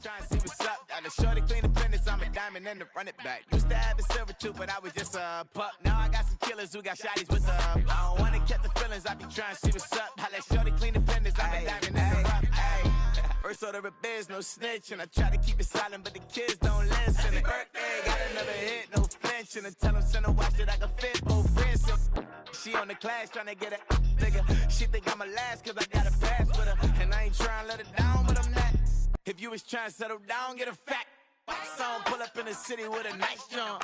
trying to see what's up. Got a shorty clean the fitness, I'm a diamond and to run it back. Used to have a silver tooth, but I was just a pup. Now I got some killers who got shotties with the I don't wanna catch the feelings, I be trying to see what's up. I let shorty clean the fitness, I'm a diamond and to run. First order of biz, no snitch, and I try to keep it silent, but the kids don't listen. And birthday, got another hit, no flinch, and I tell them send a watch that I can fit both friends. She on the class trying to get a nigga. She think I'm a last cause I got a pass with her. And I ain't trying to let her down, but I'm not. If you was trying to settle down, get a fat song. Pull up in the city with a nice jump.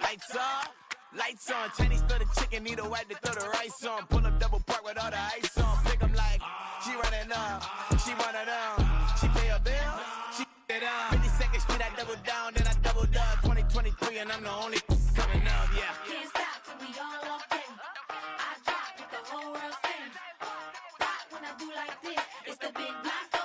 Lights off, lights on. Chinese throw the chicken, need a wipe to throw the rice on. Pull up double park with all the ice on. Pick 'em like, she running up, she running down. She pay her bill, she it up. 52nd Street, I double down, then I doubled up. 2023 and I'm the only coming up, yeah. Can't stop till we all locked in. I drop with the whole world sing. Pop when I do like this, it's the big black door.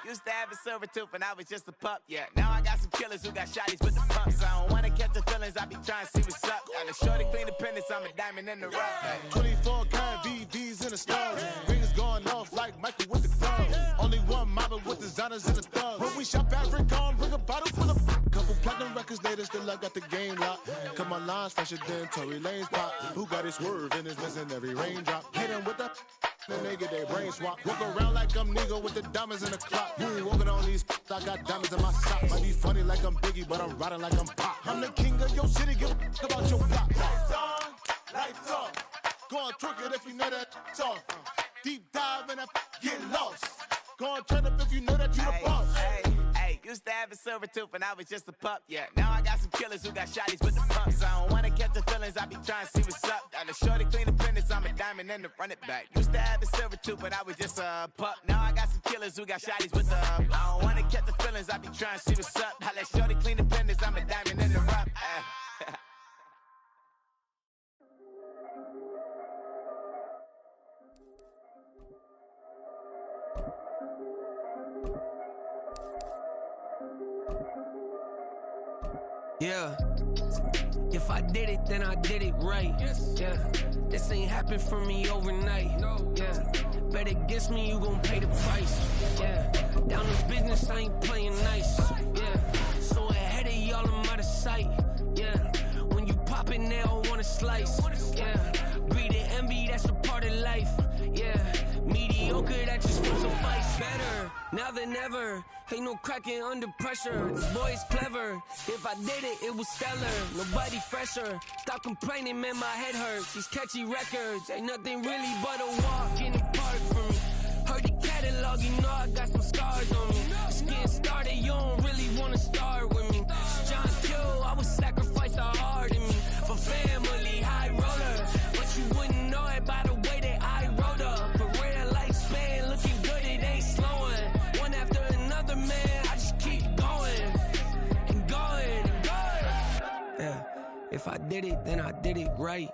Used to have a silver tooth and I was just a pup, yeah. Now I got some killers who got shotties with the pumps. I don't wanna catch the feelings, I be trying to see what's up. Got a shorty clean the pendants, I'm a diamond in the rough. 24 karat VVs in the stars. Rings going off like Michael with the gloves. Only one model with designers in the thugs. When we shop at Rincon, bring a bottle full of couple platinum records later, still I got the game locked. Cause my lines fresher than Tory Lane's pop. Who got his swerve and is missing every raindrop. Hit him with the and they get their brain swap. Walk around like I'm nigga with the diamonds in the clock. You ain't walking on these, I got diamonds in my sock. Might be funny like I'm Biggie, but I'm riding like I'm Pop. I'm the king of your city, give a about your block. Lights on, lights off. Go on, twerk it if you know that off. Deep dive and I get lost. Go on, turn up if you know that you the boss. Used to have a silver tooth and I was just a pup, yeah. Now I got some killers who got shotties with the pumps. I don't wanna catch the feelings, I be trying to see what's up. Got a shorty clean the pendants, I'm a diamond and to run it back. Used to have a silver tooth, but I was just a pup. Now I got some killers who got shotties with the I don't wanna catch the feelings, I be trying to see what's up. I let shorty clean the pendants, I'm a diamond in the rough. Yeah, if I did it, then I did it right. Yeah, this ain't happened for me overnight. Yeah, bet against me, you gon' pay the price. Yeah, down to business, I ain't playing nice. Yeah, so ahead of y'all, I'm out of sight. Yeah, when you poppin', they all wanna slice. Yeah, greed and envy, that's a part of life. Yeah, mediocre, that just won't suffice. Better now than ever. Ain't no cracking under pressure. This boy is clever. If I did it, it was stellar. Nobody fresher. Stop complaining, man, my head hurts. These catchy records ain't nothing really but a walk in the park for me. Heard the catalog, you know I got some scars on me. Just getting started, you don't really wanna start with me. John Q, I would sacrifice the heart in me for family, high roller. But you wouldn't know it by the way that I wrote up. For real lifespan, looking good, it ain't slowing. One after another, man, I just keep going and going and going. Yeah, if I did it, then I did it right.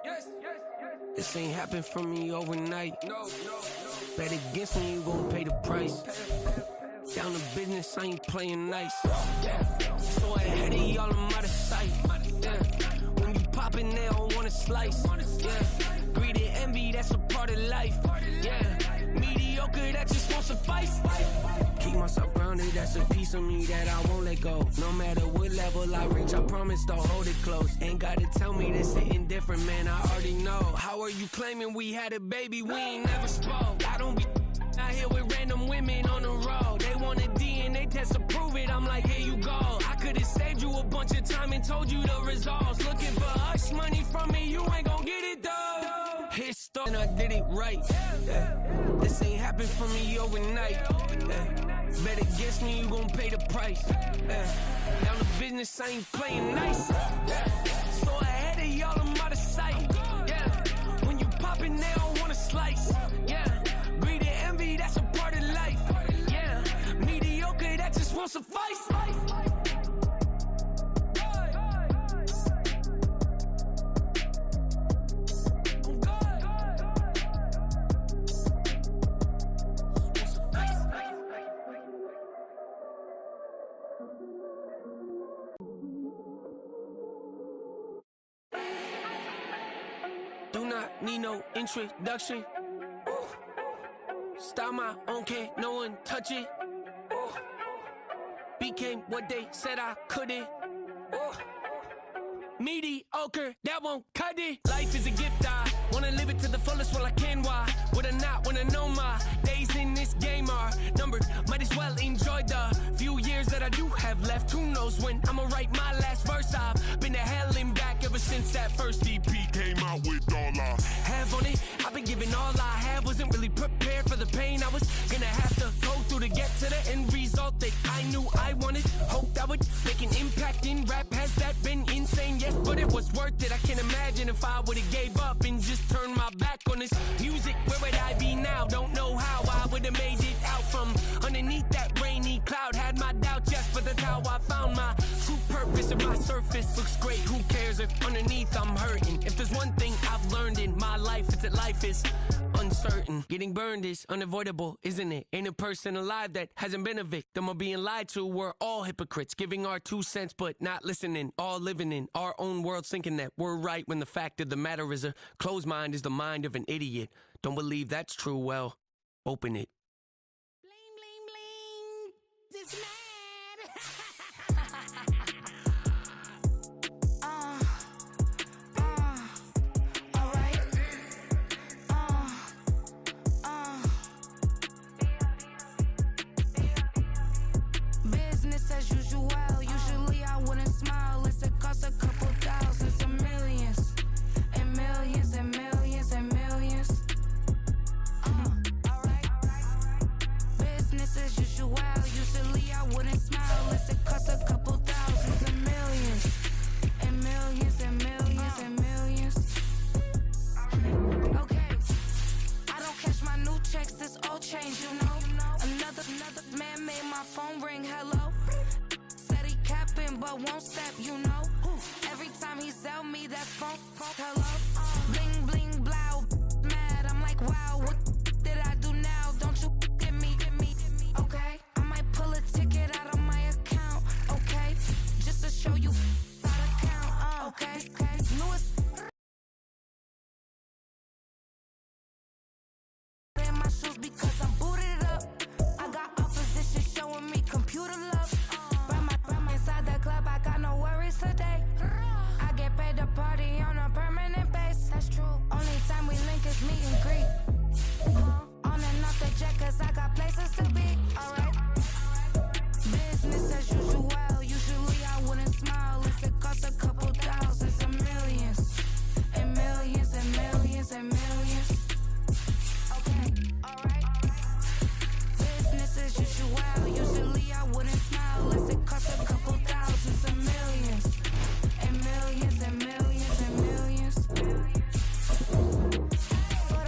This ain't happened for me overnight. Bet against me, you gon' pay the price. Down to business, I ain't playing nice. So ahead of y'all, I'm out of sight. Yeah, when you poppin', they all wanna slice. Yeah, greed and envy, that's a part of life. Yeah, mediocre, that just won't suffice. Keep myself grounded, that's a piece of me that I won't let go. No matter what level I reach, I promise to hold it close. Ain't gotta tell me this ain't different, man, I already know. How are you claiming we had a baby, we ain't never spoke? I don't be out here with random women on the road. They want a DNA test to prove it, I'm like, here you go. I could've saved you a bunch of time and told you the results. Looking for hush money from me, you ain't gon' get it though. Hit start and I did it right. Yeah. This ain't happened for me overnight. Yeah. Bet against me, you gon' pay the price. Yeah. Down to business, I ain't playing nice. Yeah. So ahead of y'all, I'm out of sight. Yeah. When you poppin', they don't wanna slice. Yeah. Greed and envy, that's a part of life. Yeah. Mediocre, that just won't suffice. Do not need no introduction. Ooh. Style my own, can't no one touch it. Ooh. became what they said I couldn't. Ooh. Mediocre, that won't cut it. Life is a gift, I wanna live it to the fullest while I can. Why would I not wanna know my days in this game are numbered? Might as well enjoy the few years that I do have left. Who knows when I'ma write my last verse? I've been to hell and back ever since that first EP came out with all I have on it. I've been giving all I have, wasn't really prepared for the pain I was gonna have to go through to get to the end result that I knew I wanted. Hoped I would make an impact in rap. Has that been insane? Yes, but it was worth it. I can't imagine if I would've gave up and just turned my back on this music. Where would I be now? Don't know how I would've made it out from underneath that rainy cloud. Had my doubts, yes, but that's how I found my true purpose. And my surface looks great, who cares if underneath I'm hurting? If there's one thing I've learned in my life, it's that life is uncertain. Getting burned is unavoidable, isn't it? Ain't a person alive that hasn't been a victim of being lied to. We're all hypocrites, giving our 2 cents but not listening. All living in our own world, thinking that we're right when the fact of the matter is a closed mind is the mind of an idiot. Don't believe that's true? Well, open it. Bling, bling, bling. This mad. Business as usual. Usually I wouldn't smile. It's a cost a couple thousands of millions. And millions and millions and millions. Alright. Business as usual. Usually I wouldn't smile. It's a cost a couple thousands of millions. And millions and millions and millions. Okay. I don't cash my new checks, this old change, you know. Another man made my phone ring, hello. Said he capping, but won't step, you know. Every time he sell me that phone, hello. Bling, bling, blow, mad. I'm like, wow, what did I do now? Don't you get me, okay? I might pull a ticket out of my account, okay? Just to show you how to count, okay? Newest in my shoes because I'm booted up. I got opposition showing me computer love. Ram inside the club, I got no worries today. I get paid to party on a permanent base. That's true. Only time we link is meet and greet. On and off the jet, cause I got places to be. Alright. Business as usual. Usually I wouldn't smile if it cost a couple thousands of millions. And millions and millions and millions. Okay, alright. Business as usual. Usually I wouldn't smile if it cost a couple thousands of millions. And millions and millions and millions. But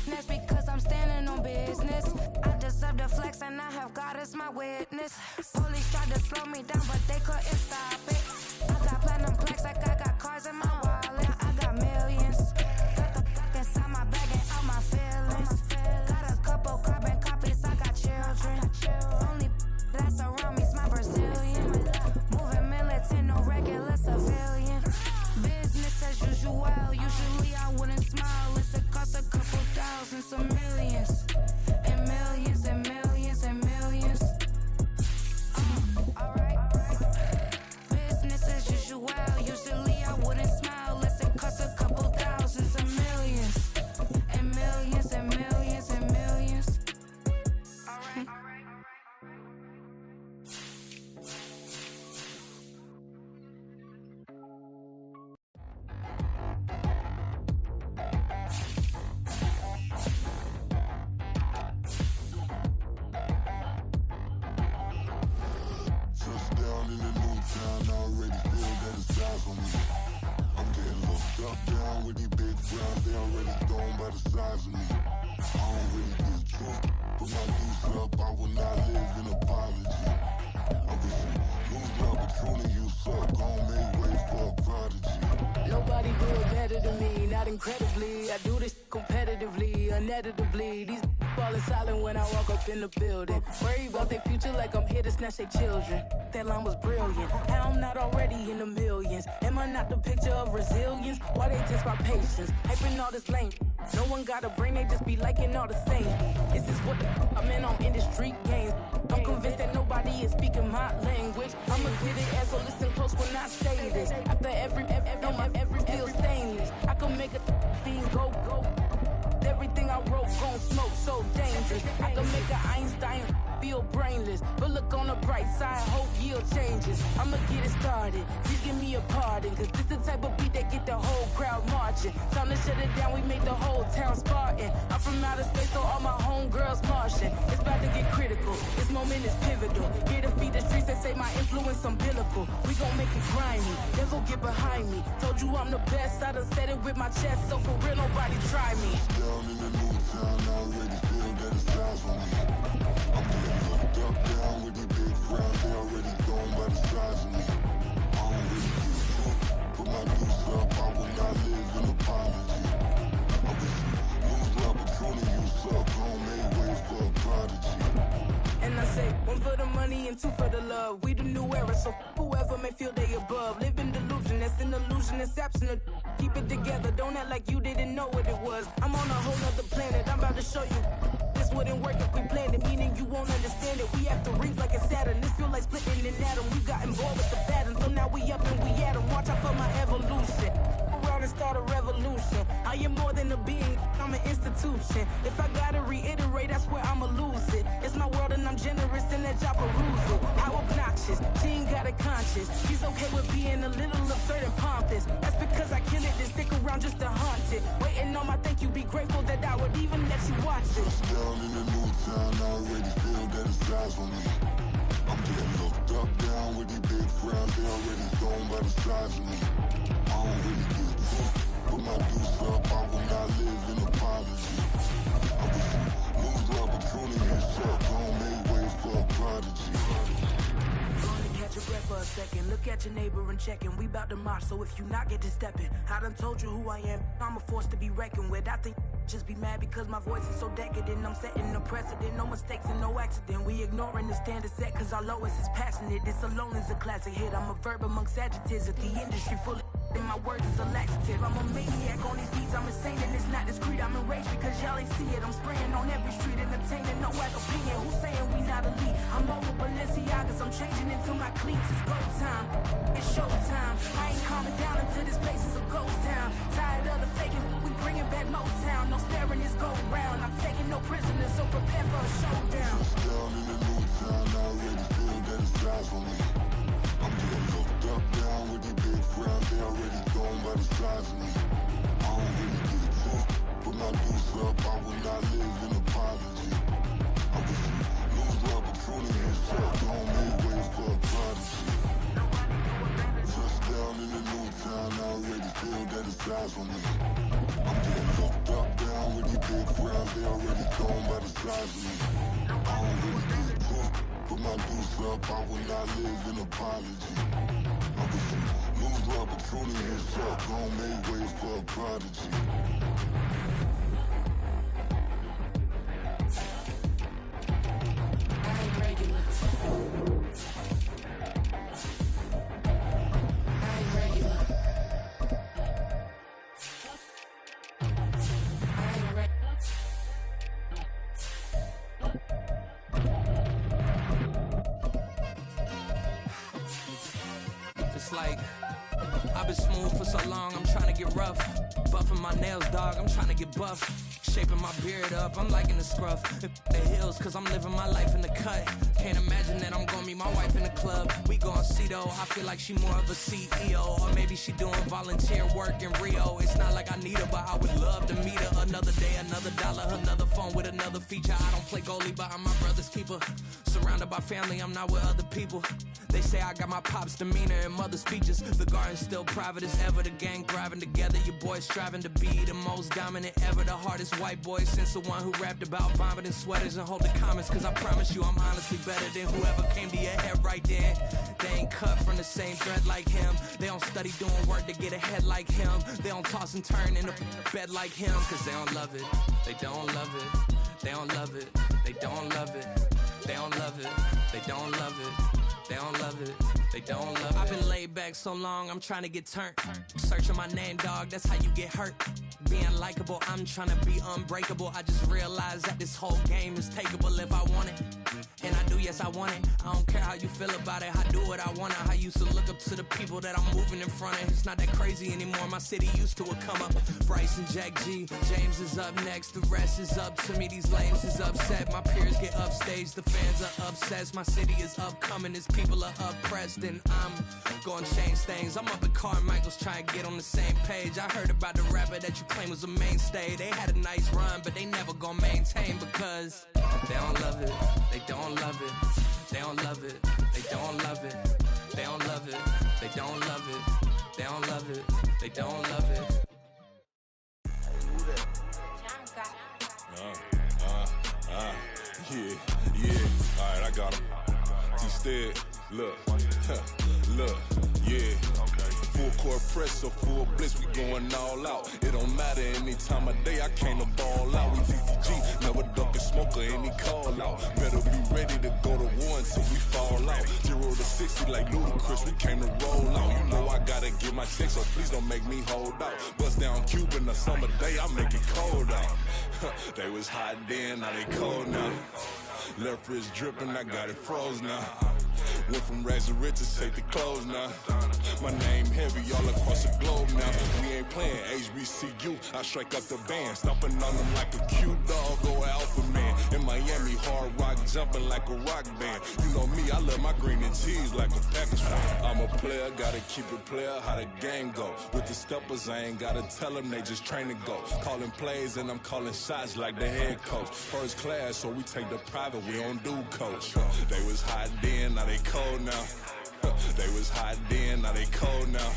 that's because I'm standing on business. I deserve the flex and I have God as my witness. Police tried to slow me down, but they couldn't stop it. I got platinum plaques like I got cars in my wallet. I got millions. Got the fuck inside my bag and all my feelings. Got a couple carbon copies, I got children. Only that's around me's my Brazilian. Moving militant, no regular civilian. Business as usual. Usually I wouldn't smile. It's a cost a couple thousands of millions. And millions and millions and millions. Alright. Business as usual. Usually I wouldn't smile. It's a cost a couple thousands of millions. And millions and millions and millions. Alright. Touchdown in the new town, I already feel that it's eyes on me. I'm getting looked up down with these big frowns, they already thrown by the size of me. I don't really get drunk, put my goose up, I will not live in apology. I wish you lose the opportunity you suck, gon' make way for a prodigy. Nobody do it better than me, not incredibly. I do this competitively, uneditably. These falling silent when I walk up in the building. Worry about their future like I'm here to snatch their children. That line was brilliant. How I'm not already in the millions. Am I not the picture of resilience? Why they test my patience? Hyping all this lame. No one got a brain, they just be liking all the same. Is this what I'm in on industry games? I'm convinced that nobody he is speaking my language. I'ma get it as so listen close when I say this. After every feel stainless, I can make a fiend go. Everything I wrote gon' smoke, so dangerous. I can make an Einstein feel brainless, but look on the bright side, hope yield changes. I'ma get it started, please give me a pardon, cause this the type of beat that get the whole crowd marching. Time to shut it down, we made the whole town Spartan. I'm from outer space, so all my homegirls Martian. It's about to get critical, this moment is pivotal. Here to feed the streets that say my influence umbilical. We gon' make it grimy, never get behind me. Told you I'm the best, I done said it with my chest, so for real nobody try me. Down in the new town, I already feel that it's time for me. I'm getting looked up, down with the big crowd, they already gone by the size of me. I don't really give a fuck, put my deuce up, I will not live in apology. I wish you lose the opportunity, you suck, home made way for a prodigy. And I say, one for the money and two for the love. We the new era, so whoever may feel they above. Live in delusion, that's an illusion, that's absent. Keep it together, don't act like you didn't know what it was. I'm on a whole nother planet, I'm about to show you. This wouldn't work if we planned it, meaning you won't understand it. We have to rings like a Saturn, this feel like splitting an atom. We got involved with the pattern, so now we up and we at 'em. Watch out for my evolution. Around and start a revolution. I am more than a being, I'm an institution. If I gotta reiterate, that's where I'ma lose it. It's my world and I'm generous and that y'all peruse it. How obnoxious, she ain't got a conscience. She's okay with being a little absurd and pompous. That's because I kill it, then stick around just to haunt it. Waiting on my thank you, be grateful that I would even let you watch it. Down in the new town, I already feel that it's time for me. I'm getting looked up, down with the big crowd, they already gone by the size of me. I don't really give a fuck, put my deuce up, I will not live in apology. I wish you lose the opportunity, you suck, home made way for a prodigy. Gonna catch your breath for a second. Look at your neighbor and checkin'. We bout to march, so if you not get to steppin'. I done told you who I am. I'm a force to be reckoned with. I think just be mad because my voice is so decadent. I'm setting a precedent, no mistakes and no accident. We ignoring the standard set cause our lowest is passionate. This alone is a classic hit. I'm a verb amongst adjectives. If the industry full of and my words is a laxative. I'm a maniac on these beats, I'm insane and it's not discreet. I'm enraged because y'all ain't see it. I'm spraying on every street, entertaining, no whack opinion. Who's saying we not elite? I'm over Balenciagas, I'm changing into my cleats. It's go time, it's show time. I ain't calming down until this place is a ghost town. Tired of the faking, we bringing back Motown. No sparing this go round. I'm taking no prisoners, so prepare for a showdown. Down in the new town, I already feel that it's time for me. I'm getting looked up, down with the big crowd, they already gone by the size of me. I don't really give a fuck, put my deuce up, I will not live in apology. I wish you lose the opportunity, you suck, home made way for a prodigy. Just down in the new town, I already feel that it's time for me. I'm getting looked up, down with the big crowd, they already gone by the size of me. I don't really give a fuck, put my deuce up, I will not live in apology. I wish you lose the opportunity, you suck, home made way for a prodigy. I ain't regular. I ain't regular. I ain't regular. It's like I've been smooth for so long, I'm trying to get rough. Buffing my nails, dog, I'm trying to get buff. Shaping my beard up, I'm liking the scruff. The hills, cause I'm living my life in the cut. Can't imagine that I'm gonna meet my wife in the club. We gon' see though, I feel like she more of a CEO. Or maybe she doing volunteer work in Rio. It's not like I need her, but I would love to meet her. Another day, another dollar, another phone with another feature. I don't play goalie, but I'm my brother's keeper. Surrounded by family, I'm not with other people. They say I got my pop's demeanor and mother's features. The garden's still private as ever. The gang thriving together. Your boys striving to be the most dominant ever. The hardest white boy since the one who rapped about vomiting sweaters and holding comments. Cause I promise you I'm honestly better than whoever came to your head right then. They ain't cut from the same thread like him. They don't study doing work to get ahead like him. They don't toss and turn in the bed like him. Cause they don't love it. They don't love it. They don't love it. They don't love it. They don't love it. They don't love it. They don't love it, they don't love it. I've been laid back so long, I'm trying to get turned. Searching my name, dog, that's how you get hurt. Being likable, I'm trying to be unbreakable. I just realized that this whole game is takeable if I want it. And I do yes, I want it. I don't care how you feel about it, I do what I want. I used to look up to the people that I'm moving in front of. It's not that crazy anymore, my city used to a come up. Bryce and Jack G, James is up next, the rest is up to me. These lames is upset, my peers get upstaged, the fans are obsessed. My city is upcoming, his people are oppressed, and I'm gonna change things. I'm up at Carmichael's trying to get on the same page. I heard about the rapper that you claim was a mainstay. They had a nice run, but they never gonna maintain because they don't love it, they don't love it, they don't love it, they don't love it, they don't love it, they don't love it, they don't love it, they don't love it. Yeah, alright, I got him. Instead, look, yeah. Full court press or full blitz, we going all out. It don't matter any time of day, I came to ball out. We TTG, never duck a smoker, any call out. Better be ready to go to war until we fall out. 0 to 60 like Ludacris, we came to roll out. You know I gotta get my check, so please don't make me hold out. Bust down Cuban a summer day, I make it cold out. They was hot then, now they cold now. Left wrist dripping, I got it froze now. Went from rags to riches, take the clothes now. My name heavy all across the globe now. We ain't playing HBCU, I strike up the band. Stomping on them like a cute dog or alpha man. In Miami, hard rock jumping like a rock band. You know me, I love my green and cheese like a Packers fan. I'm a player, gotta keep it player, how the game go. With the steppers, I ain't gotta tell them, they just train to go. Calling plays and I'm calling shots like the head coach. First class, so we take the private, we don't do coach. They was hot then, now they cold now. They was hot then, now they cold now.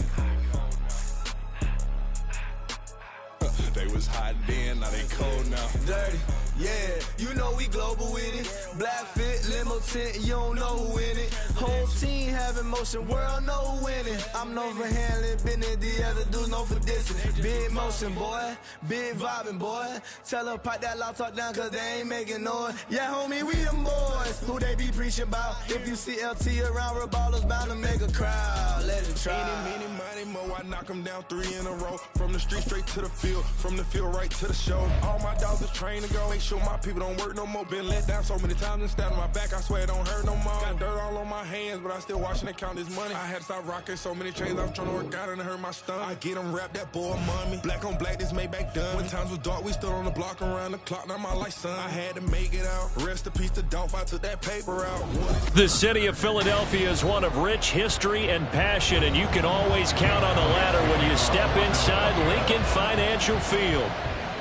They was hot then, now they cold now. Dirty, yeah, you know we global with it. Black fit, limo tint, you don't know who in it. Whole team having motion, world know who winning. I'm known for handling business, the other dudes known for dissing. Big motion, boy, big vibing, boy. Tell her pipe that loud talk down, cause they ain't making noise. Yeah, homie, we them boys, who they be preaching about. If you see LT around, Reballo's bound to make a crowd. Let it try. Eeny, meeny, miny, mo, I knock them down 3 in a row. From the street straight to the field, from the field right to the show. All my dogs are trained to go, make sure my people don't work no more. Been let down so many times and stabbed on my back, I swear it don't hurt no more. Got dirt all on my hands, but I still watching and count this money. I had to stop rocking so many chains, I was trying to work out and it hurt my stomach. I get them wrapped, that boy mommy. Black on black, this Maybach done. When times was dark, we stood on the block around the clock, now my life son. I had to make it out. Rest in peace to Dolph, I took that paper out. The city of Philadelphia is one of rich history and passion, and you can always count on the ladder when you step inside Lincoln Financial Field.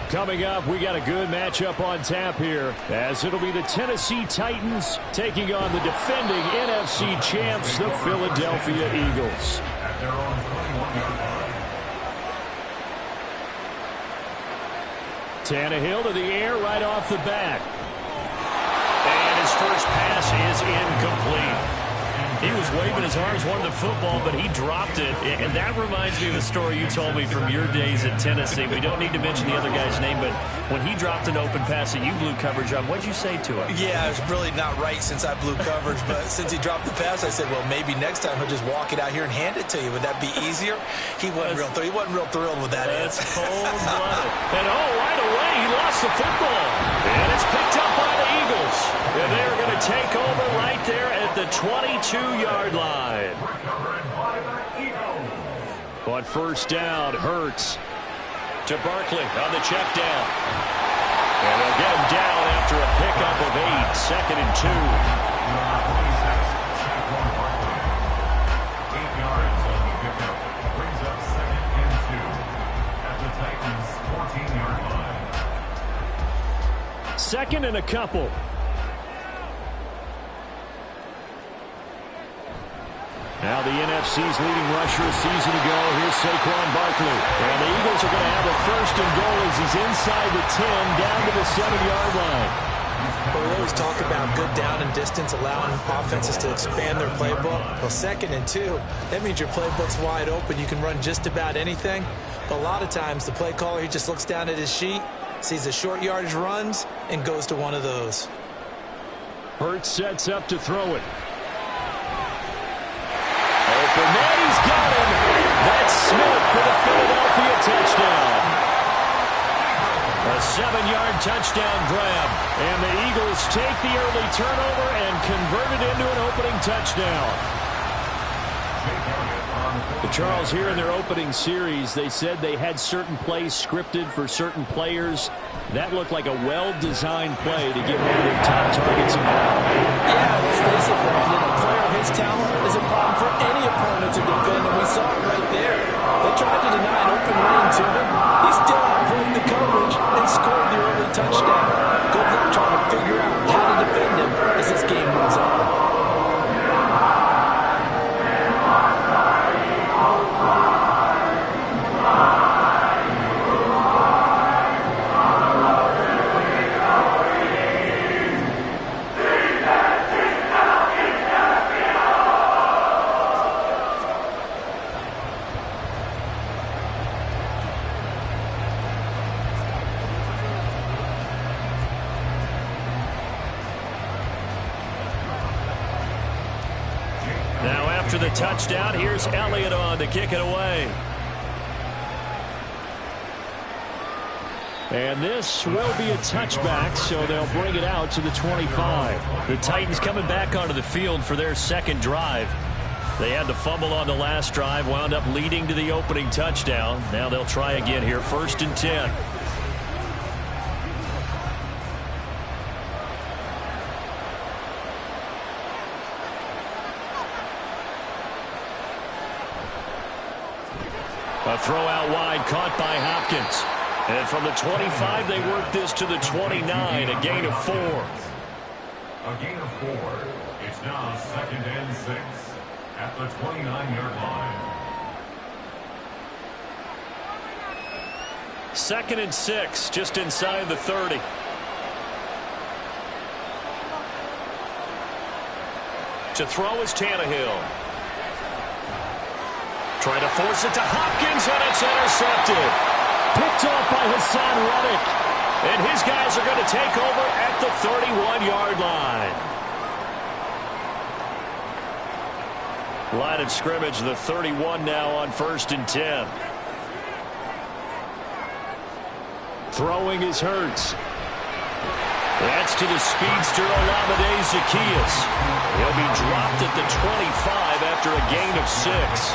Coming up, we got a good matchup on tap here, as it'll be the Tennessee Titans taking on the defending NFC champs, the Philadelphia Eagles. Tannehill to the air right off the bat. And his first pass is incomplete. He was waving his arms, wanted the football, but he dropped it. And that reminds me of the story you told me from your days at Tennessee. We don't need to mention the other guy's name, but when he dropped an open pass that you blew coverage on, what'd you say to him? Yeah, it was really not right since I blew coverage, but since he dropped the pass, I said, well, maybe next time he'll just walk it out here and hand it to you. Would that be easier? He wasn't real thrilled with that answer. That's cold-blooded. And right away, he lost the football. And it's picked up by the Eagles. And they're going to take over right there at the 22-yard line. On first down, Hurts to Barkley on the check down. And they'll get him down after a pickup of 8, 2nd and 2. 8 yards on the pickup. Brings up 2nd and 2 at the Titans' 14-yard line. 2nd and a couple. Now the NFC's leading rusher a season ago. Here's Saquon Barkley. And the Eagles are going to have a 1st and goal as he's inside the 10, down to the 7-yard line. But we always talk about good down and distance, allowing offenses to expand their playbook. Well, 2nd and 2, that means your playbook's wide open. You can run just about anything. But a lot of times the play caller, he just looks down at his sheet, sees the short yardage runs, and goes to one of those. Hurts sets up to throw it. Bernetti's got him. That's Smith for the Philadelphia touchdown. A 7-yard touchdown grab. And the Eagles take the early turnover and convert it into an opening touchdown. Charles, here in their opening series, they said they had certain plays scripted for certain players. That looked like a well-designed play to get one of their top targets involved. Yeah, let's face it, Brandon, a player of his talent is a problem for any opponent to defend, and we saw it right there. They tried to deny an open lane to him. He still outplayed the coverage and scored the early touchdown. Good luck trying to figure out how to defend him as this game moves on. The touchdown. Here's Elliott on to kick it away. And this will be a touchback, so they'll bring it out to the 25. The Titans coming back onto the field for their second drive. They had the fumble on the last drive, wound up leading to the opening touchdown. Now they'll try again here, 1st and 10. A throw out wide caught by Hopkins. And from the 25, they work this to the 29, a gain of 4. A gain of 4. It's now 2nd and 6 at the 29-yard line. 2nd and 6, just inside the 30. To throw is Tannehill. Trying to force it to Hopkins, and it's intercepted. Picked off by Hassan Reddick. And his guys are going to take over at the 31-yard line. Line of scrimmage, the 31 now on 1st and 10. Throwing is Hurts. That's to the speedster Olamide Zaccheaus. He'll be dropped at the 25 after a gain of 6.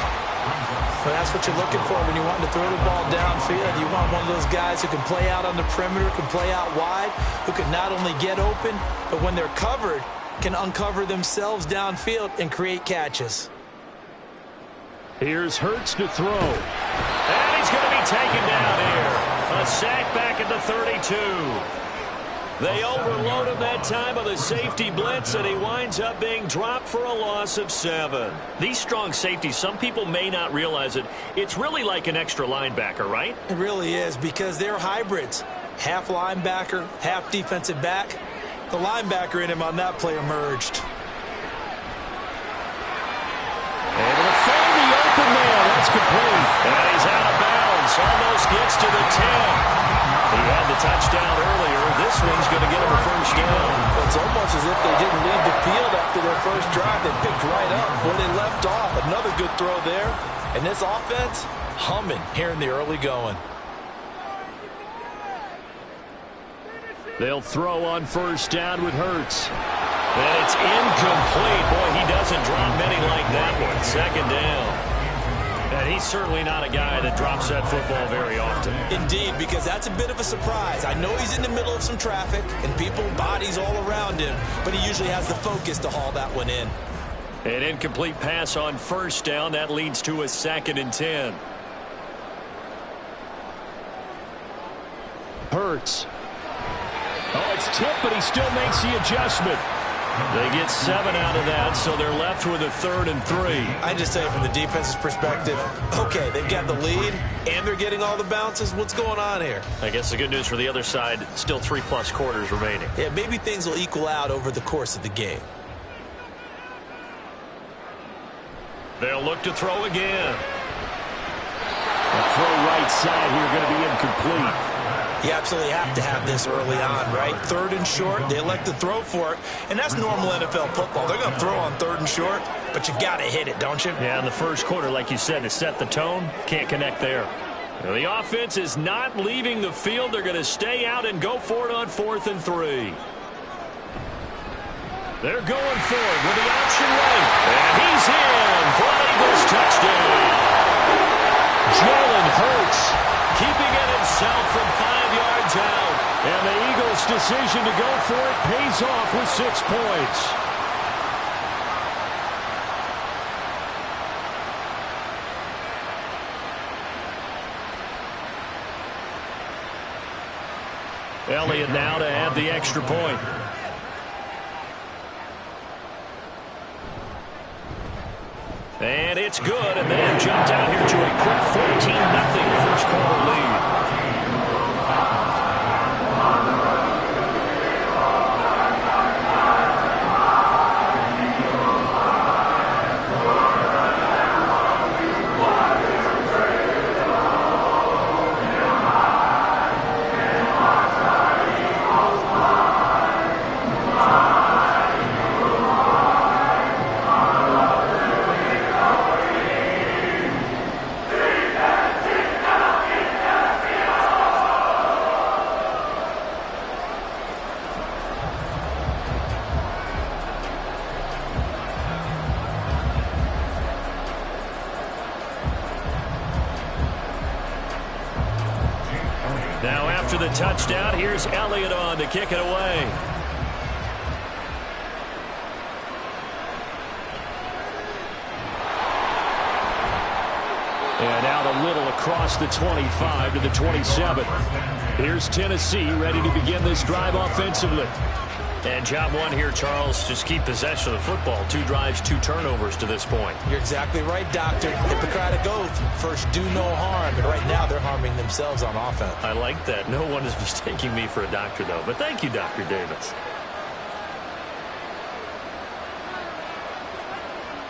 Well, that's what you're looking for when you want to throw the ball downfield. You want one of those guys who can play out on the perimeter, can play out wide, who can not only get open, but when they're covered, can uncover themselves downfield and create catches. Here's Hurts to throw. And he's going to be taken down here. A sack back at the 32. They overload him that time with a safety blitz, and he winds up being dropped for a loss of 7. These strong safeties, some people may not realize it. It's really like an extra linebacker, right? It really is, because they're hybrids. Half linebacker, half defensive back. The linebacker in him on that play emerged. Able to find the open man. That's complete. And he's out of bounds. Almost gets to the 10. He had the touchdown earlier. This one's going to get him a first down. It's almost as if they didn't leave the field after their first drive. They picked right up where they left off. Another good throw there. And this offense, humming here in the early going. They'll throw on 1st down with Hurts. And it's incomplete. Boy, he doesn't drop many like that one. 2nd down. And he's certainly not a guy that drops that football very often. Indeed, because that's a bit of a surprise. I know he's in the middle of some traffic and people, bodies all around him, but he usually has the focus to haul that one in. An incomplete pass on 1st down. That leads to a 2nd and 10. Hurts. Oh, it's tipped, but he still makes the adjustment. They get 7 out of that, so they're left with a 3rd and 3. I just say from the defense's perspective, okay, they've got the lead, and they're getting all the bounces. What's going on here? I guess the good news for the other side, still 3+ quarters remaining. Yeah, maybe things will equal out over the course of the game. They'll look to throw again. A throw right side here going to be incomplete. You absolutely have to have this early on, right? 3rd and short, they elect to throw for it, and that's normal NFL football. They're going to throw on 3rd and short, but you got to hit it, don't you? Yeah, in the first quarter, like you said, to set the tone, can't connect there. The offense is not leaving the field. They're going to stay out and go for it on 4th and 3. They're going for it with the option right. And he's in for an Eagles touchdown. Jalen Hurts keeping it himself from 5 yards out. And the Eagles' decision to go for it pays off with 6 points. Elliott now to add the extra point. And it's good, and they have jumped out here to a quick 14-0 first quarter lead. Now after the touchdown, here's Elliott on to kick it away. And out a little across the 25 to the 27. Here's Tennessee ready to begin this drive offensively. And job one here, Charles, just keep possession of the football. 2 drives, 2 turnovers to this point. You're exactly right, Doctor. Hippocratic oath. First, do no harm. And right now, they're harming themselves on offense. I like that. No one is mistaking me for a doctor, though. But thank you, Dr. Davis.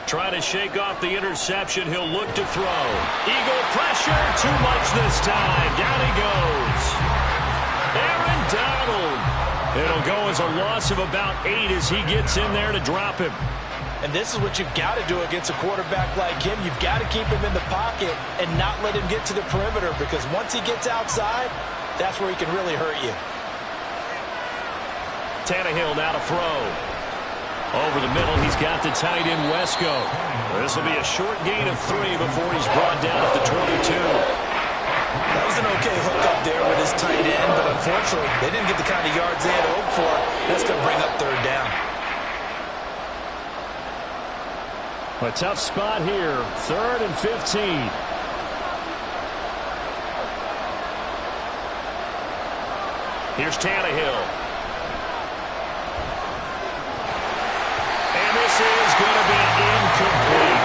Trying to shake off the interception. He'll look to throw. Eagle pressure. Too much this time. Down he goes. Aaron Donald. It'll go as a loss of about 8 as he gets in there to drop him. And this is what you've got to do against a quarterback like him. You've got to keep him in the pocket and not let him get to the perimeter, because once he gets outside, that's where he can really hurt you. Tannehill now to throw. Over the middle, he's got the tight end Wesco. This will be a short gain of 3 before he's brought down at the 22. That was an okay hook up there with his tight end, but unfortunately, they didn't get the kind of yards they had hoped for. That's going to bring up 3rd down. A tough spot here, 3rd and 15. Here's Tannehill. And this is going to be incomplete.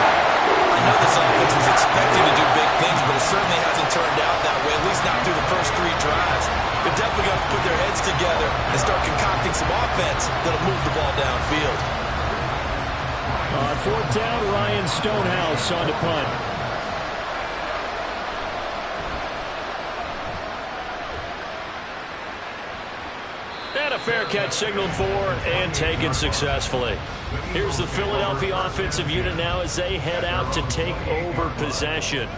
I know this offense was expecting to do big things, but it certainly hasn't turned out that way, at least not through the first 3 drives. They're definitely going to put their heads together and start concocting some offense that'll move the ball downfield. On 4th down, Ryan Stonehouse on to punt. And a fair catch signaled for and taken successfully. Here's the Philadelphia offensive unit now as they head out to take over possession.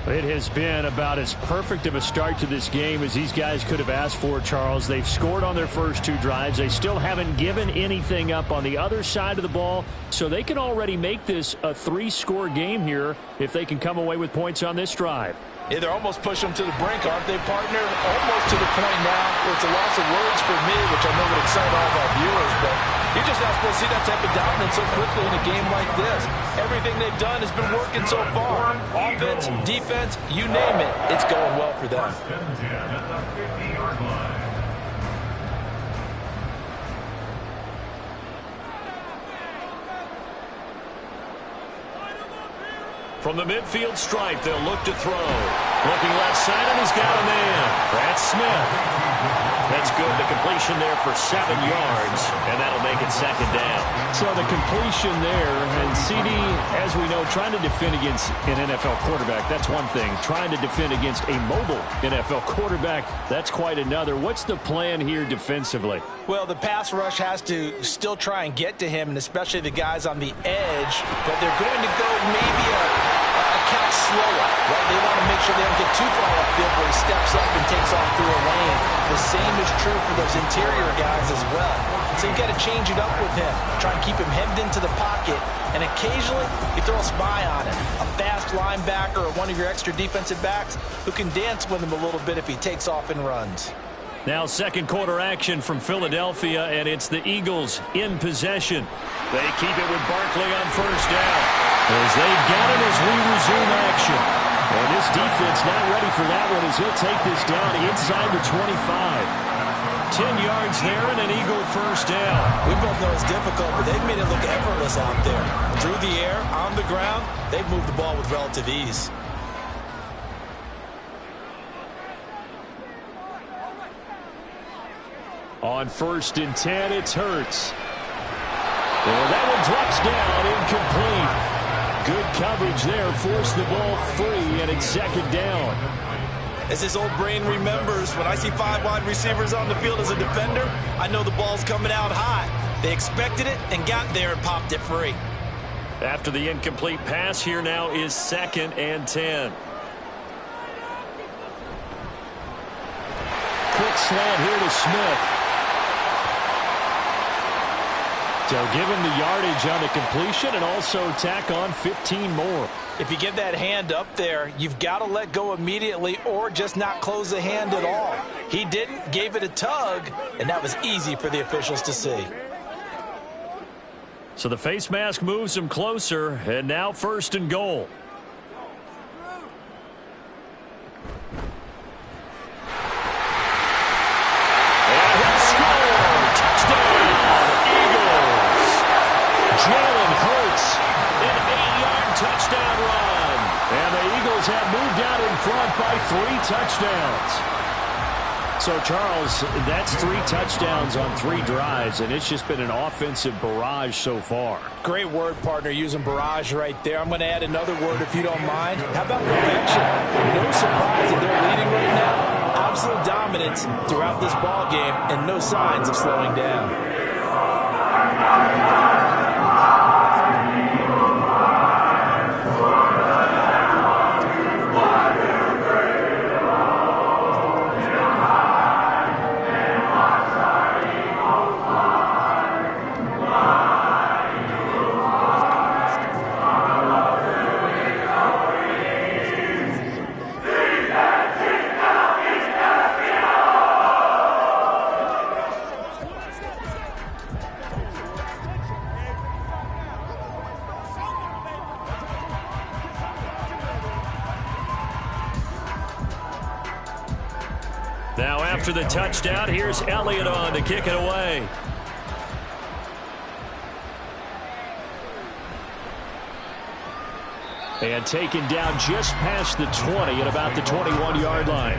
It has been about as perfect of a start to this game as these guys could have asked for, Charles. They've scored on their first 2 drives. They still haven't given anything up on the other side of the ball, so they can already make this a 3-score game here if they can come away with points on this drive. Yeah, they're almost pushing them to the brink, aren't they, partner? Almost to the point now where it's a loss of words for me, which I know would excite all of our viewers, but you're just not supposed to see that type of dominance so quickly in a game like this. Everything they've done has been working so far. Offense, defense, you name it, it's going well for them. From the midfield stripe, they'll look to throw. Looking left side, and he's got a man. That's Smith. That's good. The completion there for 7 yards, and that'll make it 2nd down. So the completion there, and CD, as we know, trying to defend against an NFL quarterback, that's one thing. Trying to defend against a mobile NFL quarterback, that's quite another. What's the plan here defensively? Well, the pass rush has to still try and get to him, and especially the guys on the edge, but they're going to go maybe a count slower, right? They want to make sure they don't get too far upfield where he steps up and takes off through a lane. The same is true for those interior guys as well. So you've got to change it up with him. Try and keep him hemmed into the pocket, and occasionally you throw a spy on him. A fast linebacker or one of your extra defensive backs who can dance with him a little bit if he takes off and runs. Now second quarter action from Philadelphia, and it's the Eagles in possession. They keep it with Barkley on first down. As they've got it as we resume action. And this defense not ready for that one as he'll take this down inside the 25. 10 yards there and an Eagle first down. We both know it's difficult, but they've made it look effortless out there. Through the air, on the ground, they've moved the ball with relative ease. On first and 10, it's Hurts. And that one drops down, incomplete. Good coverage there, forced the ball free, and it's second down. As his old brain remembers, when I see 5 wide receivers on the field as a defender, I know the ball's coming out high. They expected it and got there and popped it free. After the incomplete pass, here now is second and 10. Quick slant here to Smith. So give him the yardage on the completion and also tack on 15 more. If you get that hand up there, you've got to let go immediately or just not close the hand at all. He didn't, gave it a tug, and that was easy for the officials to see. So the face mask moves him closer, and now first and goal. And he'll score! Touchdown, Eagles! Jalen Hurts, an 8-yard touchdown run. And the Eagles have moved out in front by 3 touchdowns. So, Charles, that's 3 touchdowns on 3 drives, and it's just been an offensive barrage so far. Great word, partner, using barrage right there. I'm going to add another word if you don't mind. How about perfection? No surprise that they're leading right now. Absolute dominance throughout this ball game, and no signs of slowing down. Now after the touchdown, here's Elliott on to kick it away. And taken down just past the 20 at about the 21-yard line.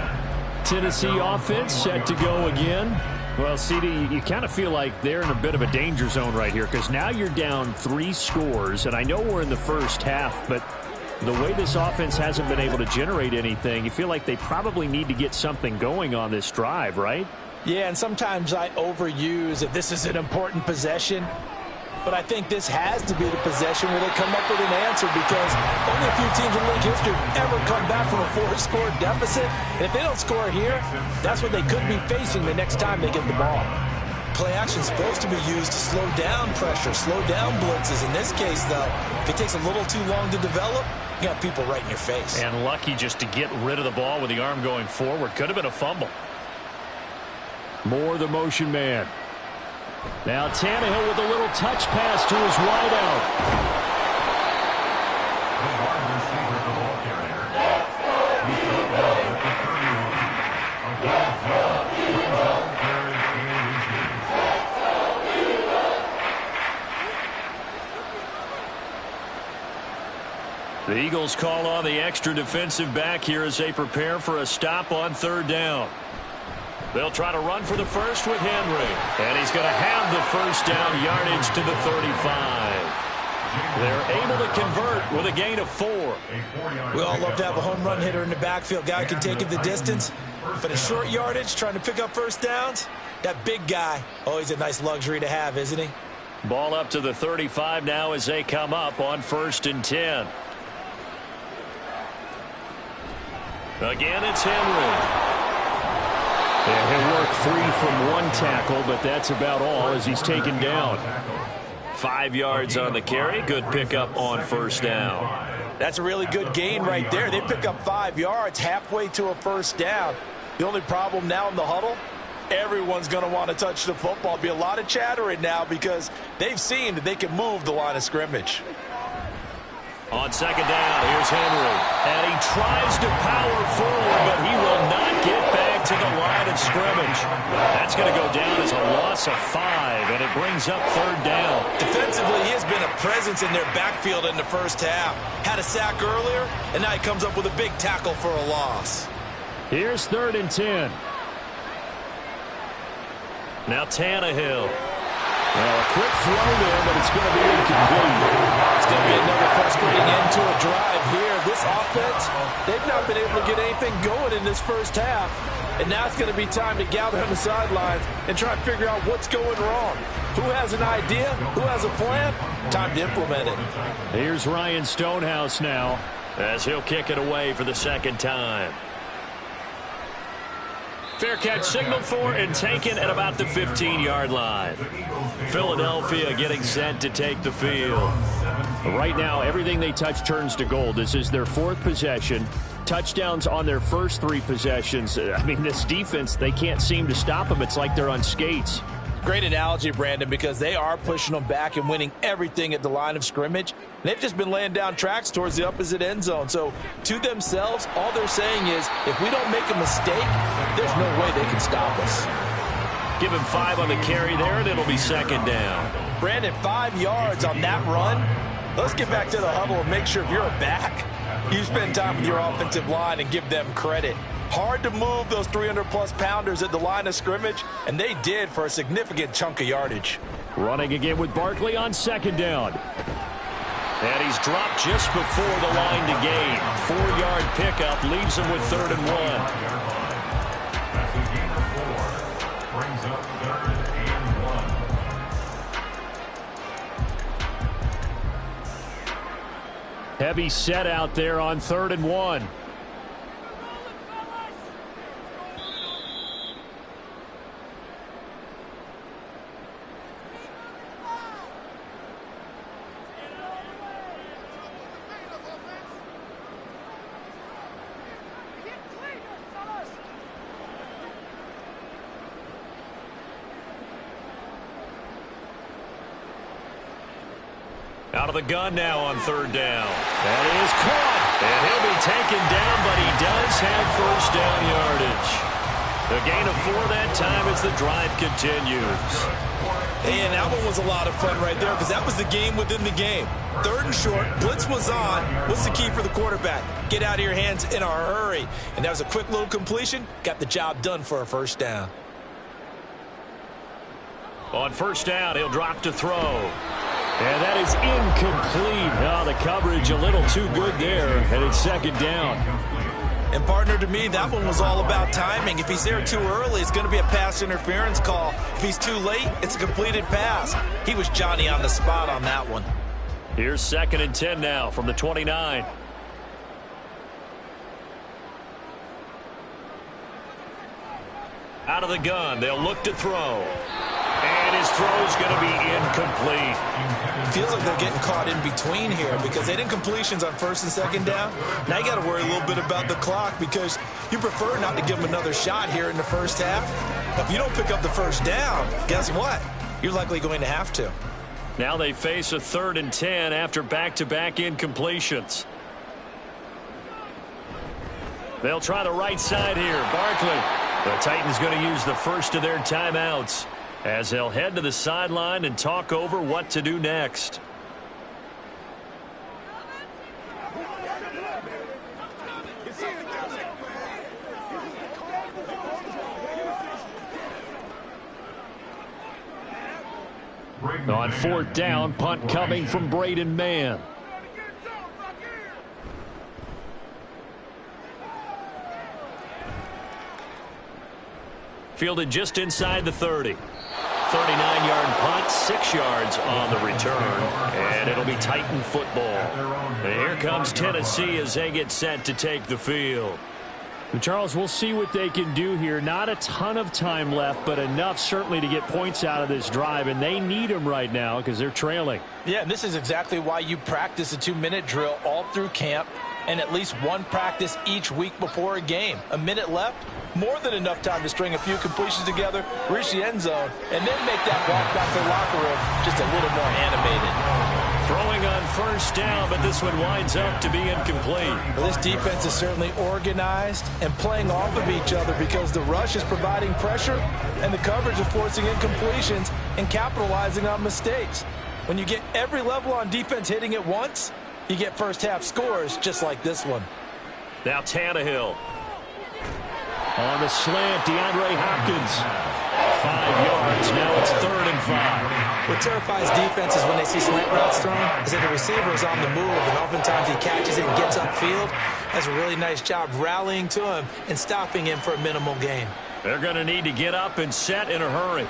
Tennessee offense set to go again. Well, CD, you kind of feel like they're in a bit of a danger zone right here because now you're down 3 scores, and I know we're in the first half, but the way this offense hasn't been able to generate anything, you feel like they probably need to get something going on this drive, right? Yeah, and sometimes I overuse that this is an important possession, but I think this has to be the possession where they come up with an answer because only a few teams in league history ever come back from a 4-score deficit. And if they don't score here, that's what they could be facing the next time they get the ball. Play action is supposed to be used to slow down pressure, slow down blitzes. In this case, though, if it takes a little too long to develop, you got people right in your face. And lucky just to get rid of the ball with the arm going forward. Could have been a fumble. Moore, the motion man. Now Tannehill with a little touch pass to his wideout. The Eagles call on the extra defensive back here as they prepare for a stop on 3rd down. They'll try to run for the first with Henry. And he's going to have the first down, yardage to the 35. They're able to convert with a gain of 4. We all love to have a home run hitter in the backfield. Guy can take it the distance. But at short yardage, trying to pick up first downs, that big guy, always a nice luxury to have, isn't he? Ball up to the 35 now as they come up on 1st and 10. Again, it's Henry. And he'll work 3 from 1 tackle, but that's about all as he's taken down. 5 yards on the carry. Good pickup on first down. That's a really good gain right there. They pick up 5 yards halfway to a first down. The only problem now in the huddle, everyone's going to want to touch the football. Be a lot of chattering now because they've seen that they can move the line of scrimmage. On second down, here's Henry. And he tries to power forward, but he will not get back to the line of scrimmage. That's going to go down as a loss of 5, and it brings up third down. Defensively, he has been a presence in their backfield in the first half. Had a sack earlier, and now he comes up with a big tackle for a loss. Here's 3rd and 10. Now Tannehill. Well, a quick throw there, but it's going to be incomplete. It's going to be another frustrating end to a drive here. This offense, they've not been able to get anything going in this first half. And now it's going to be time to gather on the sidelines and try and figure out what's going wrong. Who has an idea? Who has a plan? Time to implement it. Here's Ryan Stonehouse now as he'll kick it away for the second time. Fair catch signaled for and taken at about the 15-yard line. Philadelphia getting set to take the field. Right now, everything they touch turns to gold. This is their 4th possession. Touchdowns on their first 3 possessions. I mean, this defense, they can't seem to stop them. It's like they're on skates. Great analogy, Brandon, because they are pushing them back and winning everything at the line of scrimmage. They've just been laying down tracks towards the opposite end zone. So to themselves, all they're saying is, if we don't make a mistake, there's no way they can stop us. Give him 5 on the carry there, and it'll be second down. Brandon, 5 yards on that run. Let's get back to the huddle and make sure if you're a back, you spend time with your offensive line and give them credit. Hard to move those 300-plus pounders at the line of scrimmage, and they did for a significant chunk of yardage. Running again with Barkley on second down. And he's dropped just before the line to gain. 4-yard pickup leaves him with 3rd and 1. That's a gain of 4. Brings up 3rd and 1. Heavy set out there on 3rd and 1. Out of the gun now on 3rd down. That is caught. And he'll be taken down, but he does have first down yardage. The gain of 4 that time as the drive continues. Hey, and that one was a lot of fun right there because that was the game within the game. 3rd and short, blitz was on. What's the key for the quarterback? Get out of your hands in a hurry. And that was a quick little completion. Got the job done for a first down. On first down, he'll drop to throw. And that is incomplete. Oh, the coverage a little too good there, and it's second down. And, partner, to me, that one was all about timing. If he's there too early, it's going to be a pass interference call. If he's too late, it's a completed pass. He was Johnny on the spot on that one. Here's 2nd and 10 now from the 29. Out of the gun, they'll look to throw. And his throw's going to be incomplete. Feels like they're getting caught in between here because they didn't completions on 1st and 2nd down. Now you got to worry a little bit about the clock because you prefer not to give them another shot here in the first half. But if you don't pick up the first down, guess what? You're likely going to have to. Now they face a 3rd and 10 after back-to-back incompletions. They'll try the right side here. Barkley. The Titans going to use the first of their timeouts as they'll head to the sideline and talk over what to do next. On 4th down, punt coming from Braden Mann. Fielded just inside the 30. 39-yard punt, 6 yards on the return, and it'll be Titan football. And here comes Tennessee as they get set to take the field. And Charles, we'll see what they can do here. Not a ton of time left, but enough certainly to get points out of this drive, and they need them right now because they're trailing. Yeah, and this is exactly why you practice a 2-minute drill all through camp and at least one practice each week before a game. A minute left, more than enough time to string a few completions together, reach the end zone, and then make that walk back to the locker room just a little more animated. Throwing on first down, but this one winds up to be incomplete. Well, this defense is certainly organized and playing off of each other because the rush is providing pressure and the coverage is forcing incompletions and capitalizing on mistakes. When you get every level on defense hitting at once, you get first half scores just like this one. Now Tannehill. On the slant, DeAndre Hopkins. 5 yards. Now it's 3rd and 5. What terrifies defenses when they see slant routes thrown is that the receiver is on the move, and oftentimes he catches it and gets upfield. Does a really nice job rallying to him and stopping him for a minimal gain. They're going to need to get up and set in a hurry.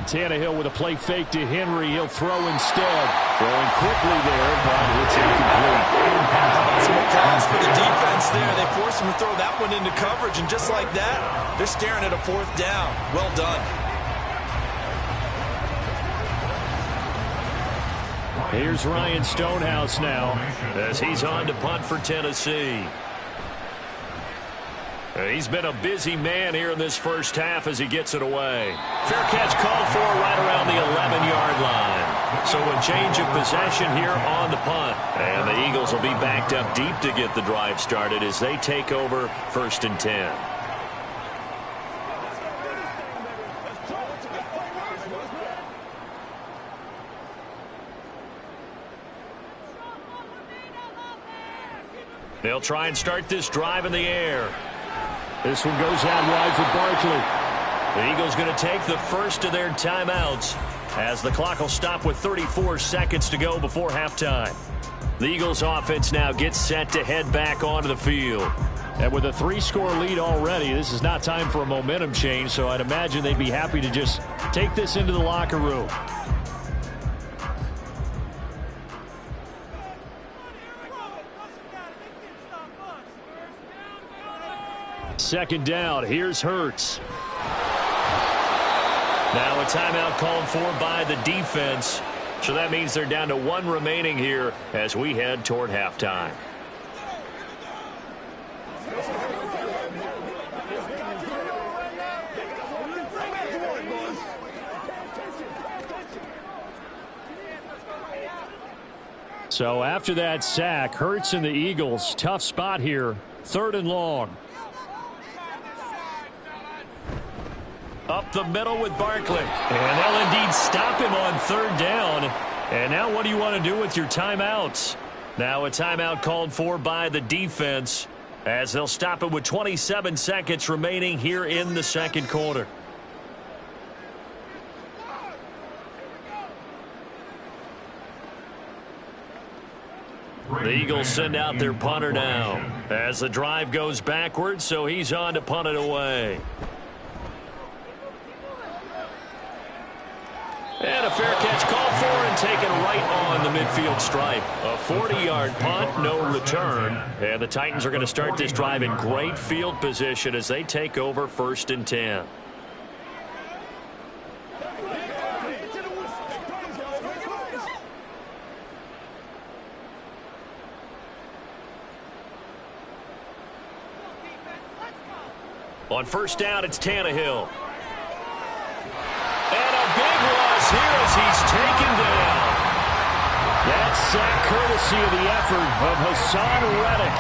Tannehill with a play fake to Henry. He'll throw instead. Throwing quickly there, but it's incomplete. Some applause for the defense there. They forced him to throw that one into coverage, and just like that, they're staring at a 4th down. Well done. Here's Ryan Stonehouse now as he's on to punt for Tennessee. He's been a busy man here in this first half as he gets it away. Fair catch called for right around the 11-yard line. So a change of possession here on the punt. And the Eagles will be backed up deep to get the drive started as they take over 1st and 10. They'll try and start this drive in the air. This one goes out wide for Barkley. The Eagles going to take the first of their timeouts as the clock will stop with 34 seconds to go before halftime. The Eagles offense now gets set to head back onto the field. And with a 3-score lead already, this is not time for a momentum change, so I'd imagine they'd be happy to just take this into the locker room. Second down, here's Hurts. Now a timeout called for by the defense. So that means they're down to 1 remaining here as we head toward halftime. So after that sack, Hurts and the Eagles, tough spot here, 3rd and long. Up the middle with Barkley. And they'll indeed stop him on 3rd down. And now what do you want to do with your timeouts? Now a timeout called for by the defense as they'll stop it with 27 seconds remaining here in the 2nd quarter. The Eagles send out their punter now as the drive goes backwards, so he's on to punt it away. And a fair catch called for and taken right on the midfield stripe. A 40-yard punt, no return. And the Titans are going to start this drive in great field position as they take over 1st and 10. On 1st down, it's Tannehill. And a big loss here as he's taken down. That sack courtesy of the effort of Hassan Reddick.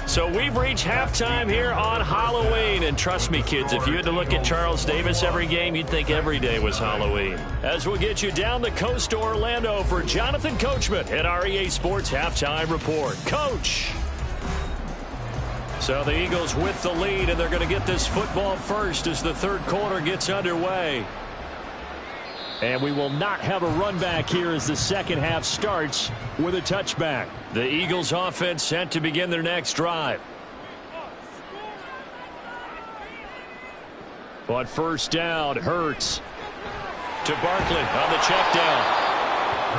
So we've reached halftime here on Halloween. And trust me, kids, if you had to look at Charles Davis every game, you'd think every day was Halloween. As we'll get you down the coast to Orlando for Jonathan Coachman at our EA Sports Halftime Report. Coach! So the Eagles with the lead, and they're going to get this football first as the 3rd quarter gets underway. And we will not have a run back here as the 2nd half starts with a touchback. The Eagles offense set to begin their next drive. On first down, Hurts to Barkley on the check down.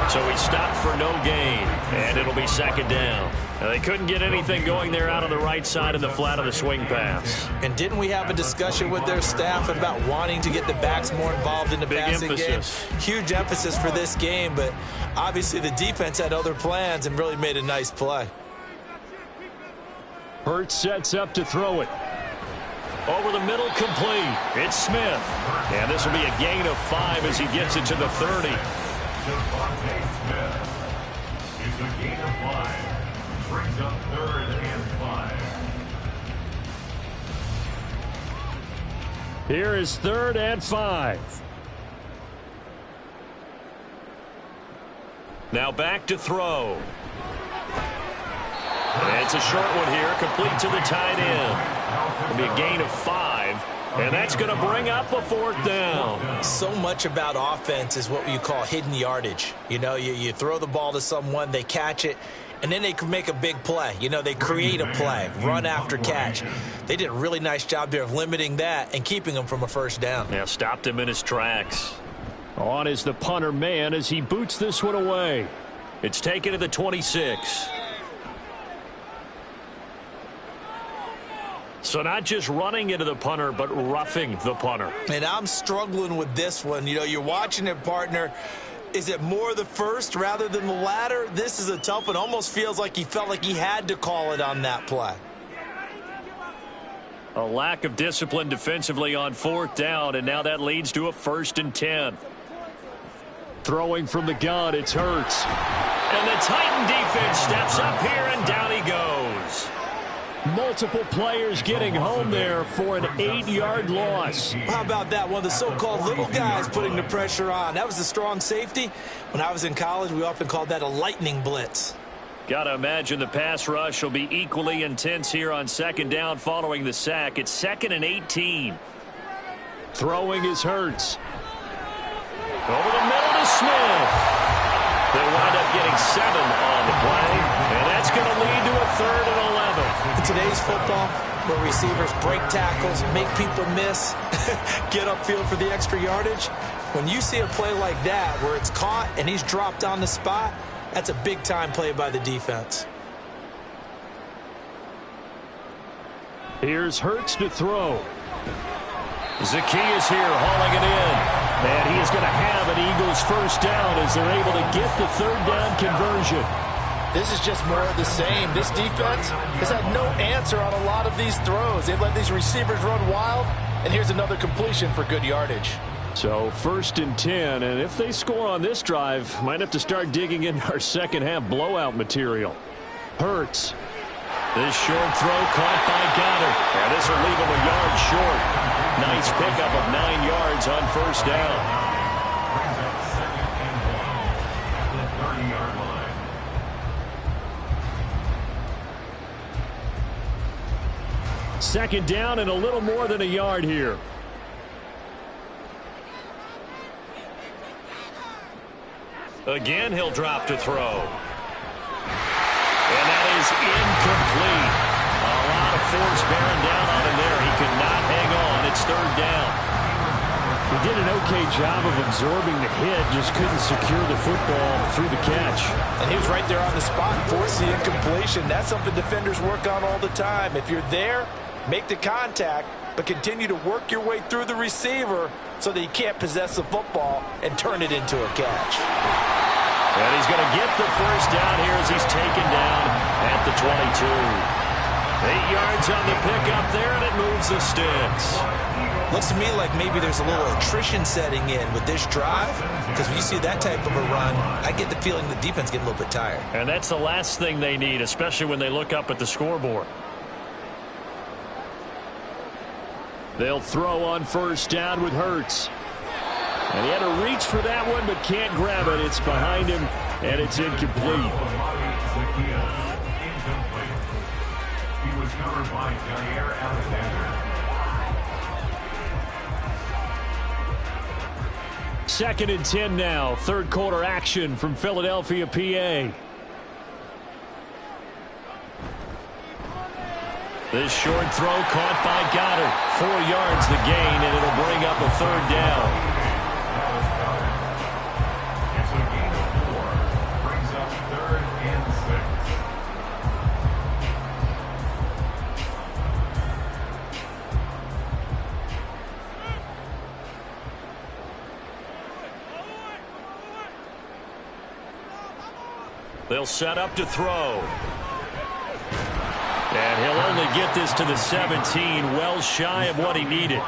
So he stopped for no gain, and it'll be second down. Now, they couldn't get anything going there out on the right side of the flat of the swing pass. And didn't we have a discussion with their staff about wanting to get the backs more involved in the passing game? Huge emphasis for this game, but obviously the defense had other plans and really made a nice play. Hurts sets up to throw it. Over the middle, complete. It's Smith. And this will be a gain of 5 as he gets it to the 30. Devontae Smith is a gain of 5. Brings up 3rd and 5. Here is 3rd and 5. Now back to throw. And it's a short one here, complete to the tight end. It'll be a gain of 5. And that's going to bring up a 4th down. So much about offense is what you call hidden yardage. You know, you throw the ball to someone, they catch it, and then they can make a big play. You know, they create a play, run after catch. They did a really nice job there of limiting that and keeping him from a first down. Yeah, stopped him in his tracks. On is the punter man as he boots this one away. It's taken to the 26. So not just running into the punter, but roughing the punter. And I'm struggling with this one. You know, you're watching it, partner. Is it more the first rather than the latter? This is a tough one. Almost feels like he felt like he had to call it on that play. A lack of discipline defensively on 4th down, and now that leads to a 1st and 10. Throwing from the gun, it's Hurts. And the Titan defense steps up here, and down he goes. Multiple players getting home there for an 8-yard loss. How about that? One of the so-called little guys putting the pressure on. That was a strong safety. When I was in college, we often called that a lightning blitz. Got to imagine the pass rush will be equally intense here on 2nd down following the sack. It's 2nd and 18. Throwing is Hurts. Over the middle to Smith. They wind up getting 7 on the play, and that's going to lead to a 3rd and 11. In today's football, where receivers break tackles, make people miss, get upfield for the extra yardage, when you see a play like that where it's caught and he's dropped on the spot, that's a big-time play by the defense. Here's Hurts to throw. Zacchaeus here hauling it in. And he is going to have an Eagles first down as they're able to get the 3rd down conversion. This is just more of the same. This defense has had no answer on a lot of these throws. They've let these receivers run wild, and here's another completion for good yardage. So 1st and 10, and if they score on this drive, might have to start digging in our second half blowout material. Hurts. This short throw caught by Goddard. And this will leave him a yard short. Nice pickup of 9 yards on first down. Brings up 2nd and 1 at the 30-yard line. Second down and a little more than a yard here. Again, he'll drop to throw. And that is incomplete. A lot of force bearing down on him there. He could not hang on. It's 3rd down. He did an okay job of absorbing the hit, just couldn't secure the football through the catch. And he was right there on the spot, forced the incompletion. That's something defenders work on all the time. If you're there, make the contact, but continue to work your way through the receiver so that he can't possess the football and turn it into a catch. And he's going to get the first down here as he's taken down at the 22. 8 yards on the pickup there, and it moves the sticks. Looks to me like maybe there's a little attrition setting in with this drive, because when you see that type of a run, I get the feeling the defense getting a little bit tired. And that's the last thing they need, especially when they look up at the scoreboard. They'll throw on first down with Hurts. And he had to reach for that one, but can't grab it. It's behind him, and it's incomplete. He was covered by Jair Alexander. Second and 10 now. 3rd quarter action from Philadelphia, PA. This short throw caught by Goddard. 4 yards the gain, and it'll bring up a third down. It's a gain of 4. Brings up 3rd and 6. They'll set up to throw. And he'll only get this to the 17, well shy of what he needed.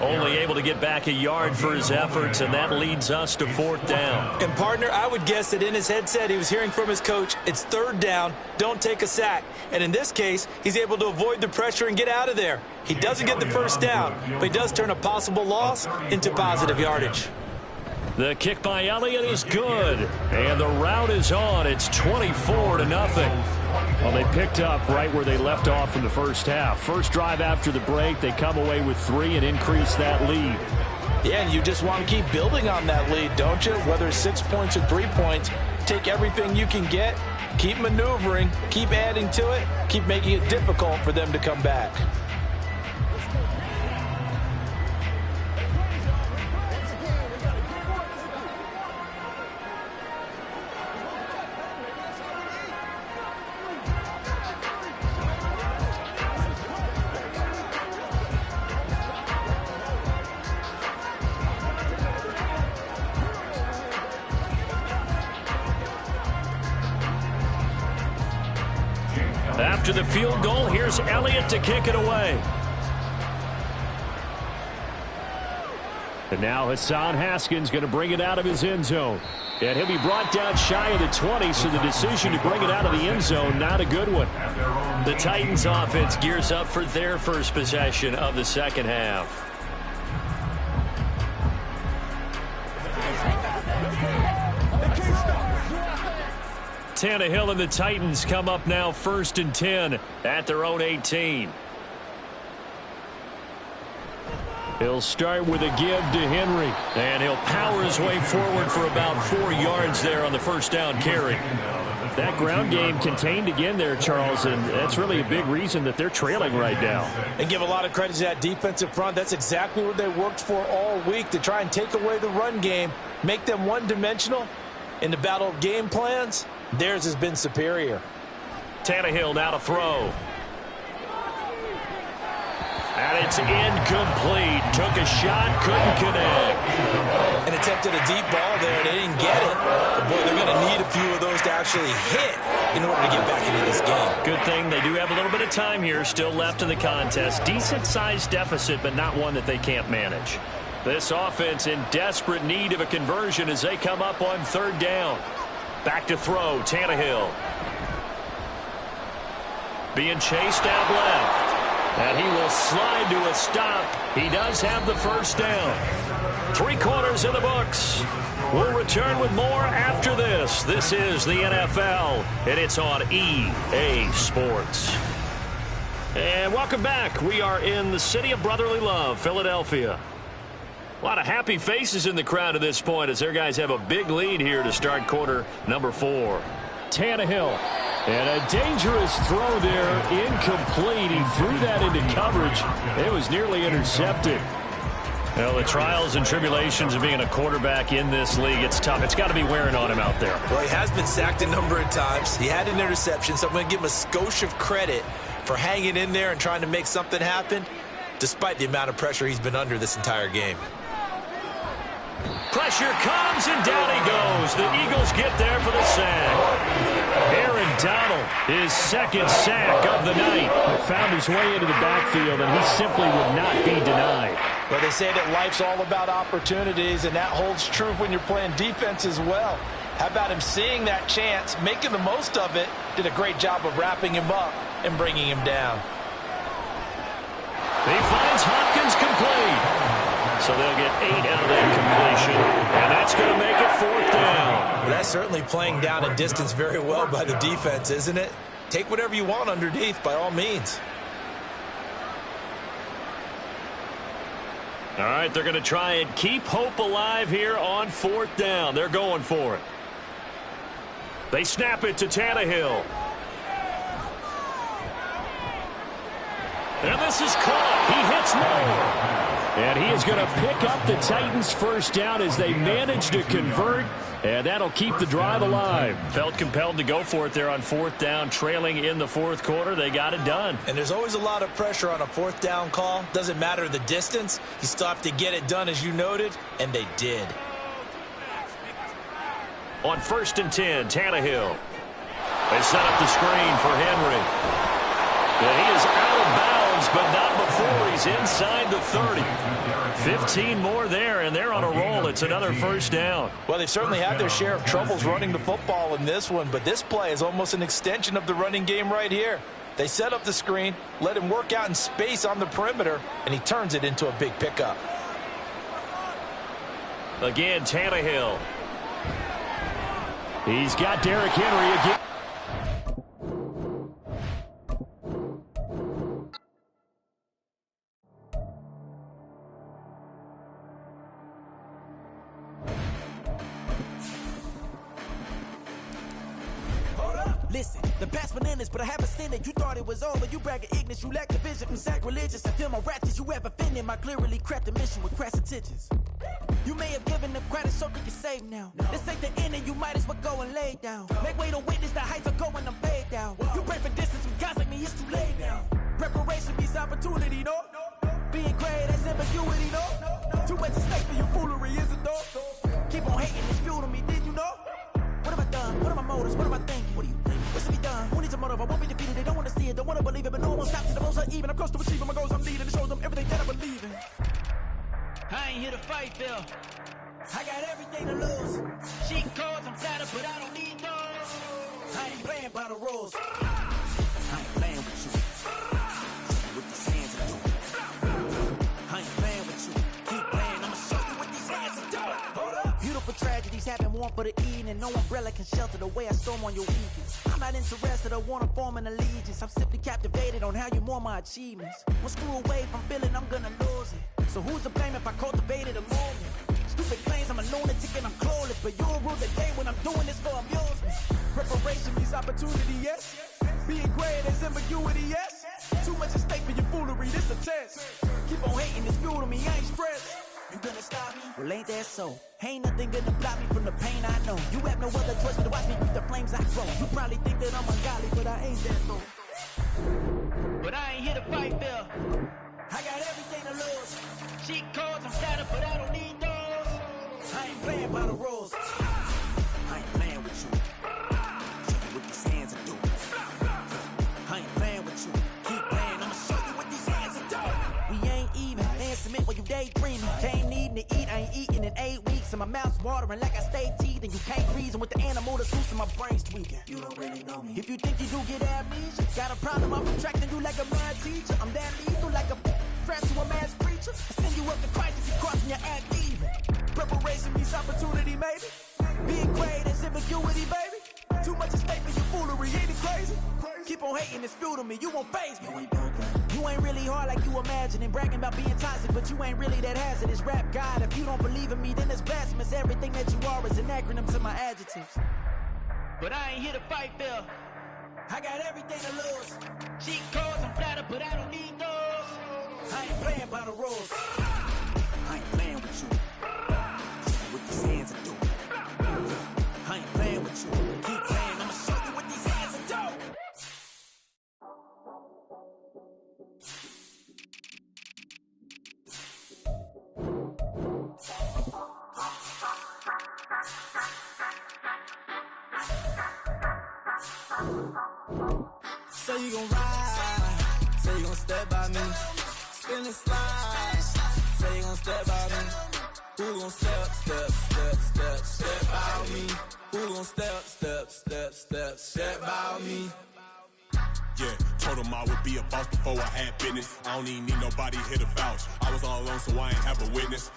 Only able to get back a yard for his efforts, and that leads us to 4th down. And, partner, I would guess that in his headset he was hearing from his coach, it's 3rd down, don't take a sack. And in this case, he's able to avoid the pressure and get out of there. He doesn't get the first down, but he does turn a possible loss into positive yardage. The kick by Elliott is good, and the route is on. It's 24-0. Well, they picked up right where they left off in the first half. First drive after the break, they come away with 3 and increase that lead. Yeah, and you just want to keep building on that lead, don't you? Whether it's 6 points or 3 points, take everything you can get, keep maneuvering, keep adding to it, keep making it difficult for them to come back. After the field goal, here's Elliott to kick it away. And now Hassan Haskins going to bring it out of his end zone. And he'll be brought down shy of the 20, so the decision to bring it out of the end zone, not a good one. The Titans offense gears up for their first possession of the second half. Tannehill and the Titans come up now 1st and 10 at their own 18. He'll start with a give to Henry, and he'll power his way forward for about 4 yards there on the first down carry. That ground game contained again there, Charles, and that's really a big reason that they're trailing right now. And give a lot of credit to that defensive front. That's exactly what they worked for all week, to try and take away the run game, make them one-dimensional. In the battle of game plans, theirs has been superior. Tannehill now to throw. And it's incomplete. Took a shot, couldn't connect. And attempted a deep ball there, and they didn't get it. But boy, they're going to need a few of those to actually hit in order to get back into this game. Good thing they do have a little bit of time here still left in the contest. Decent-sized deficit, but not one that they can't manage. This offense in desperate need of a conversion as they come up on 3rd down. Back to throw, Tannehill. Being chased out left. And he will slide to a stop. He does have the first down. 3 quarters in the books. We'll return with more after this. This is the NFL, and it's on EA Sports. And welcome back. We are in the city of brotherly love, Philadelphia. A lot of happy faces in the crowd at this point as their guys have a big lead here to start quarter number 4. Tannehill. And a dangerous throw there, incomplete. He threw that into coverage. It was nearly intercepted. Well, the trials and tribulations of being a quarterback in this league, it's tough. It's got to be wearing on him out there. Well, he has been sacked a number of times. He had an interception, so I'm going to give him a skosh of credit for hanging in there and trying to make something happen, despite the amount of pressure he's been under this entire game. Pressure comes, and down he goes. The Eagles get there for the sack. Aaron Donald, his 2nd sack of the night. He found his way into the backfield, and he simply would not be denied. Well, they say that life's all about opportunities, and that holds true when you're playing defense as well. How about him seeing that chance, making the most of it, did a great job of wrapping him up and bringing him down. He finds Hopkins complete. So they'll get 8 out of that completion, and that's going to make it 4th down. Well, that's certainly playing down and distance very well by the defense, isn't it? Take whatever you want underneath, by all means. All right, they're going to try and keep hope alive here on 4th down. They're going for it. They snap it to Tannehill. And this is caught. He hits Moore. And he is going to pick up the Titans' first down as they manage to convert. And that'll keep the drive alive. Felt compelled to go for it there on fourth down, trailing in the fourth quarter. They got it done. And there's always a lot of pressure on a fourth down call. Doesn't matter the distance. He stopped to get it done, as you noted, and they did. On 1st and 10, Tannehill. They set up the screen for Henry. And he is out of bounds, but not before he's inside the 30. 15 more there, and they're on a roll. It's another first down. Well, they certainly had their share of troubles running the football in this one, but this play is almost an extension of the running game right here. They set up the screen, let him work out in space on the perimeter, and he turns it into a big pickup. Again, Tannehill. He's got Derrick Henry again. Listen, the past bananas, but I haven't seen it. You thought it was over. You bragging ignorance. You lack the vision from sacrilegious. I feel my ratchets. You have offended my clearly crafted mission with crass intentions. You may have given them credit so they can save now. This ain't the end and you might as well go and lay down. Make way to witness the heights are going, I'm paid down. You pray for distance with guys like me, it's too late now. Preparation means opportunity, no? Being great, that's ambiguity, no? Too much at stake for your foolery, is it though? Keep on hating, it's fuel to me, did you know? What have I done? What are my motives? What am I thinking? What do you think? What should be done? Who needs a motive? I won't be defeated. They don't want to see it, don't want to believe it, but no one stops to the most uneven. I'm close to achieving my goals. I'm leading. It shows them everything that I believe in. I ain't here to fight, Bill. I got everything to lose. Cheat codes, I'm flattered, but I don't need those. I ain't playing by the rules. I ain't playing with you. With these hands I do. I ain't playing with you. Keep playing, I'ma show you what these hands are doing. Hold up. Beautiful tragedies happen, one for the evening. No umbrella can shelter the way I storm on your weekends. I'm not interested, I wanna form an allegiance. I'm simply captivated on how you more my achievements. One screw away from feeling I'm gonna lose it. So who's to blame if I cultivated a moment? Stupid claims I'm a lunatic and I'm clueless, but you'll rule the day when I'm doing this for amusement. Preparation means opportunity, yes. Being great is ambiguity, yes. Too much at stake for your foolery, this a test. Keep on hating, it's fuel to me, I ain't stressed. You gonna stop me? Well, ain't that so? Ain't nothing gonna block me from the pain I know. You have no other choice but to watch me with the flames I grow. You probably think that I'm ungodly, but I ain't that so. But I ain't here to fight, Bill. I got everything to lose. Cheat codes, I'm flattered, but I don't need those. I ain't playing by the rules. I ain't playing with you. Show you what these hands are doing. I ain't playing with you. Keep playing, I'ma show you what these hands are doing. We ain't even. Man, submit while you daydreaming. Came needing to eat, I ain't eating in 8 weeks. And my mouth's watering like I stay teething. You can't reason with the animal that's loose and my brain's tweaking. You don't really know me. If you think you do get amnesia, got a problem, I'm attracting you like a mad teacher. I'm that lethal like a threat to a mass preacher. I send you up to Christ if you crossing your act evil. Preparation means opportunity, maybe. Being great is ambiguity, baby. Too much at stake for your foolery, ain't it crazy? Keep on hating, it's fuel to me, you won't faze me. You ain't really hard like you imagine and bragging about being toxic, but you ain't really that hazardous. Rap God, if you don't believe in me, then it's blasphemous. Everything that you are is an acronym to my adjectives. But I ain't here to fight, Bill. I got everything to lose. Cheat codes, I'm flattered, but I don't need those. I ain't playing by the rules. I ain't playing with you. What these hands are doing. I ain't playing with you. Keep playing, I'ma show you what these hands are doing. Say you gon' ride, say you gon' step by me. Spin and slide, say you gon' step by me. Who gon' step by me? Who gon' step by me? Yeah, told him I would be a boss before I had business. I don't even need nobody here to vouch. I was all alone, so I ain't have a witness.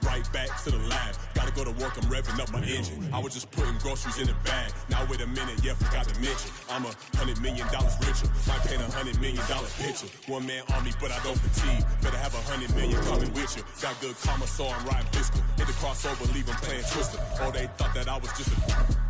Right back to the lab. Gotta go to work, I'm revving up my engine. I was just putting groceries in the bag. Now wait a minute, yeah, forgot to mention. I'm $100 million richer. Might paint $100 million picture. One man army, but I don't fatigue. Better have $100 million coming with you. Got good karma, so I'm riding fiscal. Hit the crossover, leave them playing Twister. Oh, they thought that I was just a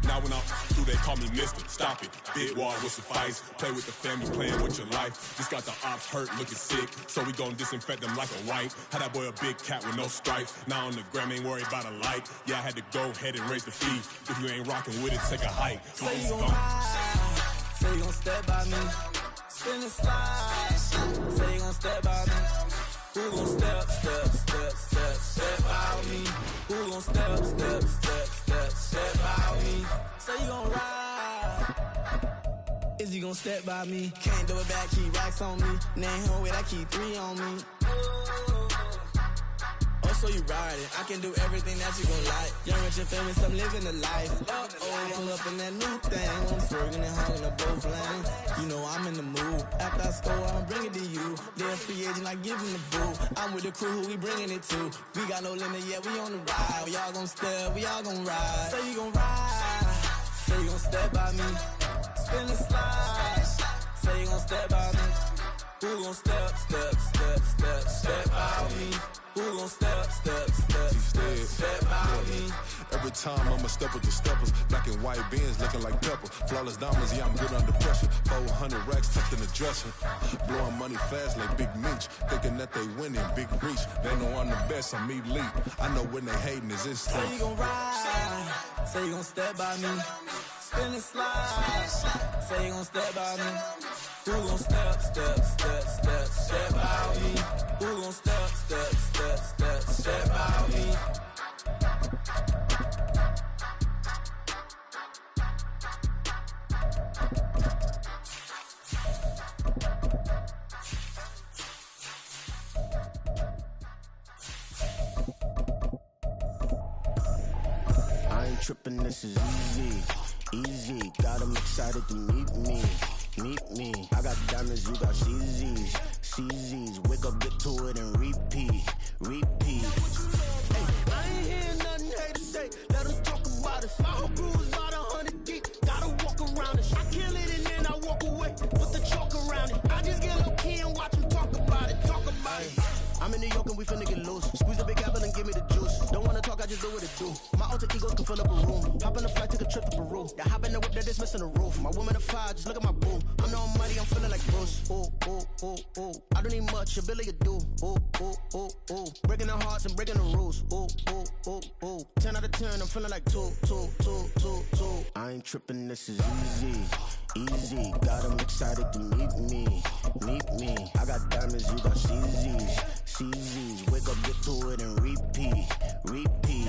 Now when I'm through, they call me Mister. Stop it. Big water will suffice. Play with the family, playing with your life. Just got the ops hurt, looking sick. So we gon' disinfect them like a wipe. Had that boy a big cat with no stripes. Now on the gram, ain't worried about a light. Yeah, I had to go ahead and raise the fee. If you ain't rocking with it, take a hike. Say you gon' ride. Say you gon' step by me. Spin and slide. Say you gon' step by me. Who gon' step by me? Who gon' step by me? Say you gon' ride. Is he gon' step by me? Can't do it back, keep racks on me. Name him with, I keep 3 on me. Oh, so you riding. I can do everything that you gon' like. Young, rich, and famous, I'm living the life. Pull up in that new thing. I'm friggin' and hogging up both lanes. You know I'm in the mood. After I score, I'ma bring it to you. They're a free agent, I give him the boo. I'm with the crew, who we bringing it to. We got no limit, yeah, we on the ride. We all gon' step, we all gon' ride. Say you gon' ride. Say you gon' step by me. Spin and slide. Say you gon' step by me. Who gon' step by me? Who gon' step by me? Every time I'ma step with the steppers. Black and white beans looking like pepper. Flawless diamonds, yeah, I'm good under pressure. 400 racks tucked in the dresser. Blowing money fast like Big Meech. Thinking that they winning, big reach. They know I'm the best, I'm elite. I know when they hating is instinct. Say you gon' ride. Say you gon' step by me. Spin and slide. Say you gon' step by me. Who gon' step by me? Who gon' step by me? I ain't trippin', this is easy, easy. Got 'em excited to meet me. Meet me. I got diamonds, you got CZs. CZs. Wake up, get to it, and repeat. Repeat. Hey, I ain't hear nothing haters say. Let them talk about it. My whole crew is about 100 deep. Gotta walk around it. I kill it and then I walk away. Put the chalk around it. I just get low key and watch them talk about it. Talk about it. I'm in New York and we finna get loose. Squeeze the big apple and give me the juice. Don't wanna talk, I just do what it do. My alter egos can fill up a room. Hop in the flight, take a trip to Peru. That hop in the whip that is missing the roof. My woman a fire, just look at my boo. I'm no money, I'm feeling like Bruce. Ooh, ooh, ooh, ooh. I don't need much, ability to do. Ooh, ooh, ooh, ooh. Breaking the hearts and breaking the rules. Ooh, ooh, ooh, ooh. 10 out of 10, I'm feeling like 2. I ain't tripping, this is easy. Easy, got 'em excited to meet me. Meet me. I got diamonds, you got CZs. CZs, wake up, get to it, and repeat. Repeat.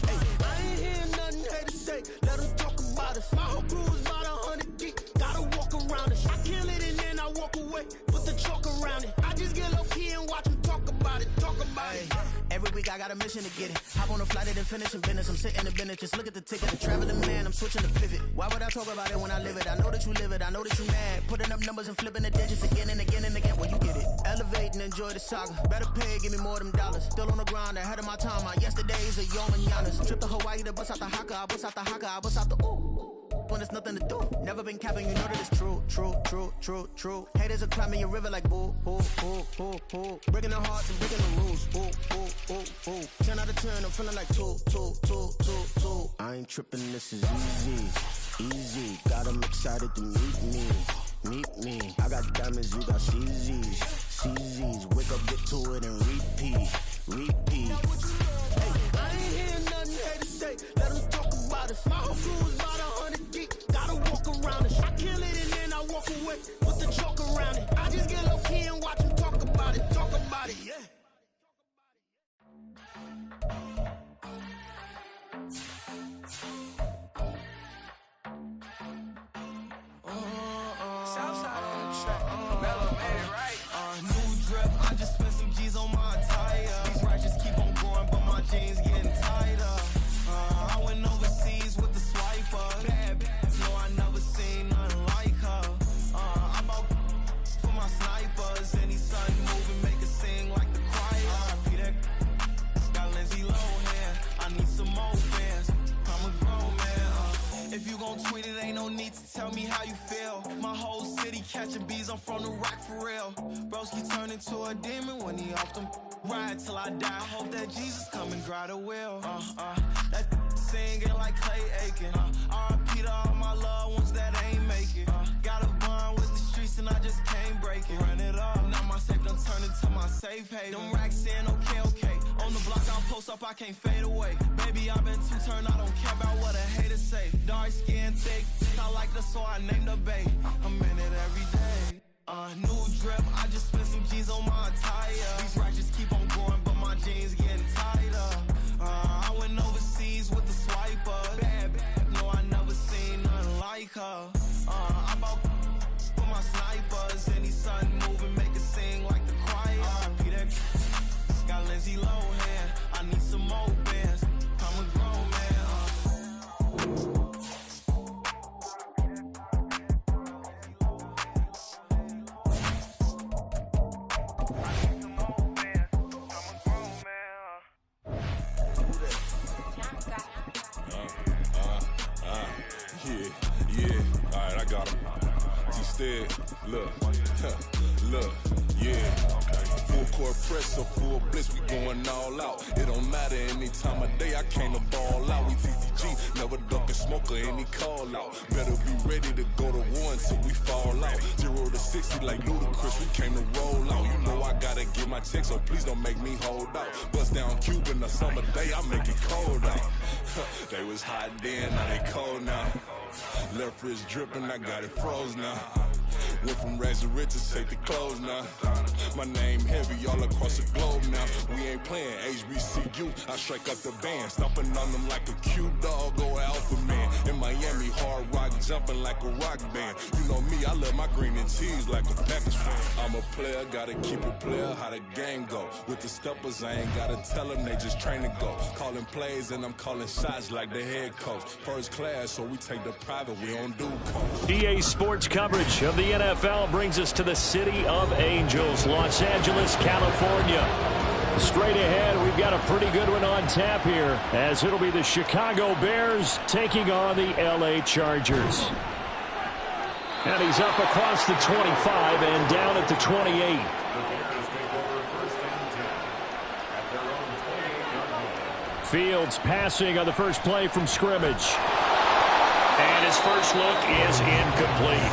Hey, I ain't hear nothing haters say. Let them talk about it. My whole crew is about 100 deep. Gotta walk around it. I kill it and then I walk away. Put the chalk around it. I just get low key and watch them talk about it. Talk about it. Every week I got a mission to get it. Hop on a flight and finish in business. I'm sitting in business, just look at the ticket. A traveling man, I'm switching to pivot. Why would I talk about it when I live it? I know that you live it, I know that you mad. Putting up numbers and flipping the digits again and again and again. Well, you get it. Elevate and enjoy the saga. Better pay, give me more of them dollars. Still on the grind, ahead of my time. My yesterdays are young and Giannis. Trip to Hawaii to bust out the haka. I bust out the haka, I bust out the ooh. When there's nothing to do. Never been capping, you know that it's true. Haters are climbing your river like boo, boo, boo, boo, boo. Breaking the hearts and breaking the rules. Ooh, ooh, ooh, ooh. 10 out of 10, I'm feeling like 2. I ain't tripping, this is easy. Easy, got 'em excited to meet me. Meet me. I got diamonds, you got CZs. CZs, wake up, get to it, and repeat. Repeat. Hey, I ain't hear nothing haters say. Let them talk about it. My whole crew is about 100 deep. Gotta walk around it. I kill it and then I walk away. Put the chalk around it. I just get low key and watch them talk about it. Talk about it, yeah. Southside on the track. Mellow made it right. New drip. I just spent some G's on my attire. These righteous keep on going, but my jeans getting tighter. I went overseas with the swiper. Bad, no, I never seen nothing like her. I bought for my snipers. Any son moving, make it sing like the choir. Peter got Lindsay Lohan. I need some more fans. I'm a grown man. If you gon' tweet it, ain't no need to tell me how you feel. My whole city catching bees, I'm from the rock for real. Broski turn into a demon when he off them. Ride till I die. Hope that Jesus come and grab the wheel. That singing like Clay Aiken. R.I.P. to all my loved ones that ain't make it. Got a bond with the streets and I just can't break it. Run it up, now my safe done turned into my safe haven. Them racks in, okay. On the block I'll post up, I can't fade away. Baby, I've been too turned, I don't care about what a hater say. Dark skin, thick, I like the so I named the bae. I'm in it every day. New drip, I just spent some G's on my attire. These ratchets keep on growing, but my jeans getting tighter. I went overseas with the swiper. Bad, no, I never seen nothing like her. I bought for my snipers. Any sun moving, make it sing like the choir. R.I.P. that got Lindsay Lohan. I need some more bands. I'm a grown man. Yeah, alright, I got him. Instead, look, yeah. Full court press or full blitz, we going all out. It don't matter any time of day, I came to ball out. We TCG, never duck a smoker, any call out. Better be ready to go to war until we fall out. 0 to 60 like Ludacris, we came to roll out. You know I gotta get my check, so please don't make me hold out. Bust down Cuban a summer day, I make it cold out. They was hot then, now they cold now. Left wrist dripping, I got it froze now. Went from rags to riches, take the clothes now. My name heavy all across the globe now. We ain't playing HBCU, I strike up the band. Stomping on them like a cute dog or alpha man. In Miami, hard rock jumping like a rock band. You know me, I love my green and cheese like a Packers fan. I'm a player, gotta keep it player, how the game go. With the steppers, I ain't gotta tell them, they just train to go. Calling plays and I'm calling shots like the head coach. First class, so we take the private, we don't do coach. EA Sports coverage of the NFL brings us to the City of Angels, Los Angeles, California. Straight ahead, we've got a pretty good one on tap here, as it'll be the Chicago Bears taking on the LA Chargers. And he's up across the 25 and down at the 28. Fields passing on the first play from scrimmage. And his first look is incomplete.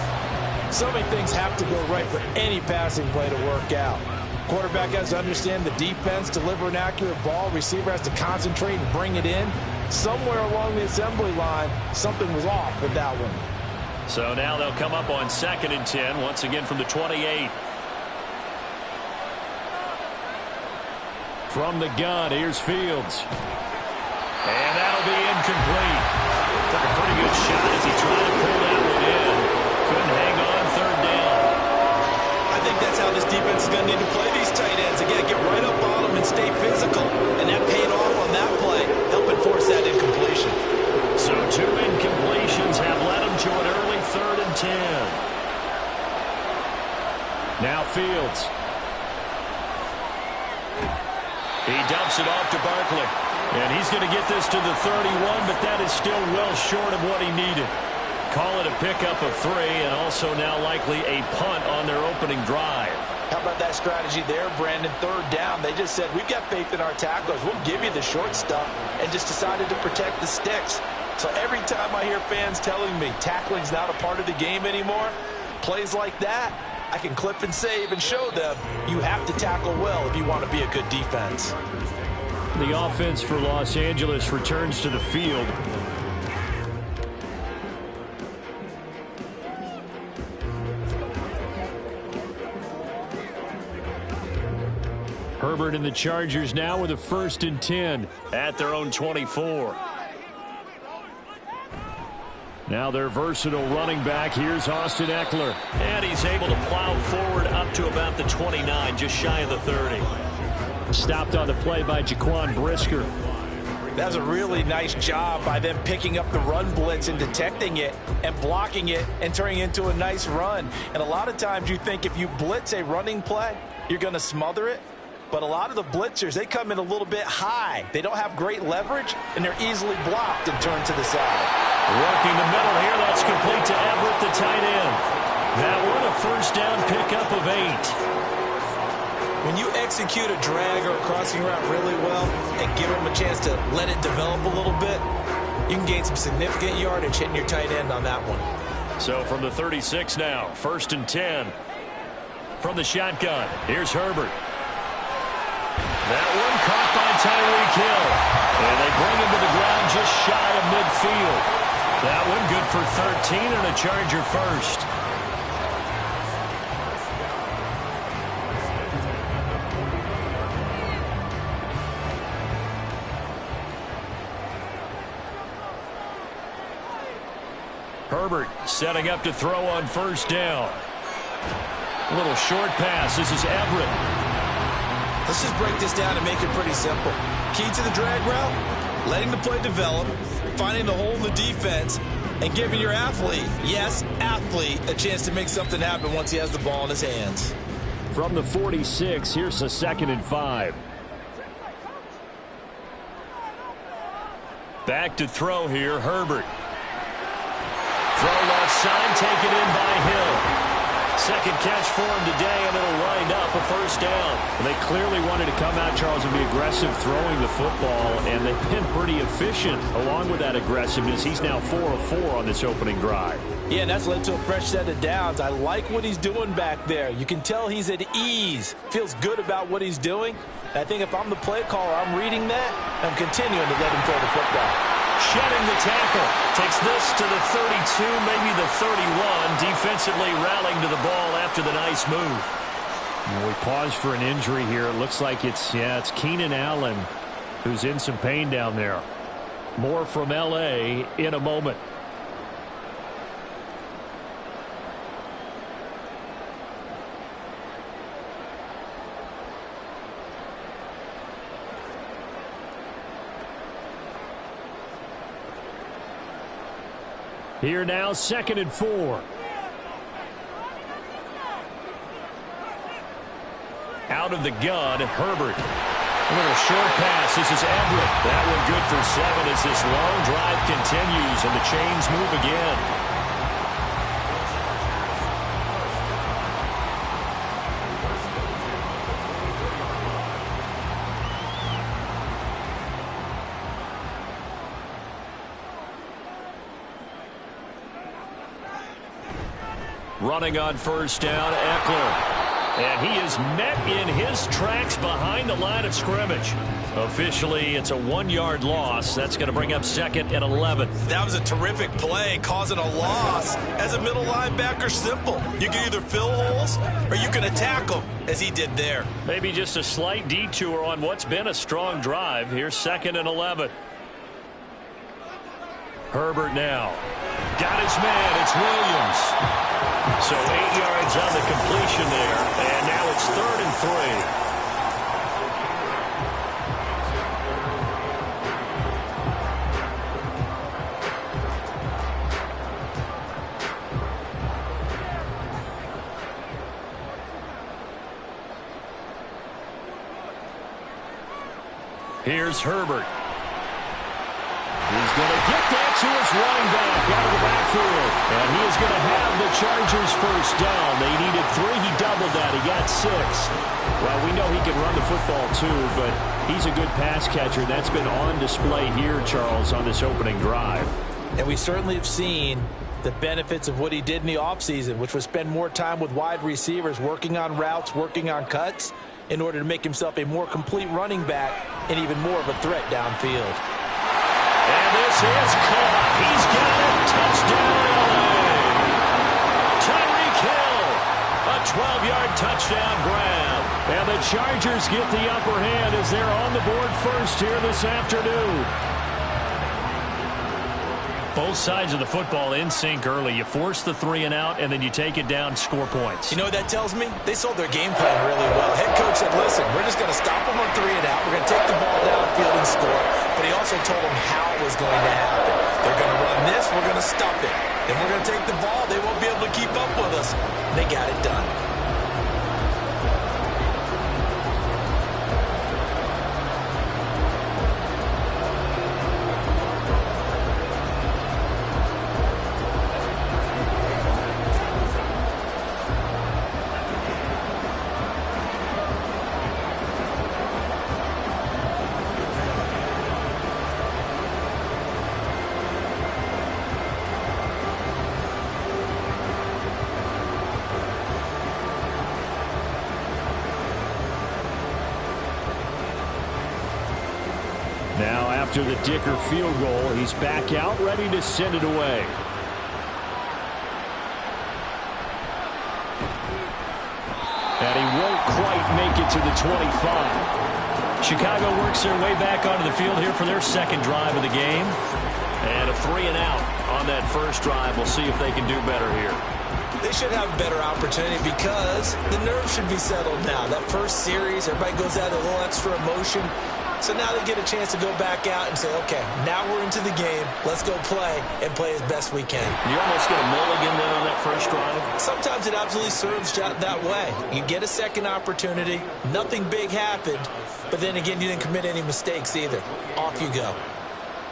So many things have to go right for any passing play to work out. Quarterback has to understand the defense, deliver an accurate ball. Receiver has to concentrate and bring it in. Somewhere along the assembly line, something was off with that one. So now they'll come up on 2nd and 10, once again from the 28. From the gun, here's Fields. And that'll be incomplete. Took a pretty good shot as he tried to pull that one in. Couldn't hang on 3rd down. I think that's how this defense is going to need to play these tight ends. Again, get right up on them and stay physical. And that paid off on that play, helping force that incompletion. So 2 incompletions have led him to an early 3rd and 10. Now Fields. He dumps it off to Barkley. And he's going to get this to the 31, but that is still well short of what he needed. Call it a pickup of 3, and also now likely a punt on their opening drive. How about that strategy there, Brandon? 3rd down. They just said, we've got faith in our tacklers. We'll give you the short stuff, and just decided to protect the sticks. So every time I hear fans telling me tackling's not a part of the game anymore, plays like that, I can clip and save and show them you have to tackle well if you want to be a good defense. The offense for Los Angeles returns to the field. Herbert and the Chargers now with a 1st and 10 at their own 24. Now their versatile running back, here's Austin Eckler. And he's able to plow forward up to about the 29, just shy of the 30. Stopped on the play by Jaquan Brisker. That was a really nice job by them picking up the run blitz and detecting it and blocking it and turning it into a nice run. And a lot of times you think if you blitz a running play, you're going to smother it. But a lot of the blitzers, they come in a little bit high. They don't have great leverage, and they're easily blocked and turned to the side. Working the middle here, that's complete to Everett, the tight end. That one a 1st down pickup of 8. When you execute a drag or a crossing route really well and give them a chance to let it develop a little bit, you can gain some significant yardage hitting your tight end on that one. So from the 36 now, 1st and 10. From the shotgun, here's Herbert. That one caught by Tyreek Hill. And they bring him to the ground just shy of midfield. That one good for 13 and a Charger first. Herbert setting up to throw on 1st down. A little short pass. This is Everett. Let's just break this down and make it pretty simple. Key to the drag route, letting the play develop, finding the hole in the defense, and giving your athlete, yes, athlete, a chance to make something happen once he has the ball in his hands. From the 46, here's a 2nd and 5. Back to throw here, Herbert. Throw left side, taken in by Hill. Second catch for him today, and it'll wind up a 1st down. They clearly wanted to come out, Charles, and be aggressive throwing the football, and they've been pretty efficient along with that aggressiveness. He's now 4 of 4 on this opening drive. Yeah, and that's led to a fresh set of downs. I like what he's doing back there. You can tell he's at ease, feels good about what he's doing. I think if I'm the play caller, I'm reading that, I'm continuing to let him throw the football. Shedding the tackle. Takes this to the 32, maybe the 31. Defensively rallying to the ball after the nice move. We pause for an injury here. It looks like it's Keenan Allen who's in some pain down there. More from L.A. in a moment. Here now, 2nd and 4. Out of the gun, Herbert. A little short pass. This is Everett. That one good for 7 as this long drive continues and the chains move again. Running on 1st down, Eckler. And he is met in his tracks behind the line of scrimmage. Officially, it's a 1-yard loss. That's going to bring up 2nd and 11. That was a terrific play, causing a loss. As a middle linebacker, simple. You can either fill holes or you can attack them, as he did there. Maybe just a slight detour on what's been a strong drive. Here's 2nd and 11. Herbert now. Got his man. It's Williams. So 8 yards on the completion there. And now it's 3rd and 3. Here's Herbert. He's going to get that to his running back out of the backfield. And he is going to have the Chargers 1st down. They needed 3. He doubled that. He got 6. Well, we know he can run the football too, but he's a good pass catcher. That's been on display here, Charles, on this opening drive. And we certainly have seen the benefits of what he did in the offseason, which was spend more time with wide receivers, working on routes, working on cuts, in order to make himself a more complete running back and even more of a threat downfield. And this is caught. He's got it. Touchdown, LA. Tyreek Hill. A 12-yard touchdown grab. And the Chargers get the upper hand as they're on the board first here this afternoon. Both sides of the football in sync early. You force the 3 and out, and then you take it down, score points. You know what that tells me? They sold their game plan really well. Head coach said, listen, we're just going to stop them on 3 and out. We're going to take the ball downfield and score. But he also told them how it was going to happen. They're going to run this. We're going to stop it. Then we're going to take the ball. They won't be able to keep up with us. They got it done. After the Dicker field goal, he's back out, ready to send it away. And he won't quite make it to the 25. Chicago works their way back onto the field here for their second drive of the game. And a 3-and-out on that first drive. We'll see if they can do better here. They should have a better opportunity because the nerves should be settled now. That first series, everybody goes out with a little extra emotion. So now they get a chance to go back out and say, okay, now we're into the game. Let's go play and play as best we can. You almost get a mulligan then on that first drive? Sometimes it absolutely serves that way. You get a second opportunity. Nothing big happened. But then again, you didn't commit any mistakes either. Off you go.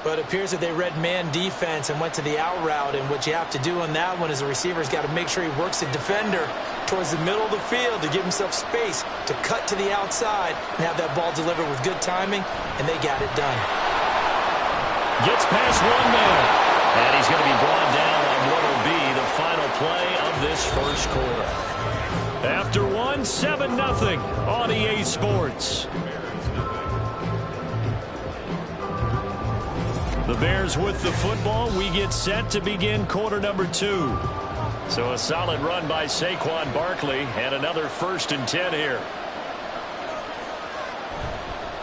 But it appears that they read man defense and went to the out route. And what you have to do on that one is the receiver's got to make sure he works the defender towards the middle of the field to give himself space to cut to the outside and have that ball delivered with good timing, and they got it done. Gets past one man, and he's going to be brought down on what will be the final play of this first quarter. After one, 7-0 on EA Sports. The Bears with the football. We get set to begin quarter number 2. So a solid run by Saquon Barkley and another 1st and 10 here.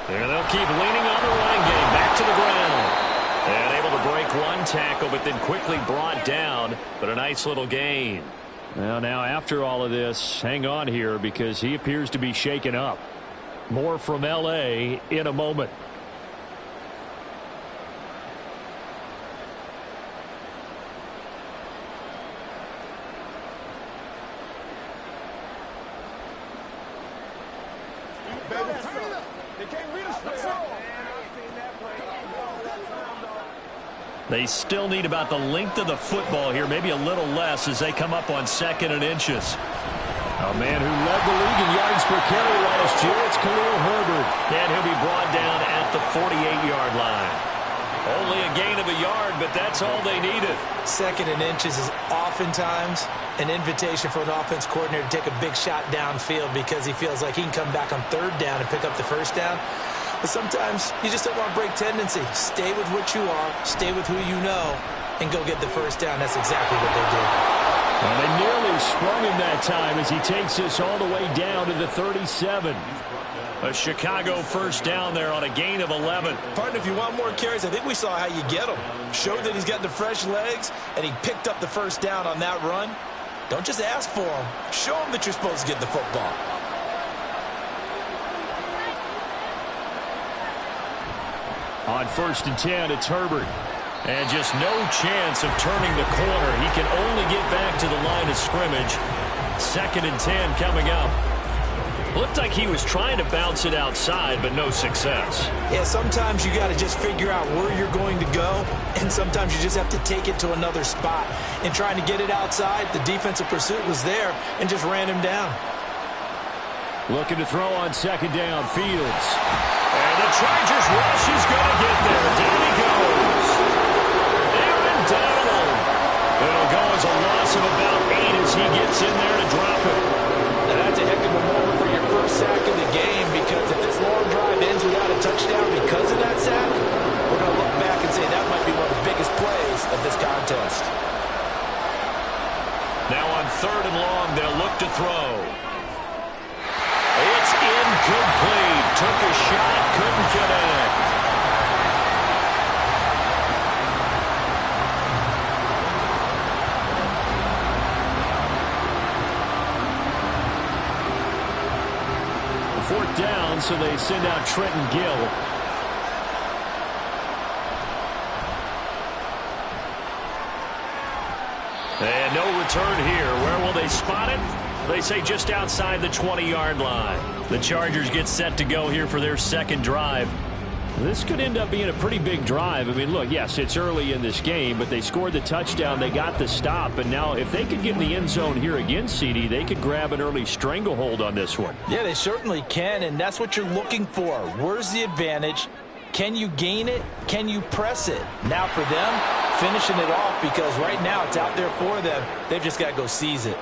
And they'll keep leaning on the running game. Back to the ground. And able to break one tackle, but then quickly brought down. But a nice little gain. Well, now after all of this, hang on here because he appears to be shaken up. More from L.A. in a moment. They still need about the length of the football here, maybe a little less as they come up on 2nd and inches. A man who led the league in yards per carry last year, it's Khalil Herbert. And he'll be brought down at the 48-yard line. Only a gain of a yard, but that's all they needed. 2nd and inches is oftentimes an invitation for an offense coordinator to take a big shot downfield because he feels like he can come back on 3rd down and pick up the 1st down. But sometimes you just don't want to break tendency. Stay with what you are, stay with who you know, and go get the 1st down. That's exactly what they did. Well, they nearly sprung him that time as he takes this all the way down to the 37. A Chicago 1st down there on a gain of 11. Partner, if you want more carries, I think we saw how you get them. Showed that he's got the fresh legs, and he picked up the 1st down on that run. Don't just ask for him. Show him that you're supposed to get the football. On 1st and 10, it's Herbert. And just no chance of turning the corner. He can only get back to the line of scrimmage. 2nd and 10 coming up. Looked like he was trying to bounce it outside, but no success. Yeah, sometimes you got to just figure out where you're going to go, and sometimes you just have to take it to another spot. And trying to get it outside, the defensive pursuit was there and just ran him down. Looking to throw on 2nd down, Fields. And the Chargers rush is going to get there. Down he goes. Aaron Donald. It'll go as a loss of about 8 as he gets in there to drop it. Now that's a heck of a moment for your 1st sack of the game because if this long drive ends without a touchdown because of that sack, we're going to look back and say that might be one of the biggest plays of this contest. Now on 3rd and long, they'll look to throw. It's incomplete. Took a shot, couldn't connect. Fourth down, so they send out Trenton Gill. And no return here. Where will they spot it? They say just outside the 20-yard line. The Chargers get set to go here for their 2nd drive. This could end up being a pretty big drive. I mean, look, yes, it's early in this game, but they scored the touchdown. They got the stop. And now if they could get in the end zone here again, CD, they could grab an early stranglehold on this one. Yeah, they certainly can, and that's what you're looking for. Where's the advantage? Can you gain it? Can you press it? Now for them, finishing it off because right now it's out there for them. They've just got to go seize it.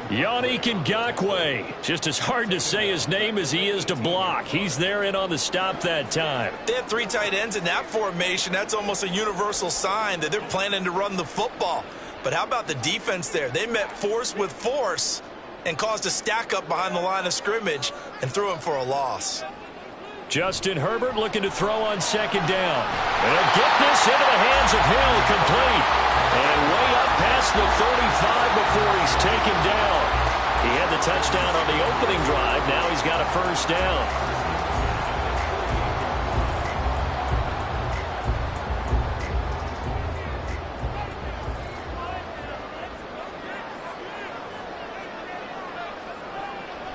Yannick Ngakoue. Just as hard to say his name as he is to block. He's there in on the stop that time. They have 3 tight ends in that formation. That's almost a universal sign that they're planning to run the football. But how about the defense there? They met force with force and caused a stack up behind the line of scrimmage and threw him for a loss. Justin Herbert looking to throw on second down. And he'll get this into the hands of Hill, complete. And way up past the 35 before he's taken down. He had the touchdown on the opening drive. Now he's got a first down.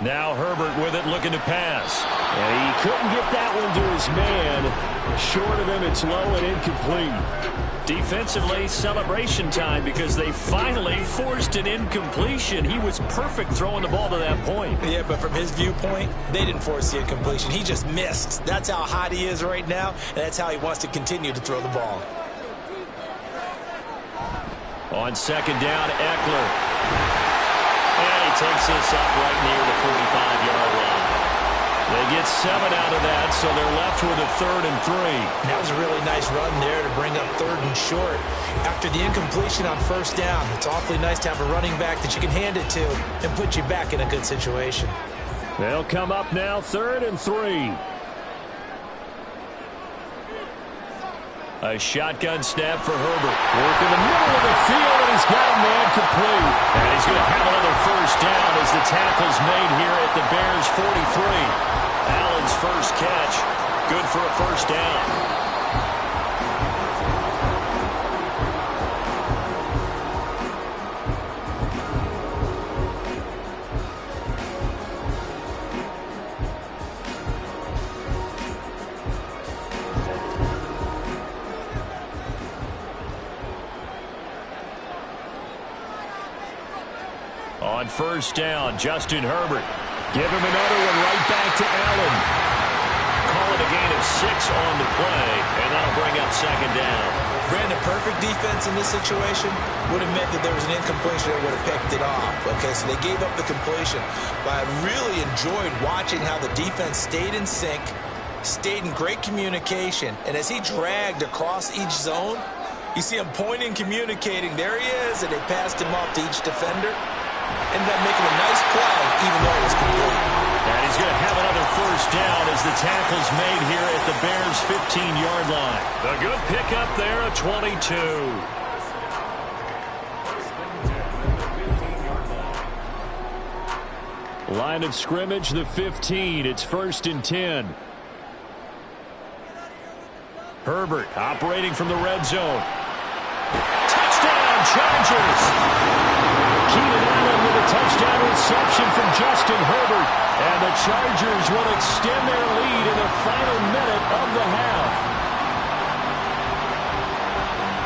Now Herbert with it, looking to pass. And he couldn't get that one to his man. Short of him, it's low and incomplete. Defensively, celebration time because they finally forced an incompletion. He was perfect throwing the ball to that point. Yeah, but from his viewpoint, they didn't force the incompletion. He just missed. That's how hot he is right now, and that's how he wants to continue to throw the ball. On second down, Eckler. And he takes this up right near the 45-yard line. They get 7 out of that, so they're left with a 3rd and 3. That was a really nice run there to bring up 3rd and short. After the incompletion on first down, it's awfully nice to have a running back that you can hand it to and put you back in a good situation. They'll come up now 3rd and 3. A shotgun snap for Herbert. Work in the middle of the field, and he's got a man complete. And he's going to have another first down as the tackle's made here at the Bears' 43. Allen's first catch, good for a first down. On first down, Justin Herbert. Give him another one right back to Allen. Call it a gain of 6 on the play, and that'll bring up second down. Brandon, perfect defense in this situation would have meant that there was an incompletion that would have picked it off. Okay, so they gave up the completion. But I really enjoyed watching how the defense stayed in sync, stayed in great communication, and as he dragged across each zone, you see him pointing, communicating. There he is, and they passed him off to each defender. Ended up making a nice play, even though it was complete. And he's going to have another first down as the tackle's made here at the Bears' 15-yard line. A good pickup there, a 22. Line of scrimmage, the 15. It's 1st and 10. Herbert operating from the red zone. Touchdown, Chargers! Keenan Allen with a touchdown reception from Justin Herbert. And the Chargers will extend their lead in the final minute of the half.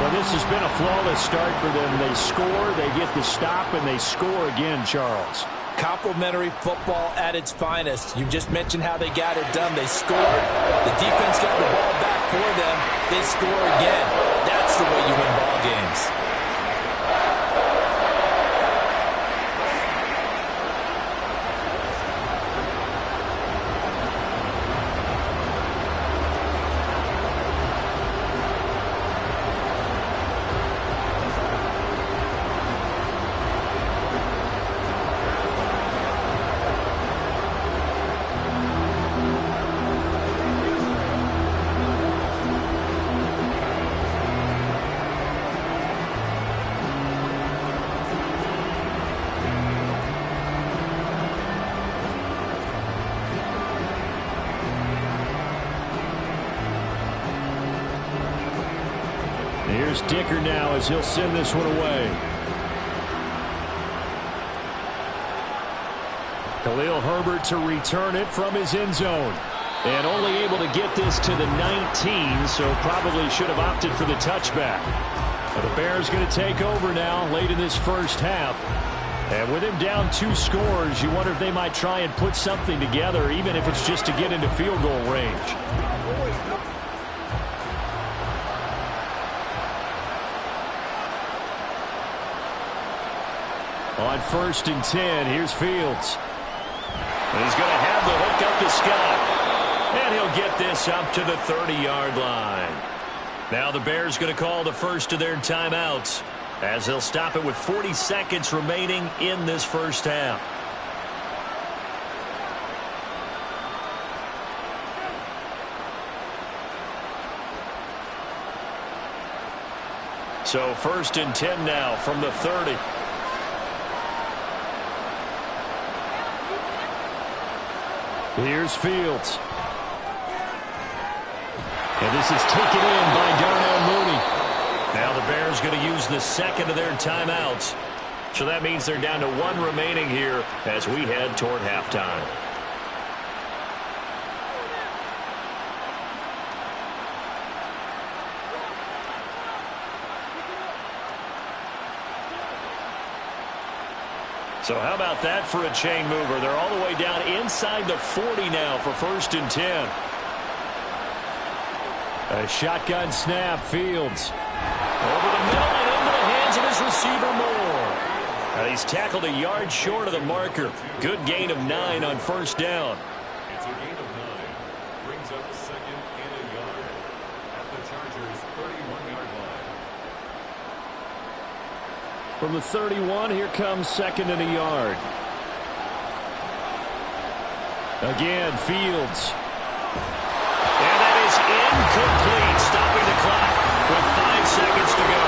Well, this has been a flawless start for them. They score, they get the stop, and they score again, Charles. Complimentary football at its finest. You just mentioned how they got it done. They scored. The defense got the ball back for them. They score again. That's the way you win ball games. Here's Dicker now as he'll send this one away. Khalil Herbert to return it from his end zone. And only able to get this to the 19, so probably should have opted for the touchback. But the Bears going to take over now late in this first half. And with him down 2 scores, you wonder if they might try and put something together, even if it's just to get into field goal range. On 1st and 10, here's Fields. And he's going to have the hook up to Scott. And he'll get this up to the 30-yard line. Now the Bears going to call the first of their timeouts as they'll stop it with 40 seconds remaining in this first half. So 1st and 10 now from the 30. Here's Fields. And this is taken in by Darnell Mooney. Now the Bears going to use the second of their timeouts. So that means they're down to 1 remaining here as we head toward halftime. So how about that for a chain mover? They're all the way down inside the 40 now for 1st and 10. A shotgun snap, Fields. Over the middle and into the hands of his receiver Moore. He's tackled a yard short of the marker. Good gain of 9 on 1st down. It's a gain of 9. Brings up 2nd and a yard at the Chargers' 31-yard line. From the 31, here comes 2nd and a yard. Again, Fields. And that is incomplete, stopping the clock with 5 seconds to go.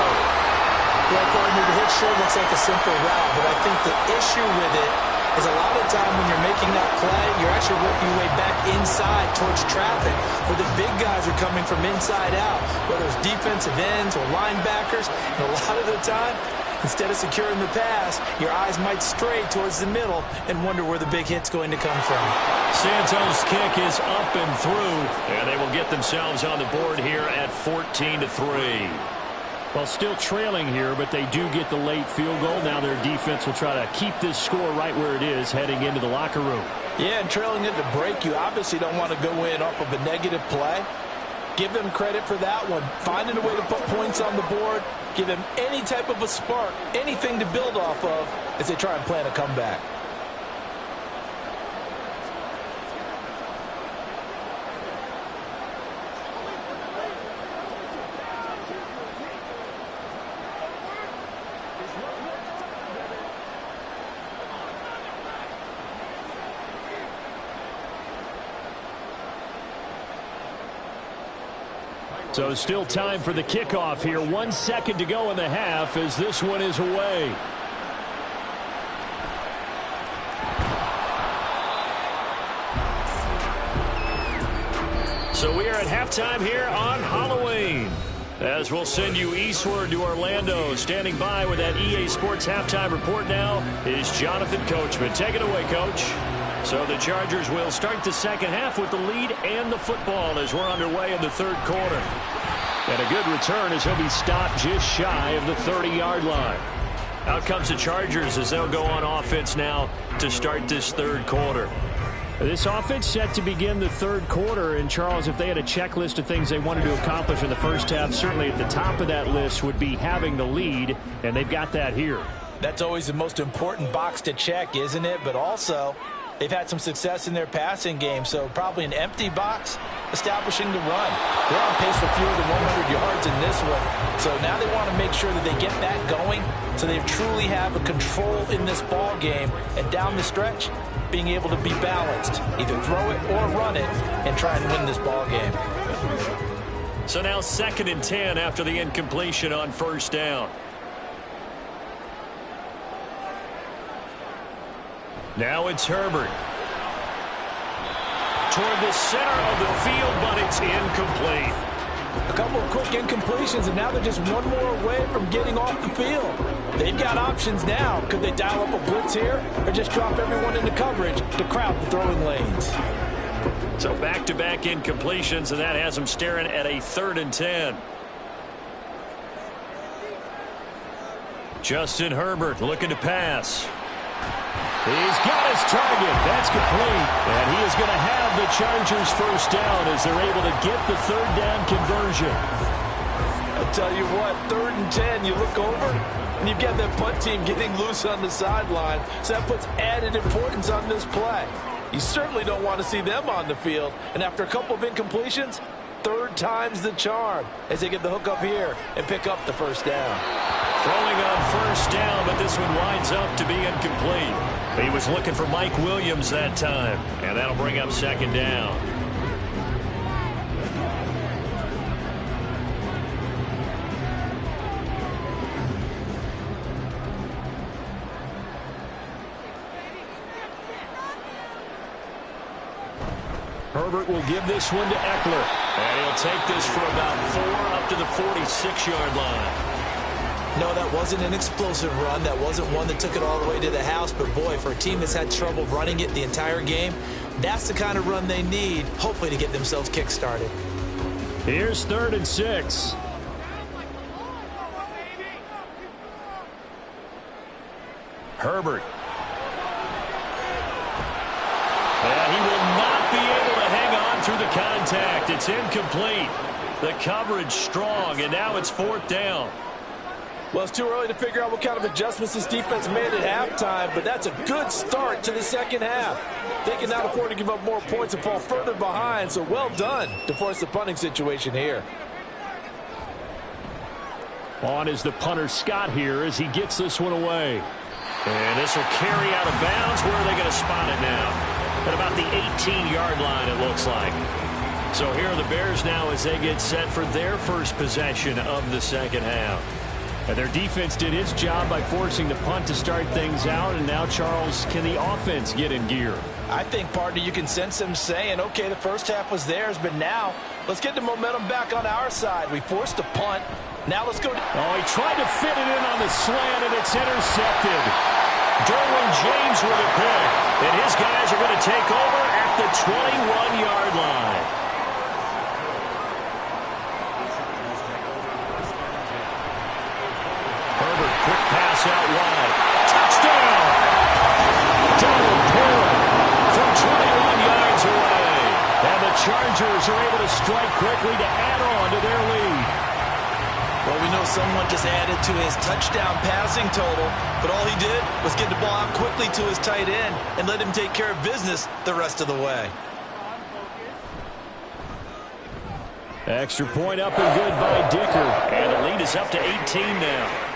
Well, partner, the hit sure looks like a simple route, but I think the issue with it is a lot of time when you're making that play, you're actually working your way back inside towards traffic, where the big guys are coming from inside out, whether it's defensive ends or linebackers, and a lot of the time, instead of securing the pass, your eyes might stray towards the middle and wonder where the big hit's going to come from. Santos' kick is up and through, and they will get themselves on the board here at 14-3. Well, still trailing here, but they do get the late field goal. Now their defense will try to keep this score right where it is heading into the locker room. Yeah, and trailing at the break, you obviously don't want to go in off of a negative play. Give them credit for that one. Finding a way to put points on the board. Give them any type of a spark, anything to build off of as they try and plan a comeback. So still time for the kickoff here. 1 second to go in the half as this one is away. So we are at halftime here on Halloween, as we'll send you eastward to Orlando. Standing by with that EA Sports halftime report now is Jonathan Coachman. Take it away, Coach. So the Chargers will start the second half with the lead and the football as we're underway in the third quarter. And a good return as he'll be stopped just shy of the 30-yard line. Out comes the Chargers as they'll go on offense now to start this third quarter. This offense set to begin the third quarter. And, Charles, if they had a checklist of things they wanted to accomplish in the first half, certainly at the top of that list would be having the lead, and they've got that here. That's always the most important box to check, isn't it? But also, they've had some success in their passing game, so probably an empty box establishing the run. They're on pace for fewer than 100 yards in this one. So now they want to make sure that they get that going so they truly have a control in this ball game. And down the stretch, being able to be balanced, either throw it or run it, and try and win this ball game. So now 2nd and 10 after the incompletion on first down. Now it's Herbert. Toward the center of the field, but it's incomplete. A couple of quick incompletions, and now they're just one more away from getting off the field. They've got options now. Could they dial up a blitz here or just drop everyone into coverage to crowd the throwing lanes? So back-to-back incompletions, and that has them staring at a 3rd and 10. Justin Herbert looking to pass. He's got his target. That's complete. And he is going to have the Chargers first down as they're able to get the 3rd down conversion. tell you what, 3rd and 10, you look over, and you've got that punt team getting loose on the sideline, so that puts added importance on this play. You certainly don't want to see them on the field, and after a couple of incompletions, 3rd time's the charm as they get the hook up here and pick up the first down. Throwing on first down, but this one winds up to be incomplete. He was looking for Mike Williams that time, and that'll bring up 2nd down. Herbert will give this one to Eckler. And he'll take this for about 4 up to the 46-yard line. No, that wasn't an explosive run. That wasn't one that took it all the way to the house. But, boy, for a team that's had trouble running it the entire game, that's the kind of run they need, hopefully, to get themselves kick-started. Here's 3rd and 6. Herbert. And he will not be able to hang on through the contact. It's incomplete. The coverage strong, and now it's 4th down. Well, it's too early to figure out what kind of adjustments this defense made at halftime, but that's a good start to the second half. They can now afford to give up more points and fall further behind, so well done to force the punting situation here. On is the punter Scott here as he gets this one away. And this will carry out of bounds. Where are they going to spot it now? At about the 18-yard line, it looks like. So here are the Bears now as they get set for their first possession of the second half. And their defense did its job by forcing the punt to start things out. And now, Charles, can the offense get in gear? I think, partner, you can sense them saying, okay, the first half was theirs, but now let's get the momentum back on our side. We forced a punt. Now let's go. Oh, he tried to fit it in on the slant, and it's intercepted. Derwin James with a pick. And his guys are going to take over at the 21-yard line. Herbert, quick pass out wide. Touchdown! Donald Perrin from 21 yards away. And the Chargers are able to strike quickly to add on to their lead. Well, we know someone just added to his touchdown passing total, but all he did was get the ball out quickly to his tight end and let him take care of business the rest of the way. Extra point up and good by Dicker. And the lead is up to 18 now.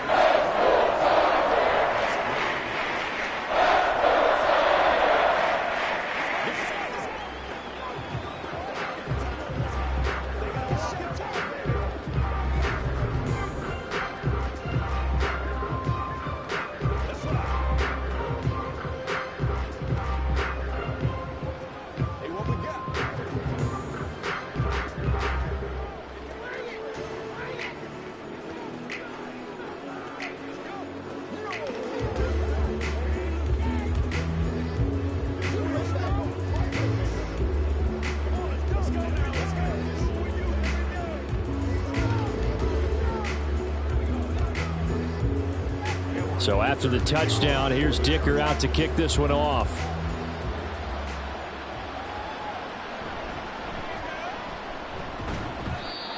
So after the touchdown, here's Dicker out to kick this one off.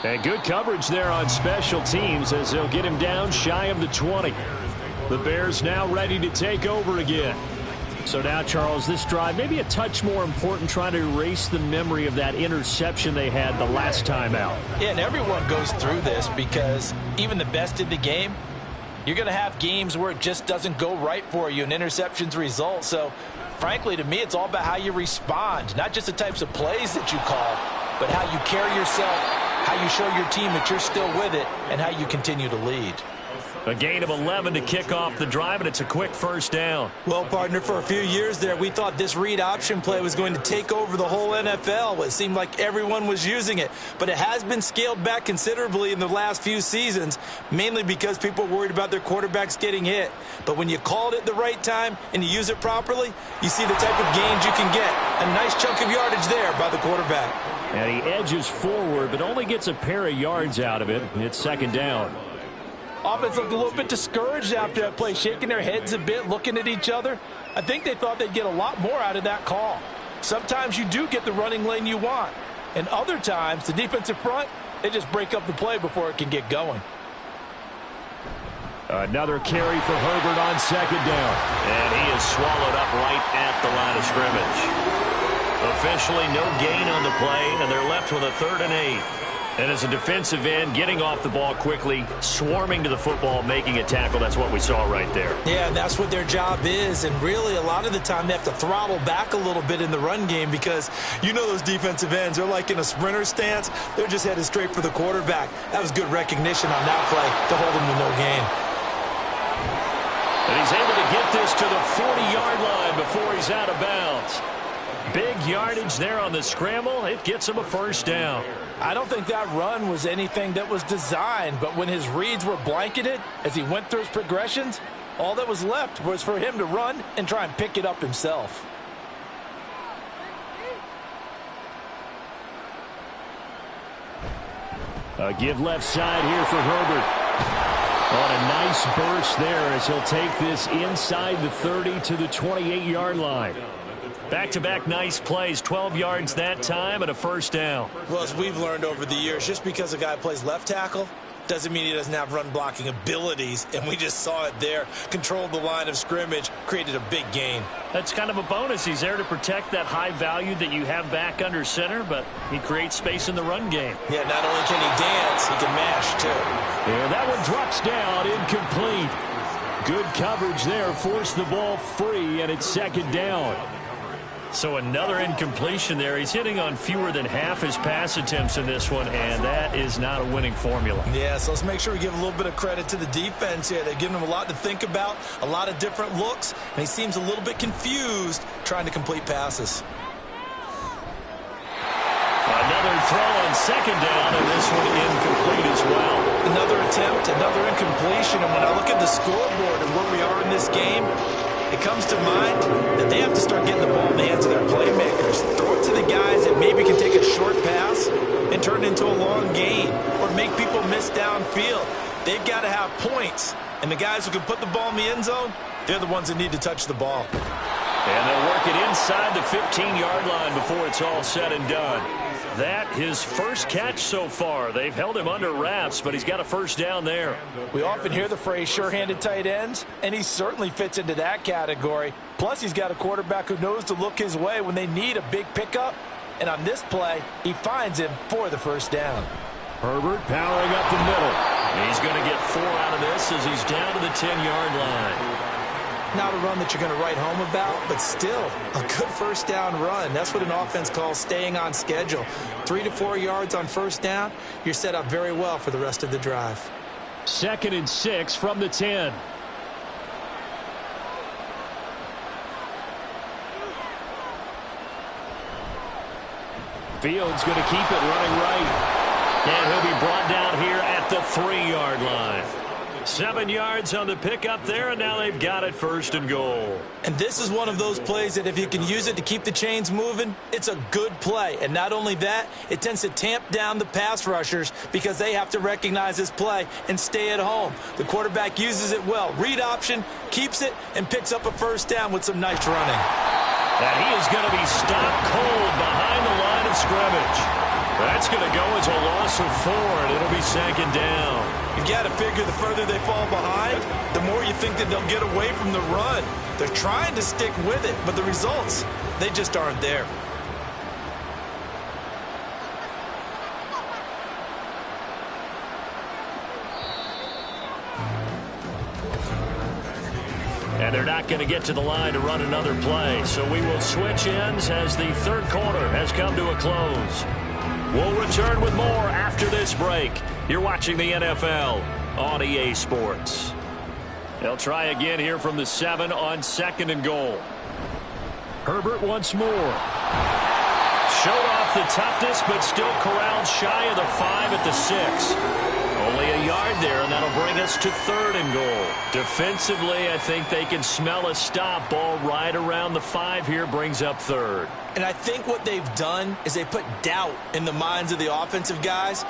And good coverage there on special teams as they'll get him down shy of the 20. The Bears now ready to take over again. So now, Charles, this drive maybe a touch more important, trying to erase the memory of that interception they had the last time out. Yeah, and everyone goes through this because even the best in the game, you're going to have games where it just doesn't go right for you and interceptions result. So, frankly, to me, it's all about how you respond, not just the types of plays that you call, but how you carry yourself, how you show your team that you're still with it, and how you continue to lead. A gain of 11 to kick off the drive, and it's a quick first down. Well, partner, for a few years there, we thought this read option play was going to take over the whole NFL. It seemed like everyone was using it, but it has been scaled back considerably in the last few seasons, mainly because people are worried about their quarterbacks getting hit. But when you call it at the right time and you use it properly, you see the type of gains you can get. A nice chunk of yardage there by the quarterback. And he edges forward, but only gets a pair of yards out of it. It's second down. Offense looked a little bit discouraged after that play, shaking their heads a bit, looking at each other. I think they thought they'd get a lot more out of that call. Sometimes you do get the running lane you want, and other times the defensive front They just break up the play before it can get going. Another carry for Herbert on second down. And he is swallowed up right at the line of scrimmage. Officially no gain on the play, and they're left with a 3rd and 8. And as a defensive end, getting off the ball quickly, swarming to the football, making a tackle, that's what we saw right there. Yeah, and that's what their job is. And really, a lot of the time, they have to throttle back a little bit in the run game because you know those defensive ends, they're like in a sprinter stance. They're just headed straight for the quarterback. That was good recognition on that play to hold them to no gain. And he's able to get this to the 40-yard line before he's out of bounds. Big yardage there on the scramble. It gets him a 1st down. I don't think that run was anything that was designed, but when his reads were blanketed as he went through his progressions, all that was left was for him to run and try and pick it up himself. A give left side here for Herbert. On a nice burst there as he'll take this inside the 30 to the 28-yard line. Back-to-back nice plays, 12 yards that time and a 1st down. Well, as we've learned over the years, just because a guy plays left tackle doesn't mean he doesn't have run-blocking abilities, and we just saw it there. Controlled the line of scrimmage, created a big gain. That's kind of a bonus. He's there to protect that high value that you have back under center, but he creates space in the run game. Yeah, not only can he dance, he can mash, too. And that one drops down, incomplete. Good coverage there, forced the ball free, and it's 2nd down. So another incompletion there. He's hitting on fewer than half his pass attempts in this one, and that is not a winning formula. Yeah, so let's make sure we give a little bit of credit to the defense here. They've given him a lot to think about, a lot of different looks, and he seems a little bit confused trying to complete passes. Another throw on 2nd down, and this one incomplete as well. Another attempt, another incompletion, and when I look at the scoreboard and where we are in this game, it comes to mind that they have to start getting the ball in the hands of their playmakers. Throw it to the guys that maybe can take a short pass and turn it into a long gain or make people miss downfield. They've got to have points. And the guys who can put the ball in the end zone, they're the ones that need to touch the ball. And they'll work it inside the 15-yard line before it's all said and done. That his first catch so far. They've held him under wraps, but he's got a 1st down there. We often hear the phrase sure-handed tight ends, and he certainly fits into that category. Plus, he's got a quarterback who knows to look his way when they need a big pickup. And on this play, he finds him for the 1st down. Herbert powering up the middle. He's going to get 4 out of this as he's down to the 10-yard line. Not a run that you're going to write home about, but still a good 1st down run. That's what an offense calls staying on schedule. 3 to 4 yards on 1st down, you're set up very well for the rest of the drive. 2nd and 6 from the 10. Fields going to keep it running right. And he'll be brought down here at the 3-yard line. 7 yards on the pickup there, and now they've got it 1st and goal. And this is one of those plays that if you can use it to keep the chains moving, it's a good play. And not only that, it tends to tamp down the pass rushers because they have to recognize this play and stay at home. The quarterback uses it well. Read option, keeps it, and picks up a 1st down with some nice running. And he is going to be stopped cold behind the line of scrimmage. That's going to go as a loss of 4, and it'll be 2nd down. You've got to figure the further they fall behind, the more you think that they'll get away from the run. They're trying to stick with it, but the results, they just aren't there. And they're not going to get to the line to run another play, so we will switch ends as the 3rd quarter has come to a close. We'll return with more after this break. You're watching the NFL on EA Sports. They'll try again here from the 7 on 2nd and goal. Herbert once more. Showed off the toughness, but still corralled shy of the 5 at the 6. Only a yard there, and that'll bring us to 3rd and goal. Defensively, I think they can smell a stop. Ball right around the 5 here brings up 3rd. And I think what they've done is they put doubt in the minds of the offensive guys.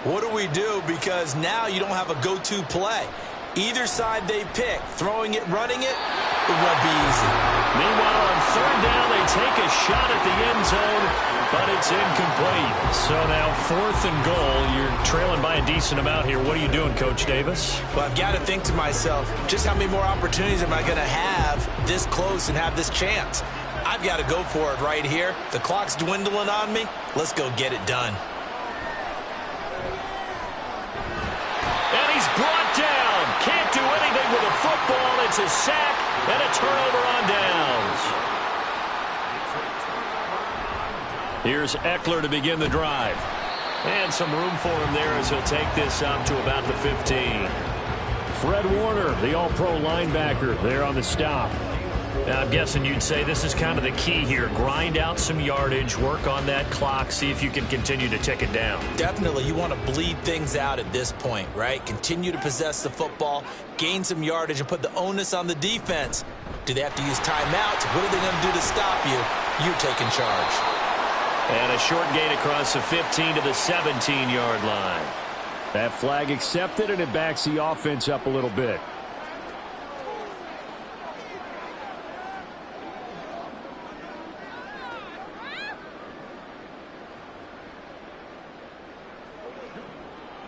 What do we do? Because now you don't have a go-to play. Either side they pick, throwing it, running it, it won't be easy. Meanwhile, on 3rd down, they take a shot at the end zone, but it's incomplete. So now 4th and goal. You're trailing by a decent amount here. What are you doing, Coach Davis? Well, I've got to think to myself, just how many more opportunities am I going to have this close and have this chance? I've got to go for it right here. The clock's dwindling on me. Let's go get it done. And he's brought down. Can't do anything with a football. It's a sack and a turnover on downs. Here's Eckler to begin the drive. And some room for him there as he'll take this up to about the 15. Fred Warner, the all-pro linebacker, there on the stop. Now, I'm guessing you'd say this is kind of the key here. Grind out some yardage, work on that clock, see if you can continue to tick it down. Definitely. You want to bleed things out at this point, right? Continue to possess the football, gain some yardage, and put the onus on the defense. Do they have to use timeouts? What are they going to do to stop you? You're taking charge. And a short gain across the 15 to the 17-yard line. That flag accepted, and it backs the offense up a little bit.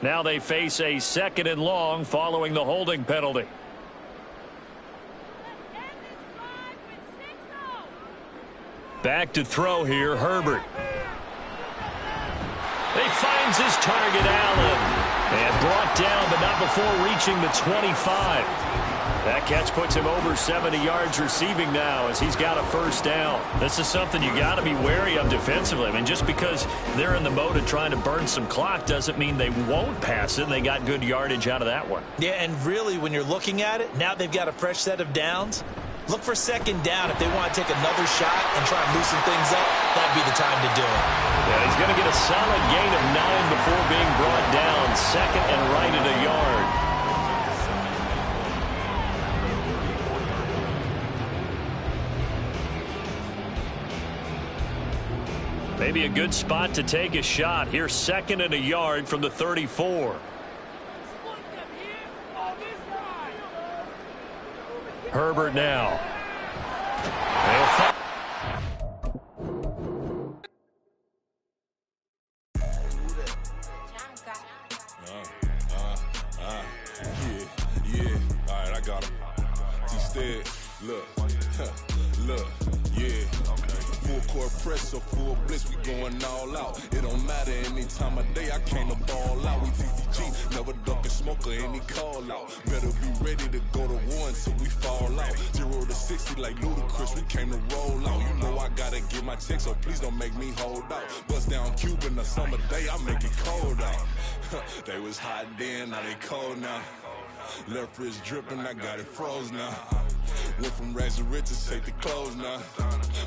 Now they face a 2nd and long following the holding penalty. Back to throw here, Herbert. He finds his target, Allen. And brought down, but not before reaching the 25. That catch puts him over 70 yards receiving now as he's got a first down. This is something you got to be wary of defensively. I mean, just because they're in the mode of trying to burn some clock doesn't mean they won't pass it. They got good yardage out of that one. Yeah, and really, when you're looking at it, now they've got a fresh set of downs. Look for 2nd down if they want to take another shot and try and loosen things up. That'd be the time to do it. Yeah, he's going to get a solid gain of 9 before being brought down. 2nd and right at a yard. Maybe a good spot to take a shot. Here's 2nd and a yard from the 34. Herbert now. Yeah. All right, I got him. T-Stead, look, yeah. Full court press or full blitz, we going all out. It don't matter any time of day, I came to ball out. We TCG, never duck a smoker, any call out. Better be ready to go to war until we fall out. 0 to 60 like Ludacris, we came to roll out. You know I gotta get my check, so please don't make me hold out. Bust down Cuban a summer day, I make it cold out. They was hot then, now they cold now. Left wrist dripping, I got it froze now. Went from rags to riches, take the clothes now.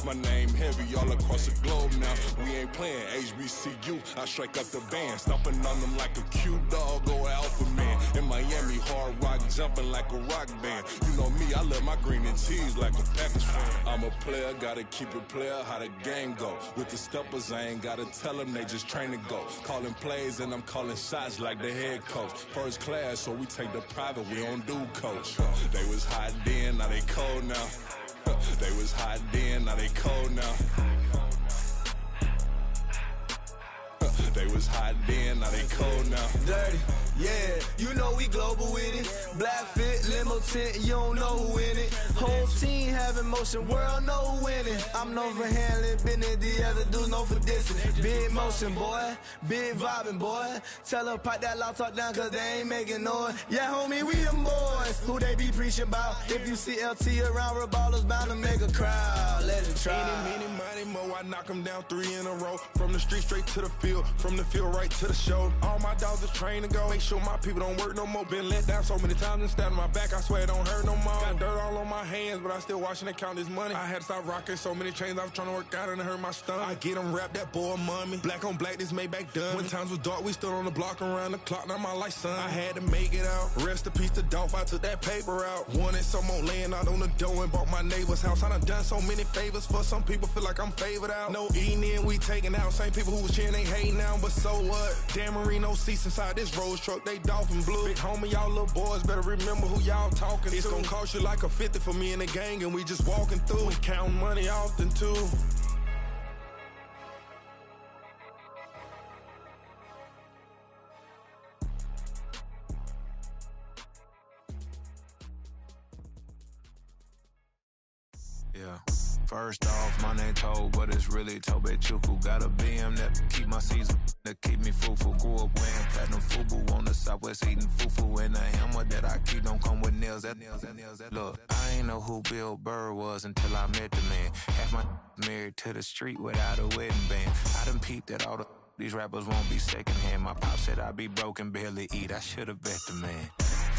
My name heavy all across the globe now. We ain't playing HBCU, I strike up the band. Stomping on them like a cute dog, go alpha man. In Miami, hard rock jumping like a rock band. You know me, I love my green and cheese like a Packers fan. I'm a player, gotta keep it player, how the game go. With the steppers, I ain't gotta tell them, they just train to go. Calling plays and I'm calling shots like the head coach. First class, so we take the private, we don't do coach. They was hot then, now they cold now. They was hot then, now they cold now. They was hot then, now they cold now. Dirty, yeah, you know we global with it. Black fit, limo tint, you don't know who in it. Whole team having motion, world know who winning. I'm known for handling business, the other dudes known for dissing. Big motion, boy, big vibing, boy. Tell her pipe that loud talk down, cause they ain't making noise. Yeah, homie, we them boys, who they be preaching about. If you see LT around, ballers bound to make a crowd. Let it try. Eeny, meeny, mo, I knock them down 3 in a row. From the street straight to the field, from the field right to the show. All my dogs are trained to go. Make sure my people don't work no more. Been let down so many times and stabbed my back. I swear it don't hurt no more. Got dirt all on my hands, but I still watching and count this money. I had to stop rocking so many chains. I was trying to work out and it hurt my stomach. I get them wrapped, that boy mommy. Black on black, this Maybach done. When times was dark, we stood on the block around the clock. Now my life, son. I had to make it out. Rest in peace to Dolph. I took that paper out. Wanted some more laying out on the dough and bought my neighbor's house. I done so many favors for some people. Feel like I'm favored out. No eating in, we taking out. Same people who was cheering, they hating now, but so what? Dan Marino seats inside this Rolls truck, they dolphin blue. Big homie, y'all little boys better remember who y'all talking to. It's gonna cost you like a 50 for me and the gang, and we just walking through. We counting money often too. First off, my name Toe, but it's really Tobe Chuku. Got a BM that keep my season, that keep me fufu. Grew up wearing platinum fubu on the Southwest eating fufu. And the hammer that I keep don't come with nails. Look, I ain't know who Bill Burr was until I met the man. Half my married to the street without a wedding band. I done peeped at all these rappers won't be secondhand. My pop said I'd be broke and barely eat. I should've bet the man.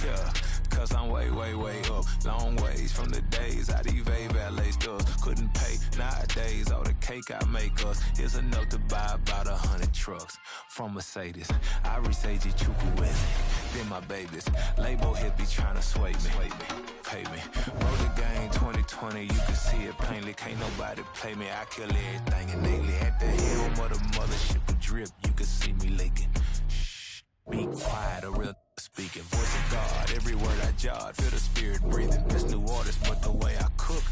Yeah, cause I'm way, way, way up. Long ways from the days I evade valet stores. Couldn't pay nowadays. All the cake I make us is enough to buy about 100 trucks from Mercedes. I resage Chukwueze, then my babies. Label hit be trying to sway me. Pay me. Roll the game 2020, you can see it plainly. Can't nobody play me. I kill everything innately. At the helm of the mothership with drip, you can see me leaking. Shh, be quiet, a real speaking. Voice of God, every word I jot. Feel the spirit breathing. This new artist, but the way I cook,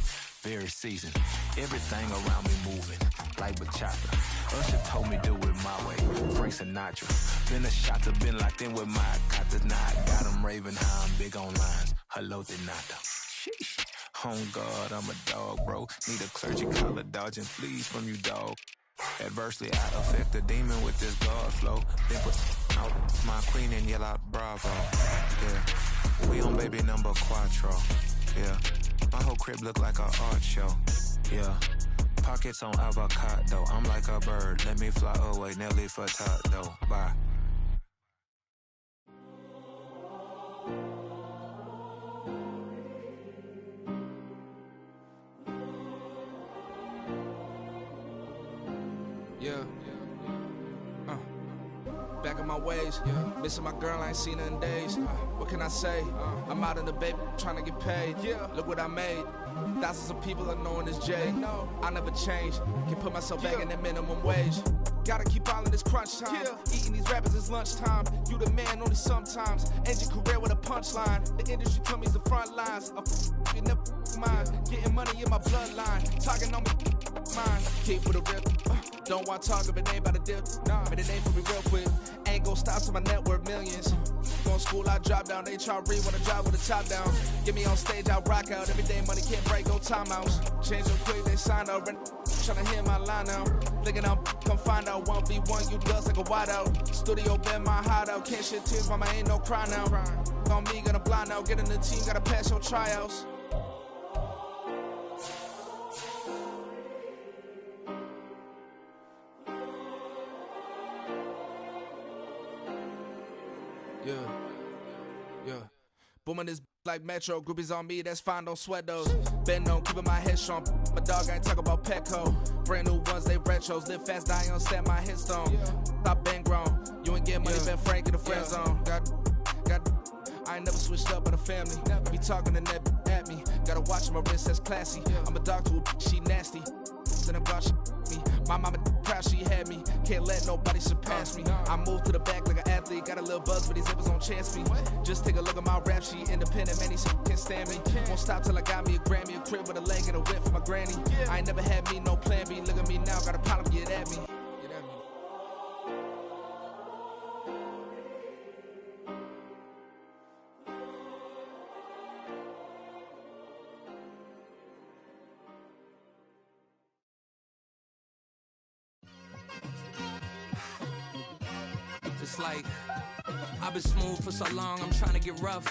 very seasoned. Everything around me moving, like bachata. Usher told me do it my way. Frank Sinatra. Been a shot to been locked in with my katas. Now I got them raving how I'm big on lines. Hello, Denata. Sheesh. On God, I'm a dog, bro. Need a clergy collar, dodging fleas from you, dog. Adversely, I affect the demon with this God flow. Then put out my queen and yell out bravo. Yeah, we on baby number quattro. Yeah, my whole crib look like a art show. Yeah, pockets on avocado. I'm like a bird. Let me fly away, Nelly Furtado. Bye. Yeah. Back in my ways. Missing my girl, I ain't seen her in days. What can I say? I'm out in the baby, trying to get paid. Look what I made. Thousands of people are knowing this Jay. I never change. Can put myself back in that minimum wage. Gotta keep all in this crunch time. Eating these rappers is lunchtime. You the man only sometimes. End your career with a punchline. The industry told me it's the front lines. You never mind. Getting money in my bloodline. Talking on me, mine. Keep with a real. Don't want to talk if it ain't about the deal. But it ain't for me real quick. Ain't gon' stop till my net worth millions. Going school, I drop down. They try to read when I drive with the top down. Get me on stage, I rock out. Every day money can't break, no timeouts. Change them quick, they sign up. Tryna hear my line now. Thinking I'm come find out 1v1, you dust like a wideout. Studio been my hideout. Can't shed tears, mama ain't no cry now. On me, gonna blind out. Get in the team, gotta pass your tryouts. Yeah. Booming this like Metro. Groupies on me, that's fine, don't sweat those. Been on, keeping my head strong. My dog ain't talk about Petco. Brand new ones, they retros. Live fast, die on, set my headstone. Stop been grown. You ain't get money, been frank in the friend zone. I ain't never switched up on the family. Be talking to that at me. Gotta watch my wrist, that's classy. I'm a dog to a she nasty. Then about me. My mama proud she had me. Can't let nobody surpass me. I moved to the back like an athlete. Got a little buzz, but these zippers don't chance me. Just take a look at my rap sheet. Independent, man, these can't stand me. Won't stop till I got me a Grammy, a crib with a leg and a whip for my granny. I ain't never had me no plan B. Look at me now, got a problem, get at me. It's like I've been smooth for so long, I'm trying to get rough.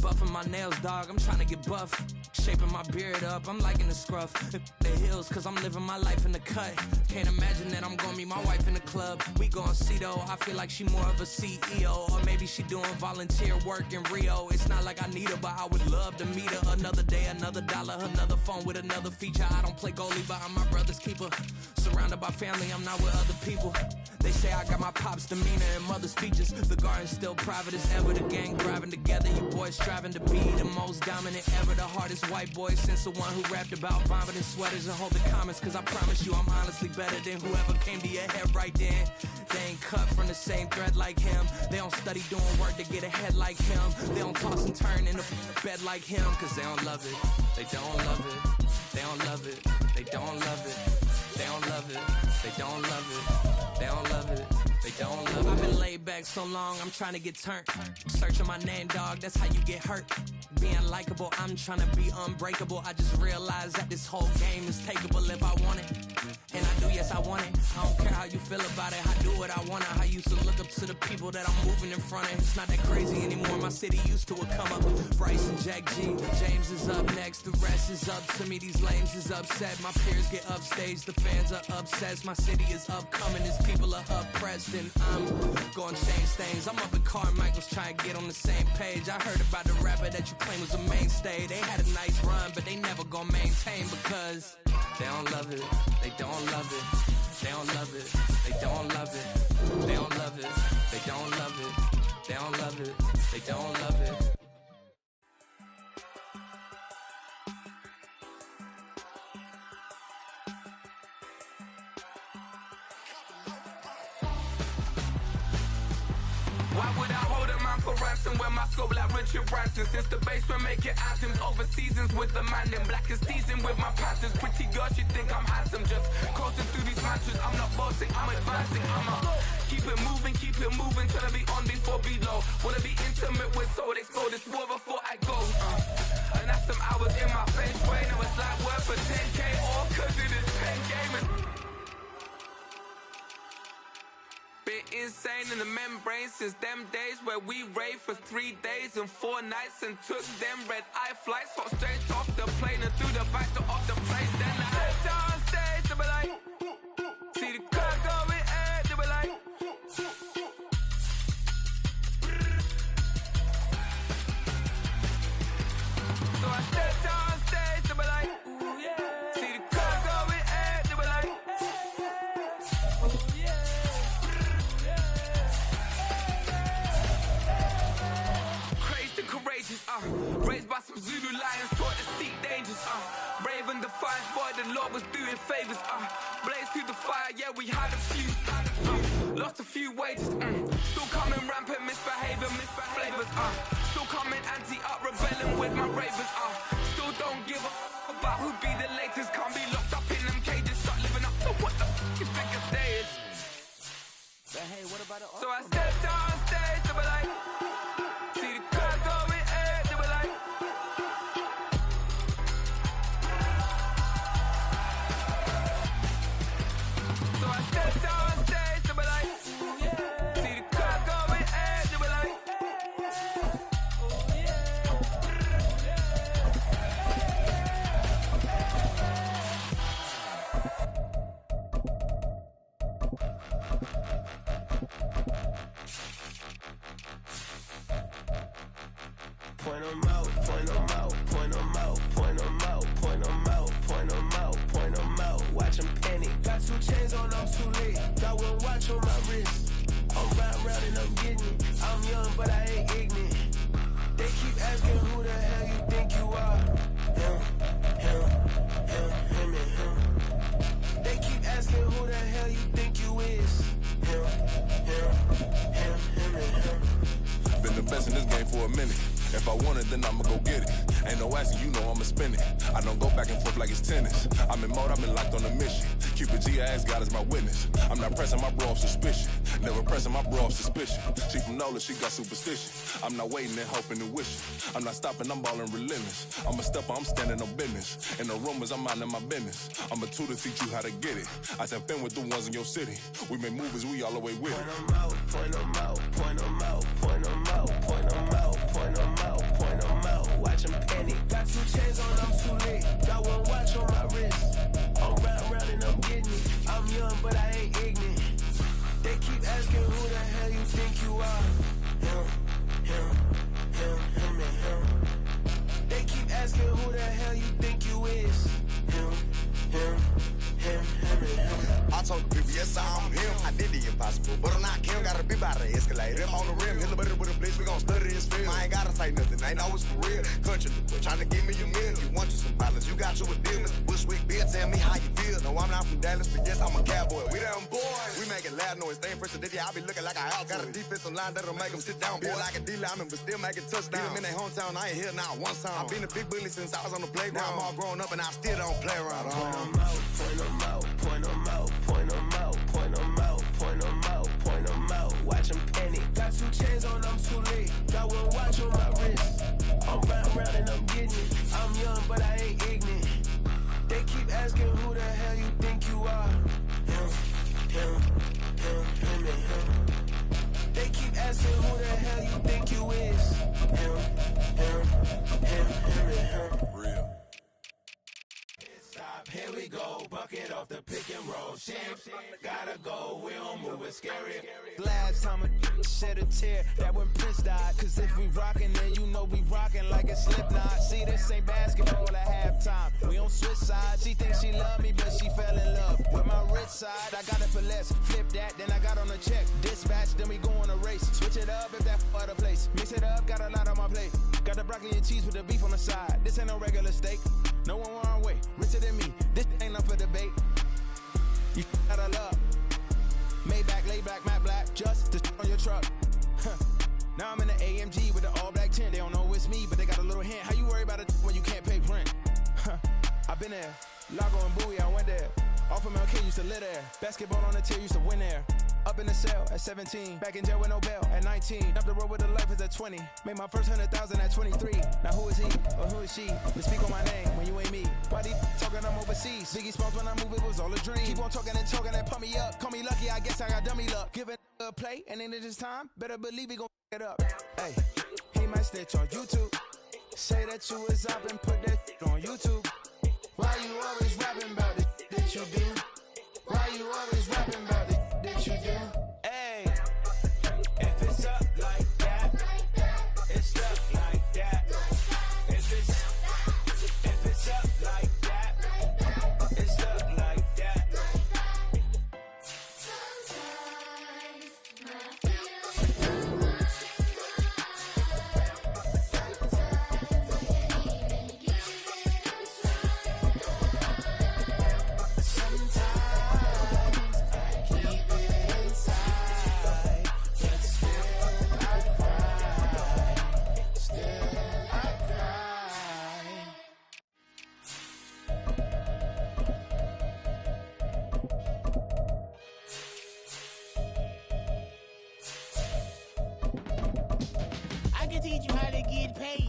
Buffing my nails, dog, I'm trying to get buff. Shaping my beard up, I'm liking the scruff. The hills, cause I'm living my life in the cut. Can't imagine that I'm gonna meet my wife in the club. We gon' see though, I feel like she more of a CEO. Or maybe she doing volunteer work in Rio. It's not like I need her, but I would love to meet her. Another day, another dollar, another phone with another feature. I don't play goalie, but I'm my brother's keeper. Surrounded by family, I'm not with other people. They say I got my pop's demeanor and mother's features. The garden's still private as ever. The gang driving together. You boys striving to be the most dominant ever. The hardest white boy since the one who rapped about vomiting sweaters and hold the comments. Cause I promise you I'm honestly better than whoever came to your head right then. They ain't cut from the same thread like him. They don't study doing work to get ahead like him. They don't toss and turn in the bed like him. Cause they don't love it. They don't love it. They don't love it. They don't love it. They don't love it. They don't love it. They don't love it. They don't love it. I've been laid back so long, I'm trying to get turned. Searching my name, dog, that's how you get hurt. Being likable, I'm trying to be unbreakable. I just realized that this whole game is takeable if I want it. And I do, yes, I want it. I don't care how you feel about it. I do what I want. I used to look up to the people that I'm moving in front of. It's not that crazy anymore. My city used to a come up. Bryce and Jack G. James is up next. The rest is up to me. These lames is upset. My peers get upstaged. The fans are obsessed. My city is upcoming. These people are oppressed. And I'm going to change things. I'm up at Carmichael's trying to get on the same page. I heard about the rapper that you claim was a mainstay. They had a nice run, but they never gonna maintain because they don't love it. They don't love it. They don't love it. They don't love it. They don't love it. They don't love it. They don't love it. They don't love it. Why would I hold a man for ransom when my scope like Richard Branson? Since the basement making anthems over seasons with the man in black is teasing with my panthers. Pretty girl, she think I'm handsome. Just coasting through these mantras. I'm not bossing, I'm advancing. Keep it moving, trying to be on before below. Wanna be intimate with soul, explode this war before I go. And that's some hours in my Fletchboy. Now it's like work for 10K, all cause it is pen gaming. Been insane in the membrane since them days where we raved for 3 days and 4 nights and took them red eye flights, hot straight off the plane and through the back door of the place. Then I stepped on stage, they were like, see the crowd going air, they were like, so I stepped on stage, they were like, ooh yeah, see the crowd going air, they were like, ooh yeah. Raised by some Zulu lions, taught to seek dangers, brave and defiant, boy, the Lord was doing favors, blaze through the fire, yeah, we had a few, lost a few wages, still coming rampant, misbehaving, flavors, still coming anti-up, rebelling with my ravers, still don't give a about who be the latest, can't be locked up in them cages, start living up to what the you think your day is. But hey, what about So I stepped on stage, they were like, see the crowd going air, they were like, so I stepped on stage, they were like, ooh yeah, see the crowd going air, they were like, oh yeah, Point 'em out, point 'em out, point 'em out, point 'em out, point 'em out, point 'em out, point 'em out. Watch 'em panic. Got 2 chains on, I'm too late. Got 1 watch on my wrist. I'm riding round and I'm getting it. I'm young, but I ain't ignorant. They keep asking who the hell you think you are. Him, and him. They keep asking who the hell you think you is. Him, and him. Been the best in this game for a minute. If I want it, then I'ma go get it. Ain't no asking, you know I'ma spend it. I don't go back and forth like it's tennis. I'm in mode, I've been locked on a mission. Cupid G, I ask God as my witness. I'm not pressing my bro off suspicion. Never pressing my bro off suspicion. She from Nola, she got superstition. I'm not waiting and hoping and wishing. I'm not stopping, I'm balling relentless. I'm a stepper, I'm standing on business. In the rumors, I'm minding my business. I'm a tutor, teach you how to get it. I said, been with the ones in your city. We make movies, we all the way with it. Point 'em out, point 'em out, point 'em out, point 'em out, point 'em out, point 'em out, point 'em out. Watch 'em panic. Got 2 chains on, I'm too late. Got 1 watch on my wrist. I'm riding round and I'm getting it. I'm young, but I ain't ignorant. They keep asking who the hell you think you are. Him, and him. They keep asking who the hell you think you is. Him, and him. I told the people, yes, I'm him. I did the impossible, but I'm not him. Gotta be by the escalator. Him on the rim, hit a bit with a blitz. We gon' study his film. I ain't gotta say nothing, I know it's for real. Country, tryna give me a meal. You want you some violence, you got you a deal. Mr. Bushwick, Bill, tell me how you feel. No, I'm not from Dallas, but yes, I'm a cowboy. We them boys. We making loud noise. Staying fresh to I be looking like a house. Got a defensive line that'll make them sit down. Feel like a D-lineman, but still making touchdowns. Beat them in their hometown, I ain't here now one time. I been a big bully since I was on the playground. Now I'm all grown up and I still don't play around. Point 'em out, point 'em out, point 'em out, point 'em out, point 'em out, point 'em out, point 'em out. off the pick and roll. Shit, gotta go, we don't move it scary. Last time a shed a tear, that when Prince died. Cause if we rockin', then you know we rockin' like a Slipknot. See, this ain't basketball at halftime. We don't switch sides. She thinks she love me, but she fell in love with my rich side. I got it for less. Flip that, then I got on a check. Dispatch, then we go on a race. Switch it up if that other place. Mix it up, got a lot on my plate. Got the broccoli and cheese with the beef on the side. This ain't no regular steak. No one wrong way. Richer than me. This ain't up for debate. You out of love. Maybach, lay back, matte black. Just to on your truck. Now I'm in the AMG with the all black tint. They don't know it's me, but they got a little hint. How you worry about it when you can't pay rent? I've been there. Lago and Bowie, I went there. Off of MLK, used to live there. Basketball on the tier, used to win there. Up in the cell at 17. Back in jail with no bail at 19. Up the road with the life is at 20. Made my first 100,000 at 23. Now who is he or who is she to speak on my name when you ain't me? Why these talking I'm overseas? Biggie Smalls when I move, it was all a dream. Keep on talking and pump me up. Call me lucky, I guess I got dummy luck. Give it a play, and then this time, better believe he gon' it up. Hey, he might snitch on YouTube. Say that you was up and put that on YouTube. Why you always rapping about it that you do? Why you always rapping about it that you do? Hey, if it's up like that, it's up like that. If it's up like that, it's up like that. Teach you how to get paid,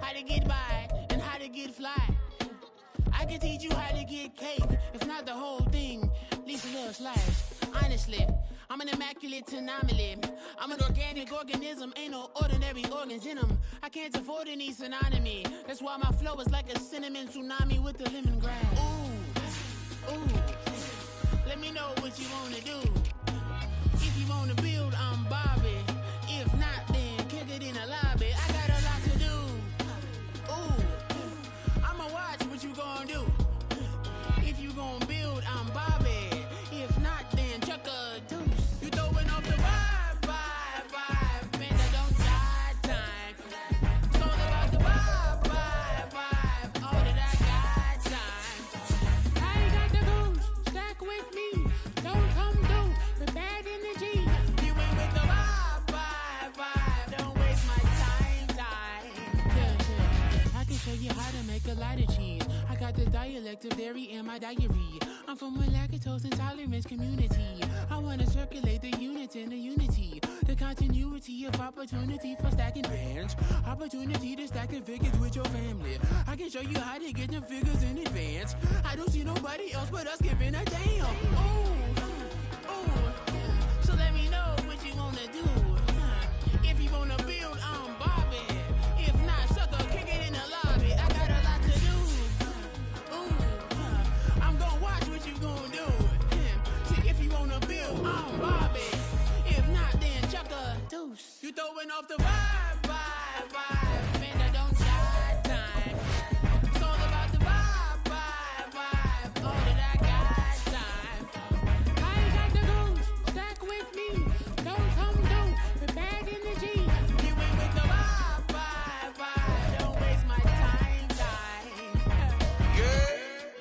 how to get by, and how to get fly. I can teach you how to get cake, if not the whole thing, at least a little slice. Honestly, I'm an immaculate anomaly. I'm an organic organism, ain't no ordinary organs in them. I can't afford any synonymy. That's why my flow is like a cinnamon tsunami with the lemongrass. Ooh, let me know what you wanna do. If you wanna build, I'm Bobby. If not, then kick it in the lobby. I got a lot to do. Ooh, I'ma watch what you gon' do. If you gon' build, I'm Bobby. If not, then chuck a deuce. You throwing off the vibe, man, that don't die time. It's all about the vibe, all that I got time. I ain't got the goose, stack with me. Don't come through with bad energy. You ain't with the vibe, don't waste my time. Yeah. I can show you how to make a lot of cheese. I got the dialect of dairy in my diary. I'm from a lactose intolerance community. I wanna circulate the unity and the unity. The continuity of opportunity for stacking bands. Opportunity to stack the figures with your family. I can show you how to get the figures in advance. I don't see nobody else but us giving a damn. Ooh. So let me know what you wanna do. If you wanna build, I'm Bobby. If not, sucker, kick it in the lobby. I got a lot to do. I'm gonna watch what you gonna do. See, if you wanna build, I'm Bobby. If not, then chuck a deuce. You throwing off the vibe, man, that don't die time. It's all about the vibe, all that I got time. I ain't got the goose, stack with me. Don't come through with bad energy. You ain't with the vibe, don't waste my time. Yeah,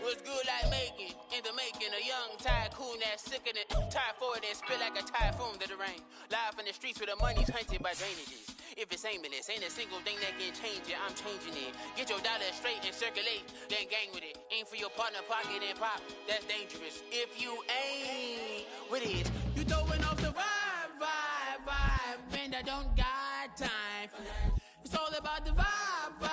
what's good like making, in the making, a young tycoon that's sicker than typhoid and spit like a typhoon to the rain. Live in the streets where the money's hunted by drainages. If it's aimless, ain't a single thing that can change it, I'm changing it. Get your dollar straight and circulate, then gang with it. Aim for your partner, pocket and pop, that's dangerous. If you ain't with it, you throwing off the vibe, man, I don't got time for that. It's all about the vibe,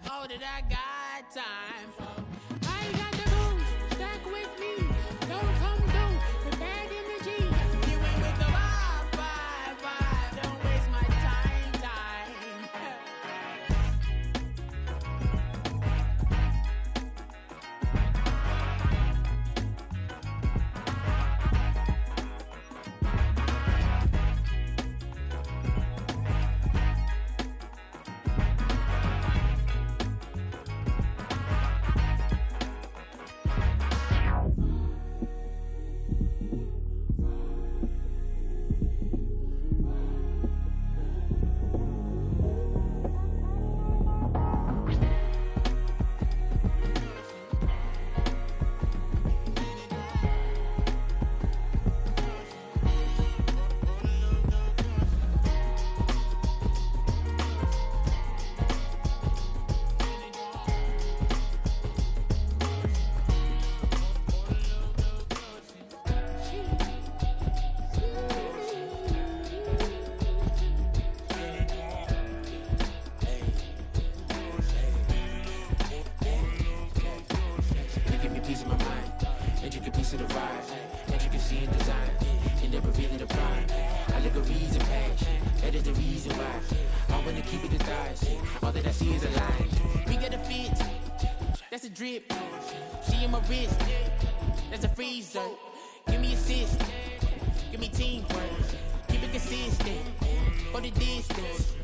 all that I got time for. I ain't got the goose, stack with me. Don't come through with bad energy. You ain't with the vibe, don't waste my time. intricate piece of the ride. Intricacy in design, end up revealing the prime. Allegories and passion, that is the reason why I wanna keep it the thighs. All that I see is a line. We got a fit, that's a drip. She in my wrist, that's a freezer. Give me assist, give me teamwork. Keep it consistent, for the distance.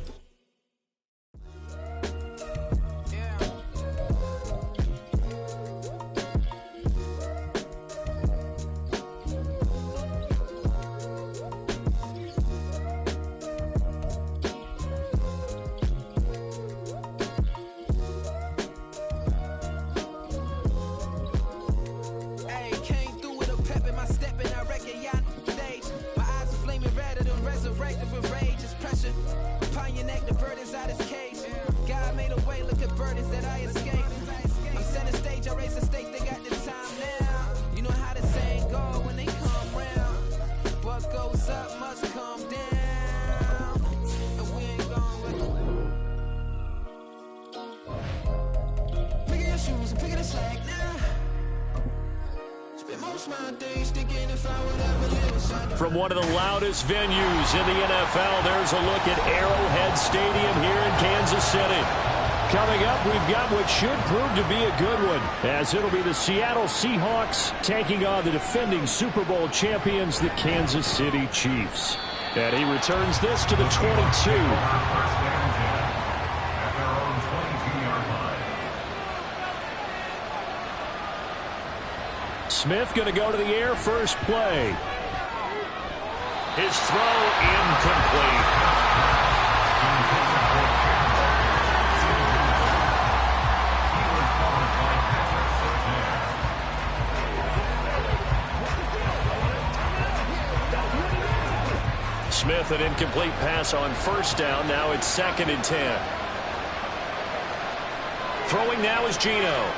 From one of the loudest venues in the NFL, there's a look at Arrowhead Stadium here in Kansas City. Coming up, we've got what should prove to be a good one, as it'll be the Seattle Seahawks taking on the defending Super Bowl champions, the Kansas City Chiefs. And he returns this to the 22. Smith going to go to the air, first play. His throw incomplete. Smith, an incomplete pass on first down. Now it's 2nd and 10. Throwing now is Geno.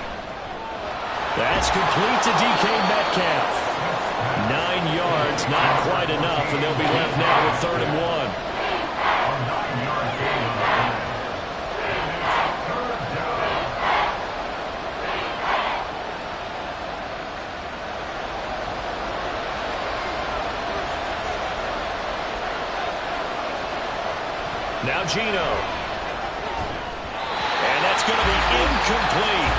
That's complete to DK Metcalf. 9 yards, not quite enough, and they'll be left now with 3rd and 1. Now Geno. And that's going to be incomplete.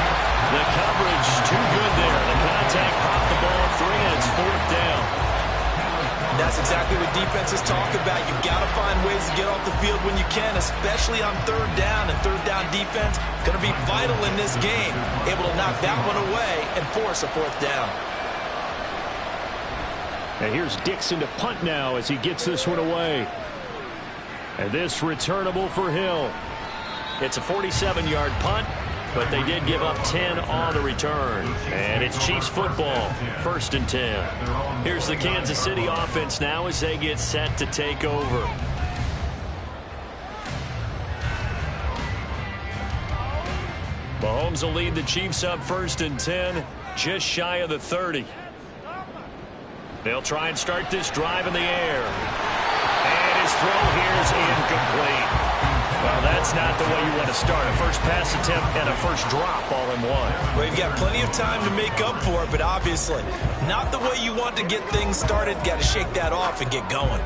The coverage too good there. The contact popped the ball free, and it's 4th down. That's exactly what defenses talk about. You've got to find ways to get off the field when you can, especially on 3rd down. And 3rd down defense going to be vital in this game. Able to knock that one away and force a 4th down. And here's Dixon to punt now as he gets this one away. And this returnable for Hill. It's a 47-yard punt, but they did give up 10 on the return. And it's Chiefs football, 1st and 10. Here's the Kansas City offense now as they get set to take over. Mahomes will lead the Chiefs up 1st and 10, just shy of the 30. They'll try and start this drive in the air. And his throw here is incomplete. Well, that's not the way you want to start. A first pass attempt and a first drop all in one. Well, you've got plenty of time to make up for it, but obviously not the way you want to get things started. Got to shake that off and get going.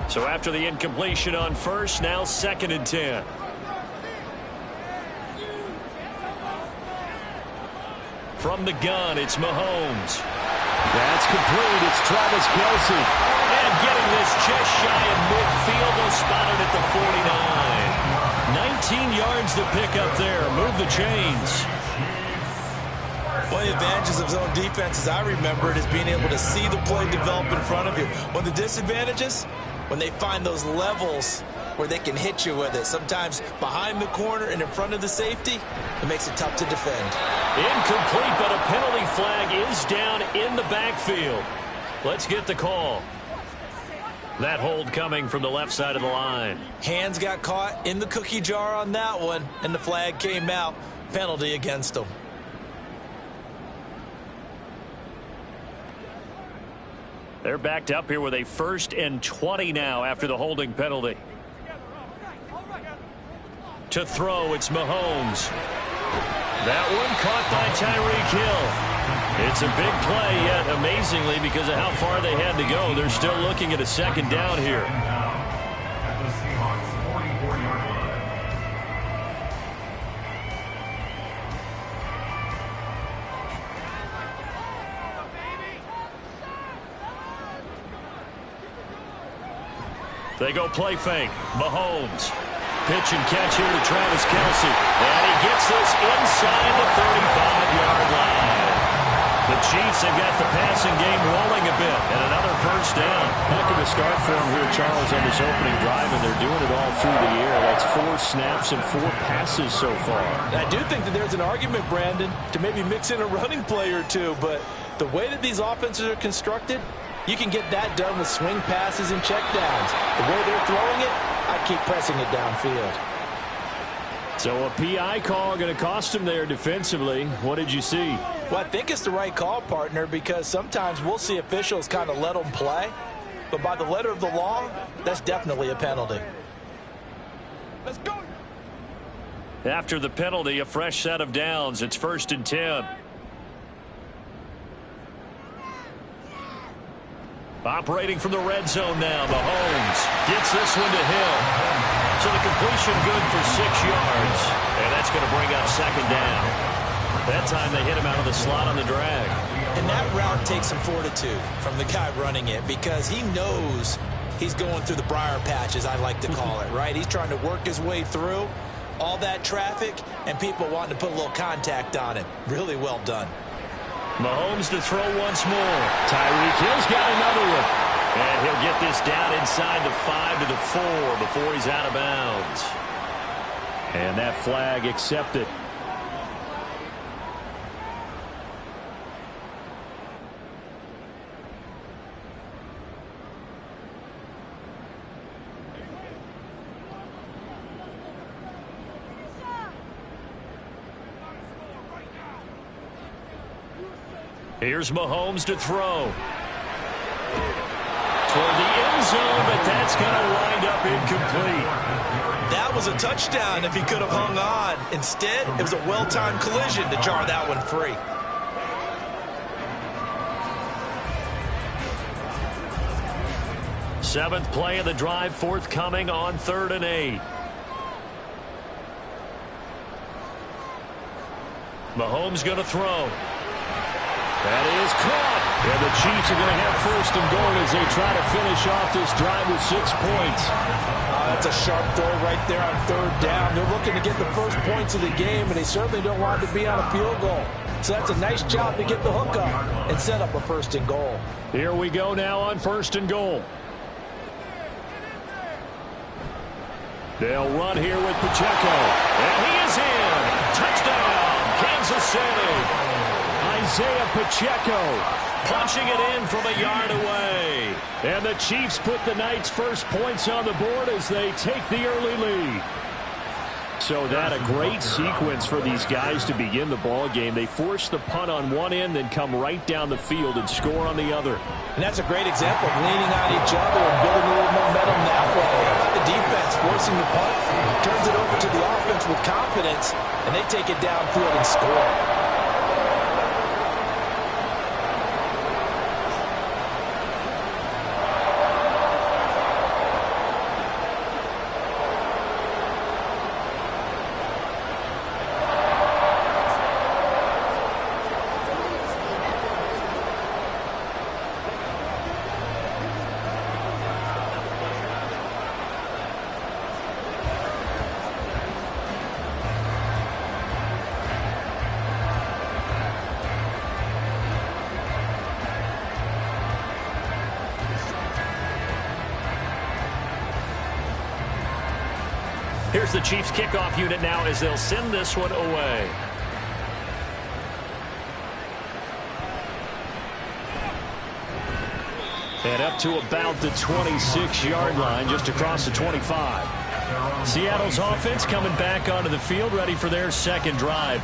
So after the incompletion on first, now 2nd and 10. From the gun, it's Mahomes. That's complete. It's Travis Kelce. And getting this just shy of midfield. They'll spot it at the 49. 19 yards to pick up there. Move the chains. One of the advantages of zone defense, as I remember it, is being able to see the play develop in front of you. One of the disadvantages, when they find those levels where they can hit you with it. Sometimes behind the corner and in front of the safety, it makes it tough to defend. Incomplete, but a penalty flag is down in the backfield. Let's get the call. That hold coming from the left side of the line. Hands got caught in the cookie jar on that one, and the flag came out. Penalty against them. They're backed up here with a 1st and 20 now after the holding penalty. To throw, it's Mahomes. That one caught by Tyreek Hill. It's a big play, yet amazingly, because of how far they had to go, they're still looking at a second down here. At the Seahawks 44-yard line. They go play fake. Mahomes. Pitch and catch here to Travis Kelce. And he gets this inside the 35-yard line. The Chiefs have got the passing game rolling a bit. And another first down. Heck of a start for them here, Charles, on this opening drive. And they're doing it all through the air. That's 4 snaps and 4 passes so far. I do think that there's an argument, Brandon, to maybe mix in a running play or two. But the way that these offenses are constructed, you can get that done with swing passes and checkdowns. The way they're throwing it, I keep pressing it downfield. So a PI call going to cost him there defensively. What did you see? Well, I think it's the right call, partner, because sometimes we'll see officials kind of let them play. But by the letter of the law, that's definitely a penalty. Let's go. After the penalty, a fresh set of downs. It's 1st and 10. Operating from the red zone now. Mahomes gets this one to Hill. So the completion good for 6 yards. And that's going to bring up second down. That time they hit him out of the slot on the drag. And that route takes some fortitude from the guy running it, because he knows he's going through the briar patch, as I like to call it, right? He's trying to work his way through all that traffic and people wanting to put a little contact on him. Really well done. Mahomes to throw once more. Tyreek Hill's got another one. And he'll get this down inside the 5 to the 4 before he's out of bounds. And that flag accepted. Here's Mahomes to throw. Toward the end zone, but that's going to wind up incomplete. That was a touchdown if he could have hung on. Instead, it was a well-timed collision to jar that one free. Seventh play of the drive, forthcoming on 3rd and 8. Mahomes going to throw. That is caught. And the Chiefs are going to have 1st and goal as they try to finish off this drive with 6 points. That's a sharp throw right there on 3rd down. They're looking to get the first points of the game, and they certainly don't want to be on a field goal. So that's a nice job to get the hook up and set up a 1st and goal. Here we go now on 1st and goal. They'll run here with Pacheco. And he is in. Touchdown, Kansas City. Isaiah Pacheco punching it in from a yard away. And the Chiefs put the night's first points on the board as they take the early lead. So that a great sequence for these guys to begin the ball game. They force the punt on one end, then come right down the field and score on the other. And that's a great example of leaning on each other and building a little momentum that way. The defense forcing the punt, turns it over to the offense with confidence, and they take it downfield and score. Here's the Chiefs kickoff unit now as they'll send this one away. And up to about the 26-yard line, just across the 25. Seattle's offense coming back onto the field, ready for their second drive.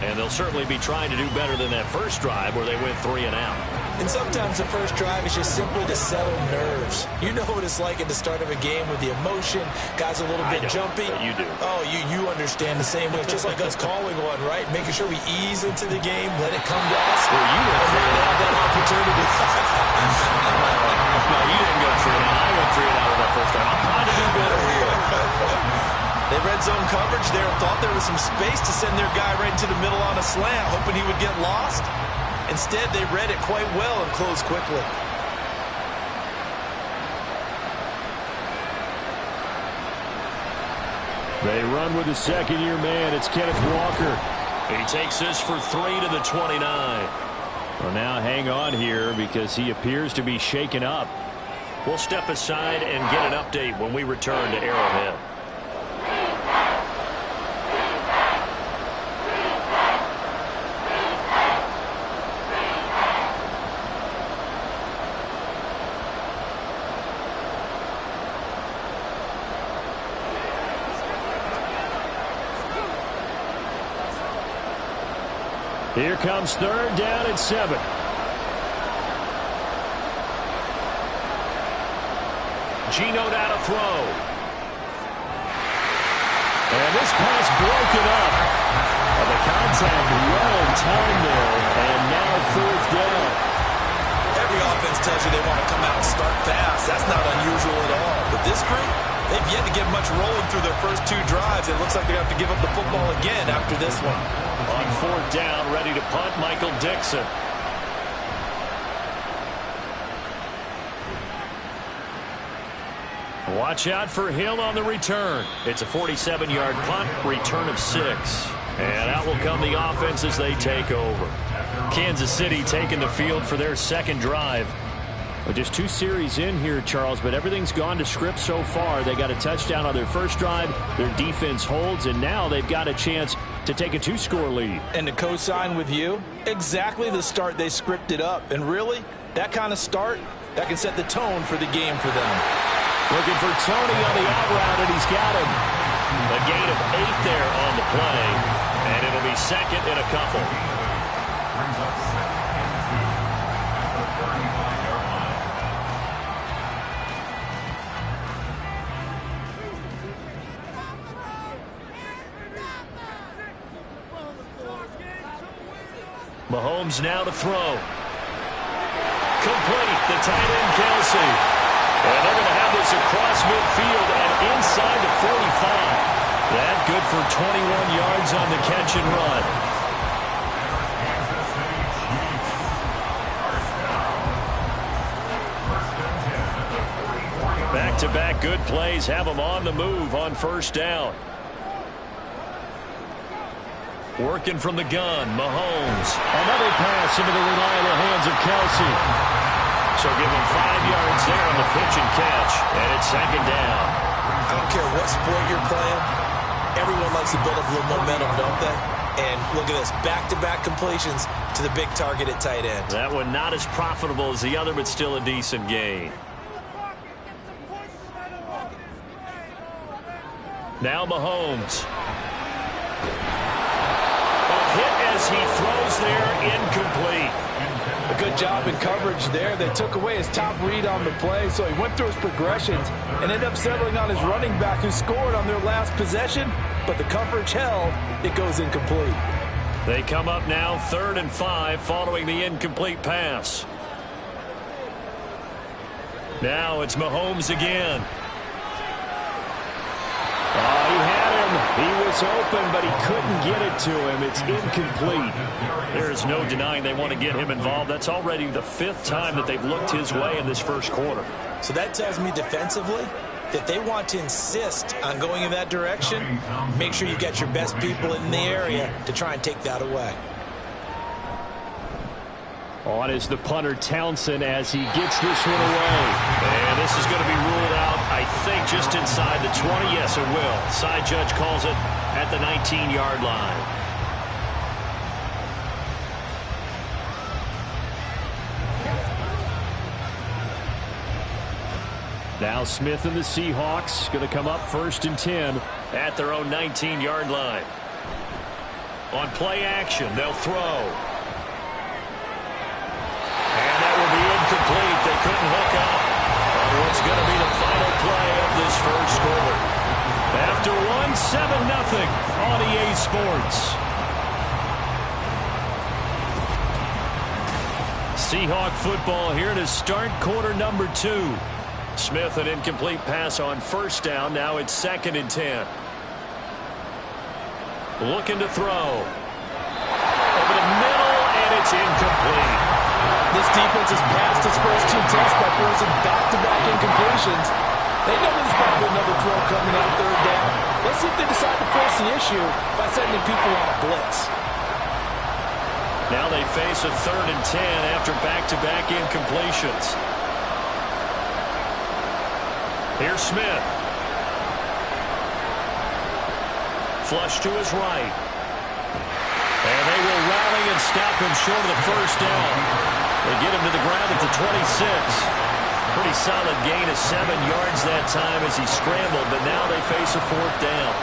And they'll certainly be trying to do better than that first drive where they went 3 and out. And sometimes the first drive is just simply to settle nerves. You know what it's like at the start of a game with the emotion. Guys a little bit jumpy. You do. Oh, you understand the same way. It's just like us calling one, right? Making sure we ease into the game, let it come to us. Well, you went and then have that opportunity. No, you didn't go 3 and out. I went 3 and out with that first time. I'm trying to do better here. They red zone coverage there and thought there was some space to send their guy right into the middle on a slant, hoping he would get lost. Instead, they read it quite well and closed quickly. They run with the second-year man. It's Kenneth Walker. He takes this for 3 to the 29. Well, now hang on here because he appears to be shaken up. We'll step aside and get an update when we return to Arrowhead. Here comes 3rd down and 7. Gino now to throw. And this pass broken up. And the contact well in time there. And now 4th down. Every offense tells you they want to come out and start fast. That's not unusual at all. But this group, they've yet to get much rolling through their first 2 drives. It looks like they have to give up the football again after this one. On 4th down, ready to punt, Michael Dixon. Watch out for Hill on the return. It's a 47-yard punt, return of 6. And out will come the offense as they take over. Kansas City taking the field for their second drive. Well, just 2 series in here, Charles, but everything's gone to script so far. They got a touchdown on their first drive. Their defense holds, and now they've got a chance to take a 2-score lead. And to co-sign with you, exactly the start they scripted up. And really, that kind of start, that can set the tone for the game for them. Looking for Tony on the out route, and he's got him. A gain of 8 there on the play, and it'll be 2nd and a couple. Brings up 2nd and 2 at the 35-yard line. Mahomes now to throw. Complete. The tight end, Kelsey. And they're going to have this across midfield and inside the 45. That good for 21 yards on the catch and run. Back-to-back good plays have them on the move on 1st down. Working from the gun, Mahomes. Another pass into the reliable hands of Kelsey. So give him 5 yards there on the pitch and catch, and it's 2nd down. I don't care what sport you're playing. Everyone likes to build up a little momentum, don't they? And look at this, back-to-back completions to the big target at tight end. That one not as profitable as the other, but still a decent gain. Now Mahomes. A hit as he throws there, incomplete. A good job in coverage there. They took away his top read on the play, so he went through his progressions and ended up settling on his running back who scored on their last possession, but the coverage held. It goes incomplete. They come up now 3rd and 5 following the incomplete pass. Now it's Mahomes again. Oh, he had him. He was open, but he couldn't get it to him. It's incomplete. There is no denying they want to get him involved. That's already the 5th time that they've looked his way in this first quarter. So that tells me defensively that they want to insist on going in that direction. Make sure you get your best people in the area to try and take that away. On is the punter, Townsend, as he gets this one away. And this is going to be ruled out, I think, just inside the 20. Yes, it will. Side judge calls it at the 19-yard line. Now Smith and the Seahawks going to come up 1st and 10 at their own 19-yard line. On play action, they'll throw. And that will be incomplete. They couldn't hook up on what's going to be the final play of this first quarter. After 7-0 on EA Sports. Seahawk football here to start quarter number 2. Smith, an incomplete pass on first down. Now it's 2nd and 10. Looking to throw. Over the middle, and it's incomplete. This defense has passed its first 2 tests by forcing back-to-back incompletions. They know there's probably another throw coming on 3rd down. Let's see if they decide to force the issue by sending people on a blitz. Now they face a 3rd and 10 after back-to-back incompletions. Here's Smith. Flush to his right. And they will rally and stop him short of the first down. They get him to the ground at the 26. Pretty solid gain of 7 yards that time as he scrambled, but now they face a 4th down.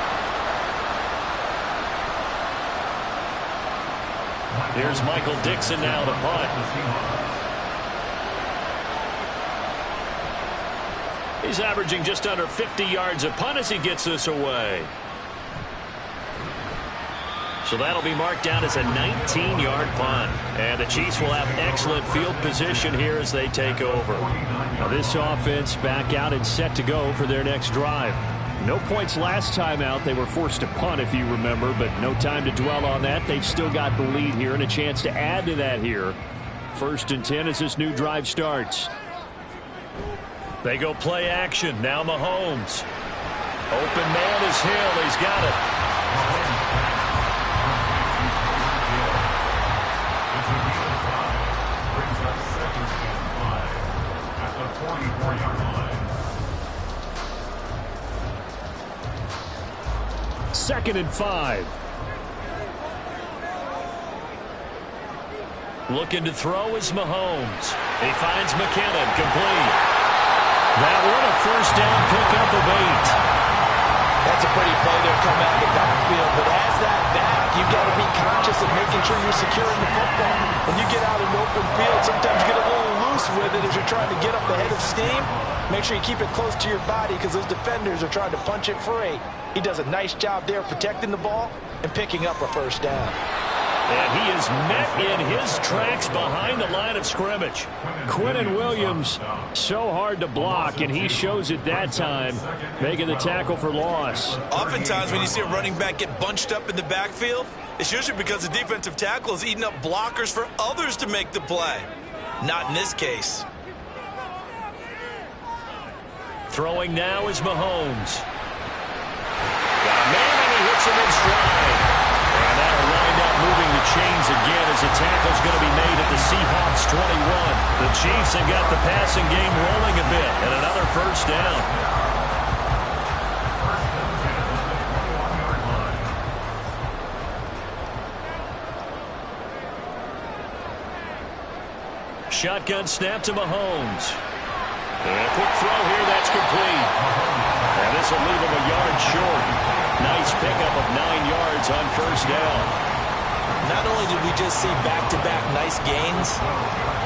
Here's Michael Dixon now to punt. He's averaging just under 50 yards a punt as he gets this away. So that'll be marked down as a 19-yard punt. And the Chiefs will have excellent field position here as they take over. Now this offense back out and set to go for their next drive. No points last time out. They were forced to punt, if you remember, but no time to dwell on that. They've still got the lead here and a chance to add to that here. 1st and 10 as this new drive starts. They go play action. Now Mahomes. Open man is Hill. He's got it. Brings up 2nd and 5 at the 44-yard line. 2nd and 5. Looking to throw is Mahomes. He finds McKinnon, complete. That one a first down pickup of 8. That's a pretty play there coming out of the backfield, but as that back, you've got to be conscious of making sure you're securing the football. When you get out in the open field, sometimes you get a little loose with it as you're trying to get up the head of steam. Make sure you keep it close to your body because those defenders are trying to punch it free. He does a nice job there protecting the ball and picking up a first down. And he is met in his tracks behind the line of scrimmage. Quinnen Williams, so hard to block, and he shows it that time, making the tackle for loss. Oftentimes when you see a running back get bunched up in the backfield, it's usually because the defensive tackle is eating up blockers for others to make the play. Not in this case. Throwing now is Mahomes. Got a man, and he hits him in stride. And that'll wind up moving the chains again as the tackle's going to be made at the Seahawks 21. The Chiefs have got the passing game rolling a bit, and another first down. Shotgun snap to Mahomes. And a quick throw here, that's complete. And this will leave him a yard short. Nice pickup of 9 yards on first down. Not only did we just see back-to-back nice gains,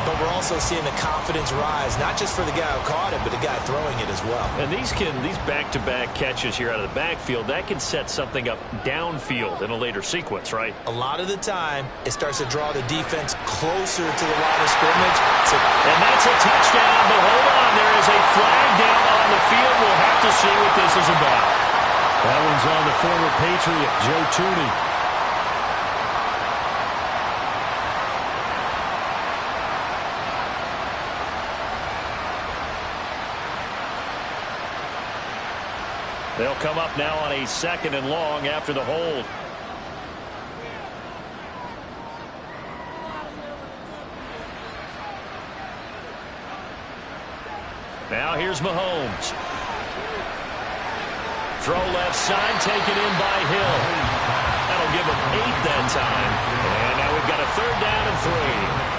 but we're also seeing the confidence rise, not just for the guy who caught it, but the guy throwing it as well. And these back-to-back catches here out of the backfield, that can set something up downfield in a later sequence, right? A lot of the time, it starts to draw the defense closer to the line of scrimmage. And that's a touchdown, but hold on, there is a flag down on the field. We'll have to see what this is about. That one's on the former Patriot, Joe Tooney. They'll come up now on a 2nd and long after the hold. Now here's Mahomes. Throw left side, taken in by Hill. That'll give him 8 that time. And now we've got a 3rd down and 3.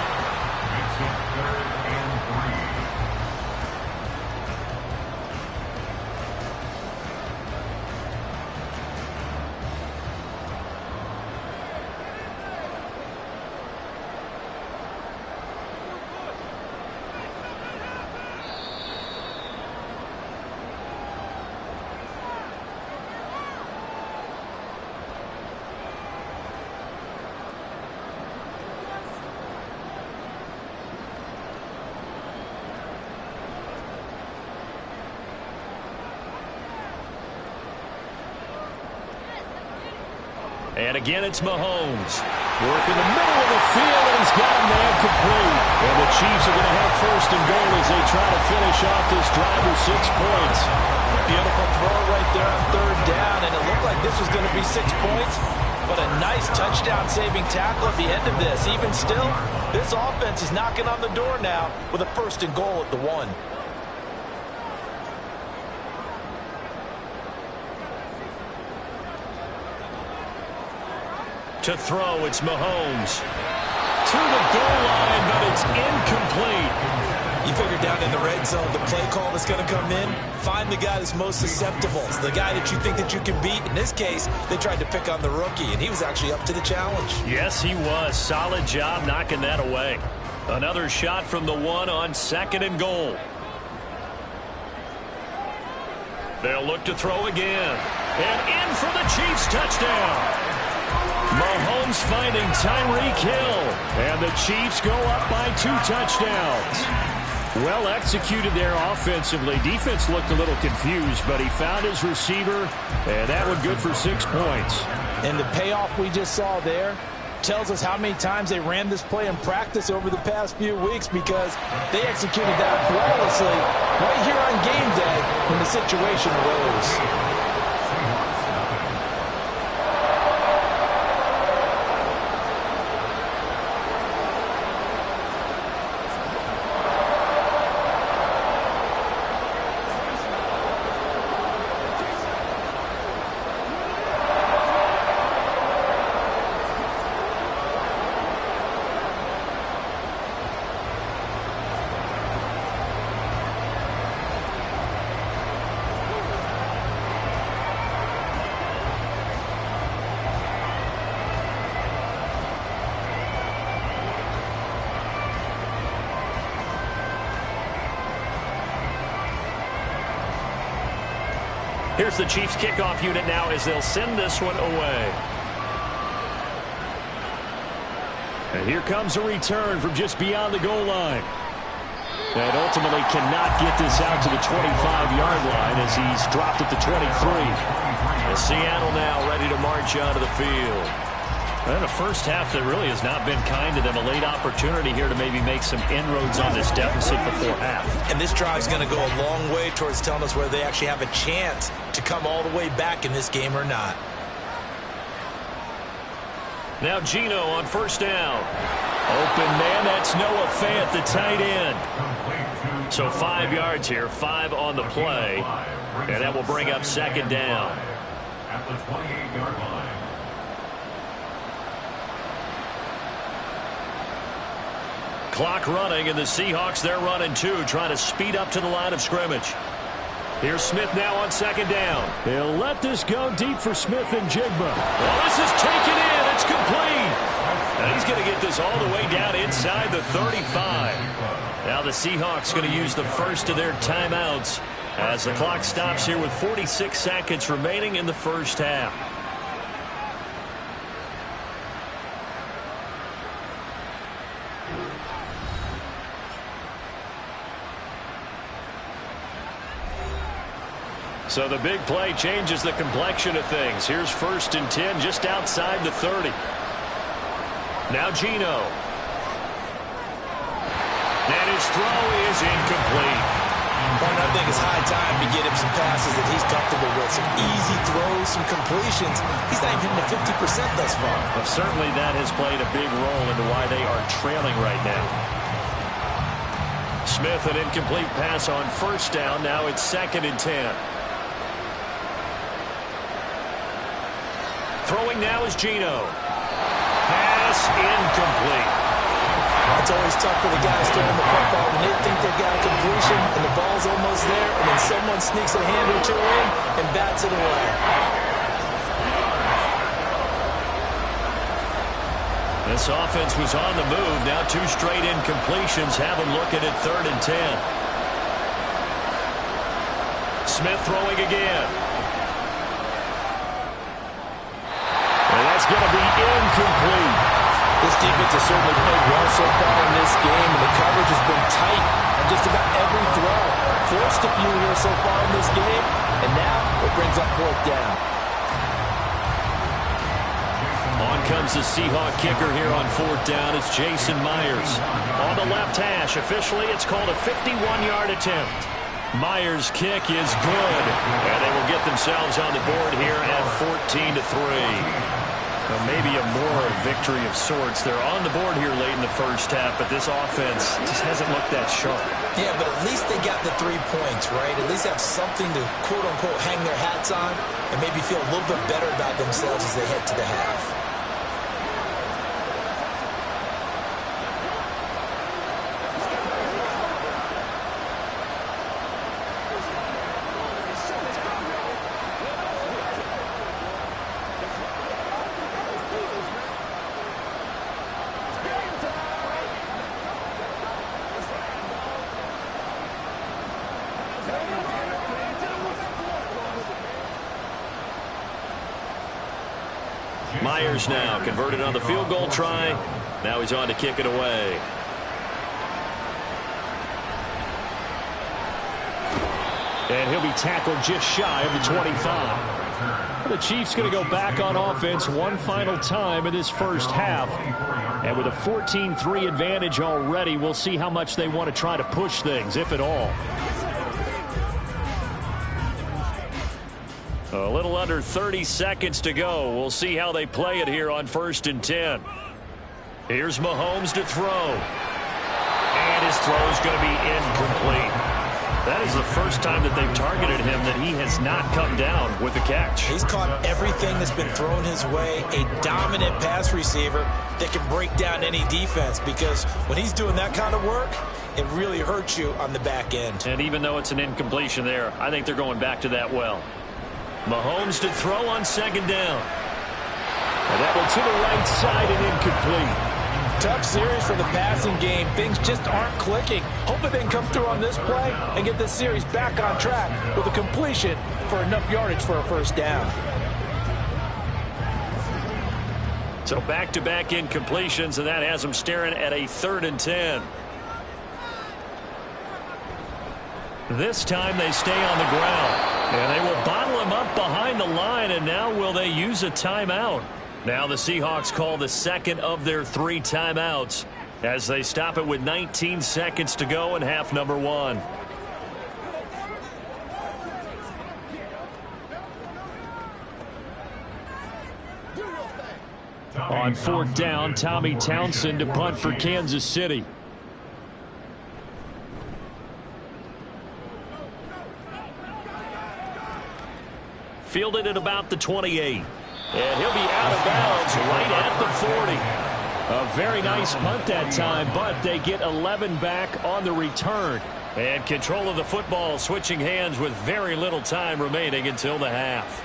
And again, it's Mahomes. Work in the middle of the field, and he's got a man complete. And the Chiefs are going to have first and goal as they try to finish off this drive with 6 points. Beautiful throw right there on 3rd down, and it looked like this was going to be 6 points. But a nice touchdown-saving tackle at the end of this. Even still, this offense is knocking on the door now with a first and goal at the 1. To throw, it's Mahomes. To the goal line, but it's incomplete. You figure down in the red zone, the play call that's going to come in, find the guy that's most susceptible. It's the guy that you think that you can beat. In this case, they tried to pick on the rookie, and he was actually up to the challenge. Yes, he was. Solid job knocking that away. Another shot from the 1 on 2nd and goal. They'll look to throw again. And in for the Chiefs touchdown. Mahomes finding Tyreek Hill. And the Chiefs go up by 2 touchdowns. Well executed there offensively. Defense looked a little confused, but he found his receiver, and that one good for 6 points. And the payoff we just saw there tells us how many times they ran this play in practice over the past few weeks, because they executed that flawlessly right here on game day when the situation arose. Here's the Chiefs kickoff unit now as they'll send this one away. And here comes a return from just beyond the goal line. And ultimately cannot get this out to the 25-yard line as he's dropped at the 23. And Seattle now ready to march onto the field. And a first half that really has not been kind to them. A late opportunity here to maybe make some inroads on this deficit before half. And this drive's going to go a long way towards telling us whether they actually have a chance to come all the way back in this game or not. Now Geno on first down. Open man, that's Noah Fant, the tight end. So 5 yards here, 5 on the play. And that will bring up second down. At the 28-yard line. Clock running, and the Seahawks, they're running too, trying to speed up to the line of scrimmage. Here's Smith now on second down. He'll let this go deep for Smith and Jigba. Well, this is taken in. It's complete. And he's going to get this all the way down inside the 35. Now the Seahawks going to use the first of their timeouts as the clock stops here with 46 seconds remaining in the first half. So the big play changes the complexion of things. Here's 1st and 10 just outside the 30. Now Geno. And his throw is incomplete. Well, I think it's high time to get him some passes that he's comfortable with. Some easy throws, some completions. He's not even hitting the 50% thus far. Well, certainly that has played a big role into why they are trailing right now. Smith, an incomplete pass on first down. Now it's 2nd and 10. Throwing now is Geno. Pass incomplete. It's always tough for the guys throwing the football when they think they've got a completion and the ball's almost there, and then someone sneaks a hand or two in and bats it away. This offense was on the move. Now 2 straight incompletions have them looking at 3rd and 10. Smith throwing again. And that's going to be incomplete. This defense has certainly played well so far in this game, and the coverage has been tight on just about every throw. Forced a few here so far in this game, and now it brings up 4th down. On comes the Seahawk kicker here on 4th down. It's Jason Myers. On the left hash, officially it's called a 51-yard attempt. Myers' kick is good, and they will get themselves on the board here at 14-3. Well, maybe a moral victory of sorts. They're on the board here late in the first half, but this offense just hasn't looked that sharp. Yeah, but at least they got the 3 points, right? At least have something to, quote-unquote, hang their hats on and maybe feel a little bit better about themselves as they head to the half. Myers now converted on the field goal try. Now he's on to kick it away. And he'll be tackled just shy of the 25. The Chiefs going to go back on offense one final time in this first half. And with a 14-3 advantage already, we'll see how much they want to try to push things, if at all. A little under 30 seconds to go. We'll see how they play it here on 1st and 10. Here's Mahomes to throw. And his throw is going to be incomplete. That is the first time that they've targeted him that he has not come down with a catch. He's caught everything that's been thrown his way. A dominant pass receiver that can break down any defense, because when he's doing that kind of work, it really hurts you on the back end. And even though it's an incompletion there, I think they're going back to that well. Mahomes to throw on 2nd down. And that one to the right side and incomplete. Tough series for the passing game. Things just aren't clicking. Hoping they can come through on this play and get this series back on track with a completion for enough yardage for a 1st down. So back-to-back incompletions, and that has them staring at a 3rd and 10. This time they stay on the ground. And they will bottle him up behind the line, and now will they use a timeout? Now the Seahawks call the second of their 3 timeouts as they stop it with 19 seconds to go in half number 1. On 4th down, Tommy Townsend to punt for Kansas City. Fielded at about the 28. And he'll be out of bounds right at the 40. A very nice punt that time, but they get 11 back on the return. And control of the football switching hands with very little time remaining until the half.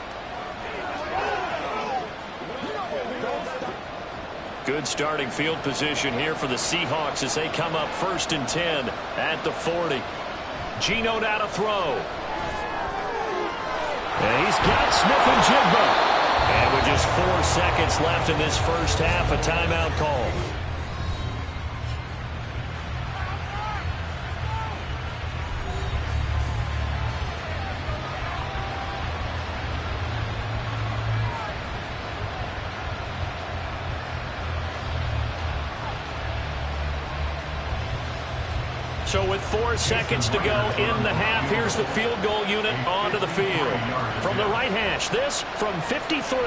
Good starting field position here for the Seahawks as they come up 1st and 10 at the 40. Geno now to throw. And he's got Smith-Njigba. And with just 4 seconds left in this first half, a timeout call. So with 4 seconds to go in the half, here's the field goal unit onto the field. From the right hash, this from 53.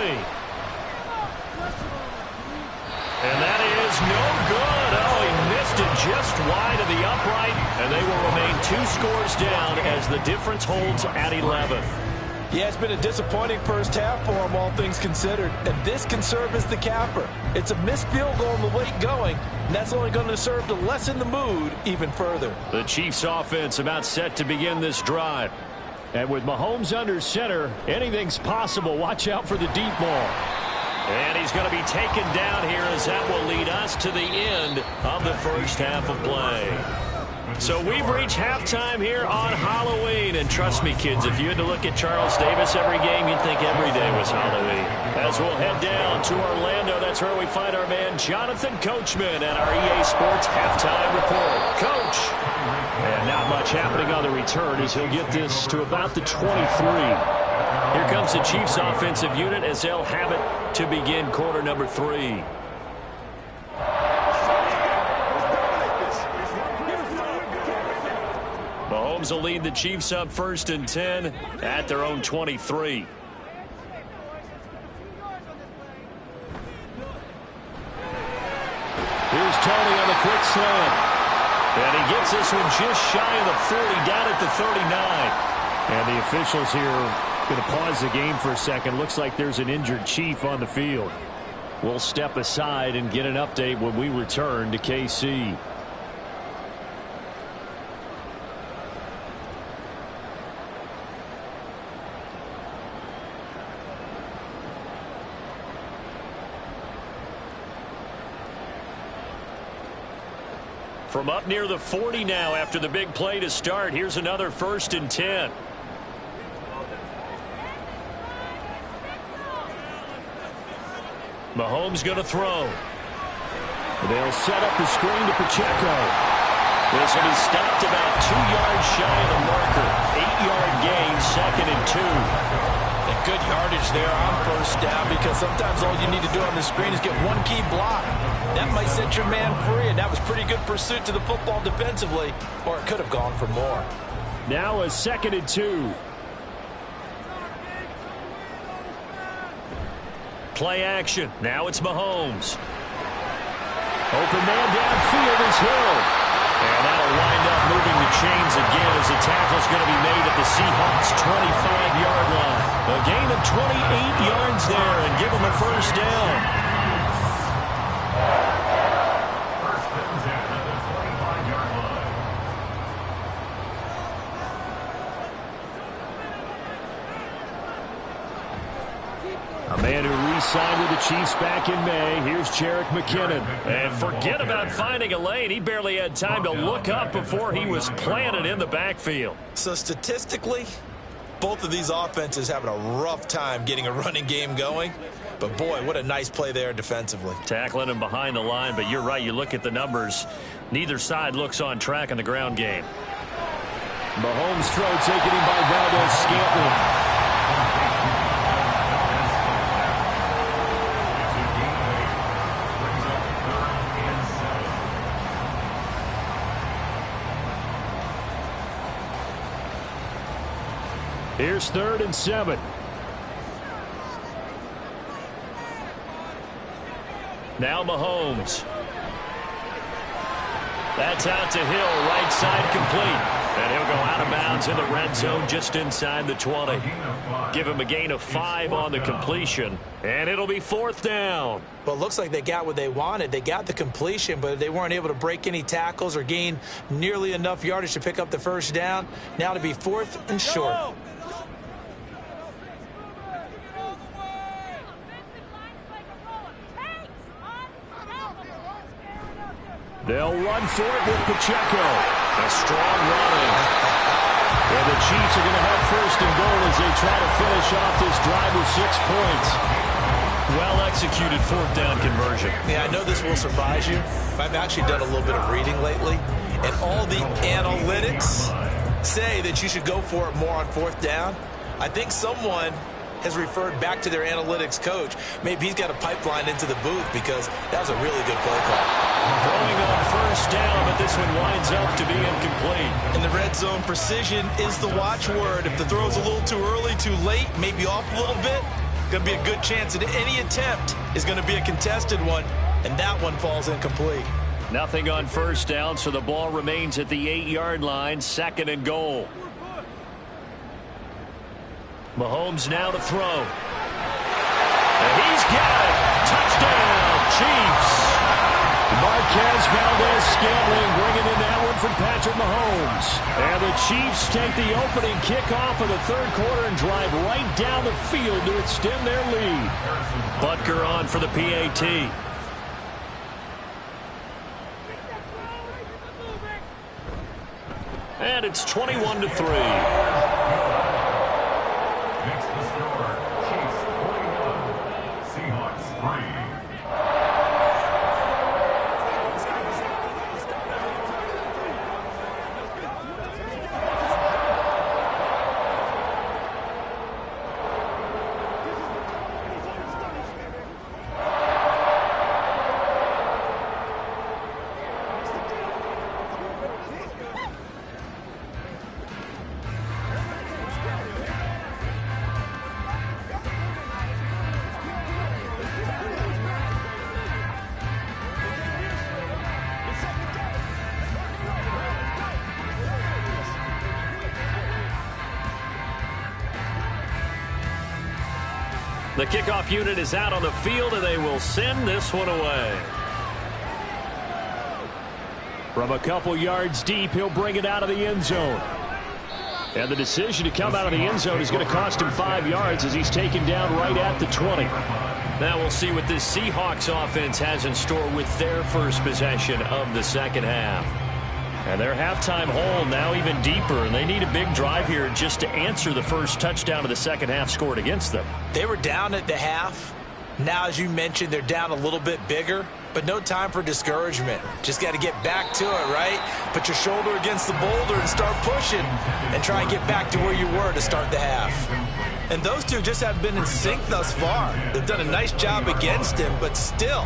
And that is no good. Oh, he missed it just wide of the upright, and they will remain 2 scores down as the difference holds at 11. Yeah, it's been a disappointing first half for them, all things considered. And this can serve as the capper. It's a missed field goal in the late going, and that's only going to serve to lessen the mood even further. The Chiefs offense about set to begin this drive. And with Mahomes under center, anything's possible. Watch out for the deep ball. And he's going to be taken down here as that will lead us to the end of the first half of play. So we've reached halftime here on Halloween. And trust me, kids, if you had to look at Charles Davis every game, you'd think every day was Halloween. As we'll head down to Orlando, that's where we find our man Jonathan Coachman at our EA Sports Halftime Report. Coach! And not much happening on the return as he'll get this to about the 23. Here comes the Chiefs offensive unit as they'll have it to begin quarter number 3. Mahomes will lead the Chiefs up 1st and 10 at their own 23. Here's Tony on the quick slant. And he gets this one just shy of the 40, down at the 39. And the officials here going to pause the game for a second. Looks like there's an injured Chief on the field. We'll step aside and get an update when we return to KC. From up near the 40 now after the big play to start. Here's another 1st and 10. Mahomes going to throw. They'll set up the screen to Pacheco. This will be stopped about 2 yards shy of the marker. 8-yard gain, 2nd and 2. And good yardage there on 1st down, because sometimes all you need to do on the screen is get one key block. That might set your man free, and that was pretty good pursuit to the football defensively, or it could have gone for more. Now a 2nd and 2. Play action. Now it's Mahomes. Open man downfield is Hill. And that'll wind up moving the chains again as the tackle's going to be made at the Seahawks' 25-yard line. A gain of 28 yards there and give them a 1st down. First and 10 at the 25-yard line. A man who re-signed with the Chiefs back in May. Here's Jerick McKinnon. And forget about finding a lane. He barely had time to look up before he was planted in the backfield. So statistically, both of these offenses having a rough time getting a running game going. But, boy, what a nice play there defensively. Tackling him behind the line, but you're right. You look at the numbers. Neither side looks on track in the ground game. Mahomes' throw taken in by Valdez-Scantling. Here's 3rd and 7. Now Mahomes. That's out to Hill, right side complete. And he'll go out of bounds in the red zone just inside the 20. Give him a gain of 5 on the completion. And it'll be 4th down. Well, it looks like they got what they wanted. They got the completion, but they weren't able to break any tackles or gain nearly enough yardage to pick up the 1st down. Now to be 4th and short. They'll run for it with Pacheco. A strong running. And the Chiefs are going to have 1st and goal as they try to finish off this drive with 6 points. Well-executed 4th down conversion. Yeah, I know this will surprise you. I've actually done a little bit of reading lately, and all the analytics say that you should go for it more on 4th down. I think someone has referred back to their analytics coach. Maybe he's got a pipeline into the booth, because that was a really good play call. Throwing on 1st down, but this one winds up to be incomplete. In the red zone, precision is the watchword. If the throw's a little too early, too late, maybe off a little bit, going to be a good chance that any attempt is going to be a contested one, and that one falls incomplete. Nothing on 1st down, so the ball remains at the 8-yard line, 2nd and goal. Mahomes now to throw. And he's got it. Touchdown, Chiefs. Marquez Valdez-Scantling bringing in that one from Patrick Mahomes. And the Chiefs take the opening kickoff of the 3rd quarter and drive right down the field to extend their lead. Butker on for the PAT. And it's 21-3. Next to score, Chiefs 41, Seahawks 3. The kickoff unit is out on the field, and they will send this one away. From a couple yards deep, he'll bring it out of the end zone. And the decision to come out of the end zone is going to cost him 5 yards as he's taken down right at the 20. Now we'll see what this Seahawks offense has in store with their first possession of the second half. And their halftime hole now even deeper, and they need a big drive here just to answer the first touchdown of the second half scored against them. They were down at the half. Now, as you mentioned, they're down a little bit bigger, but no time for discouragement. Just got to get back to it, right? Put your shoulder against the boulder and start pushing and try and get back to where you were to start the half. And those two just haven't been in sync thus far. They've done a nice job against him, but still,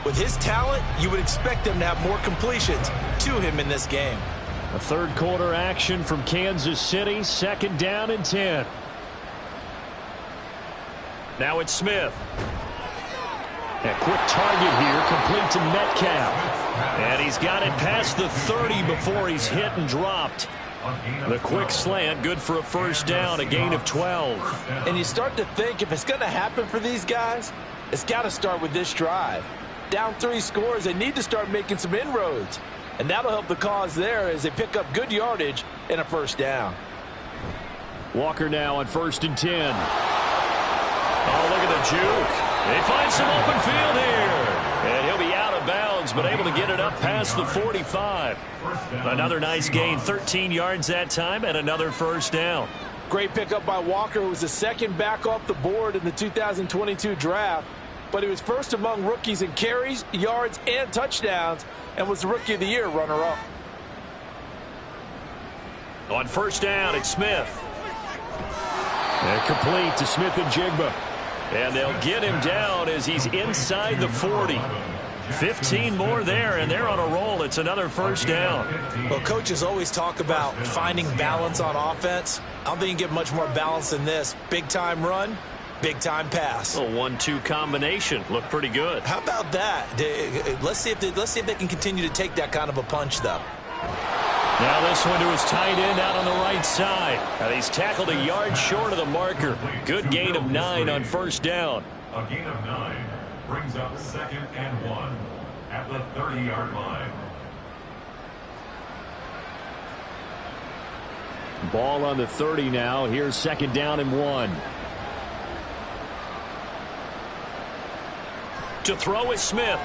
with his talent, you would expect them to have more completions to him in this game. A third quarter action from Kansas City, second down and 10. Now it's Smith. A quick target here, complete to Metcalf. And he's got it past the 30 before he's hit and dropped. The quick slant, good for a first down, a gain of 12. And you start to think if it's going to happen for these guys, it's got to start with this drive. Down 3 scores, they need to start making some inroads. And that'll help the cause there as they pick up good yardage and a first down. Walker now on 1st and 10. Oh, look at the juke. They find some open field here. And he'll be out of bounds, but able to get it up past the 45. Another nice gain, 13 yards that time, and another first down. Great pickup by Walker, who was the second back off the board in the 2022 draft. But he was first among rookies in carries, yards, and touchdowns, and was the Rookie of the Year runner-up. On first down, it's Smith. And complete to Smith and Jigba. And they'll get him down as he's inside the 40. 15 more there, and they're on a roll. It's another first down. Well, coaches always talk about finding balance on offense. I don't think you get much more balance than this. Big-time run, big-time pass. A 1-2 combination. Looked pretty good. How about that? Let's see if they can continue to take that kind of a punch, though. Now this one to his tight end out on the right side. And he's tackled a yard short of the marker. Good gain of 9 on first down. A gain of 9 brings up 2nd and 1 at the 30-yard line. Ball on the 30 now. Here's 2nd down and 1. To throw is Smith.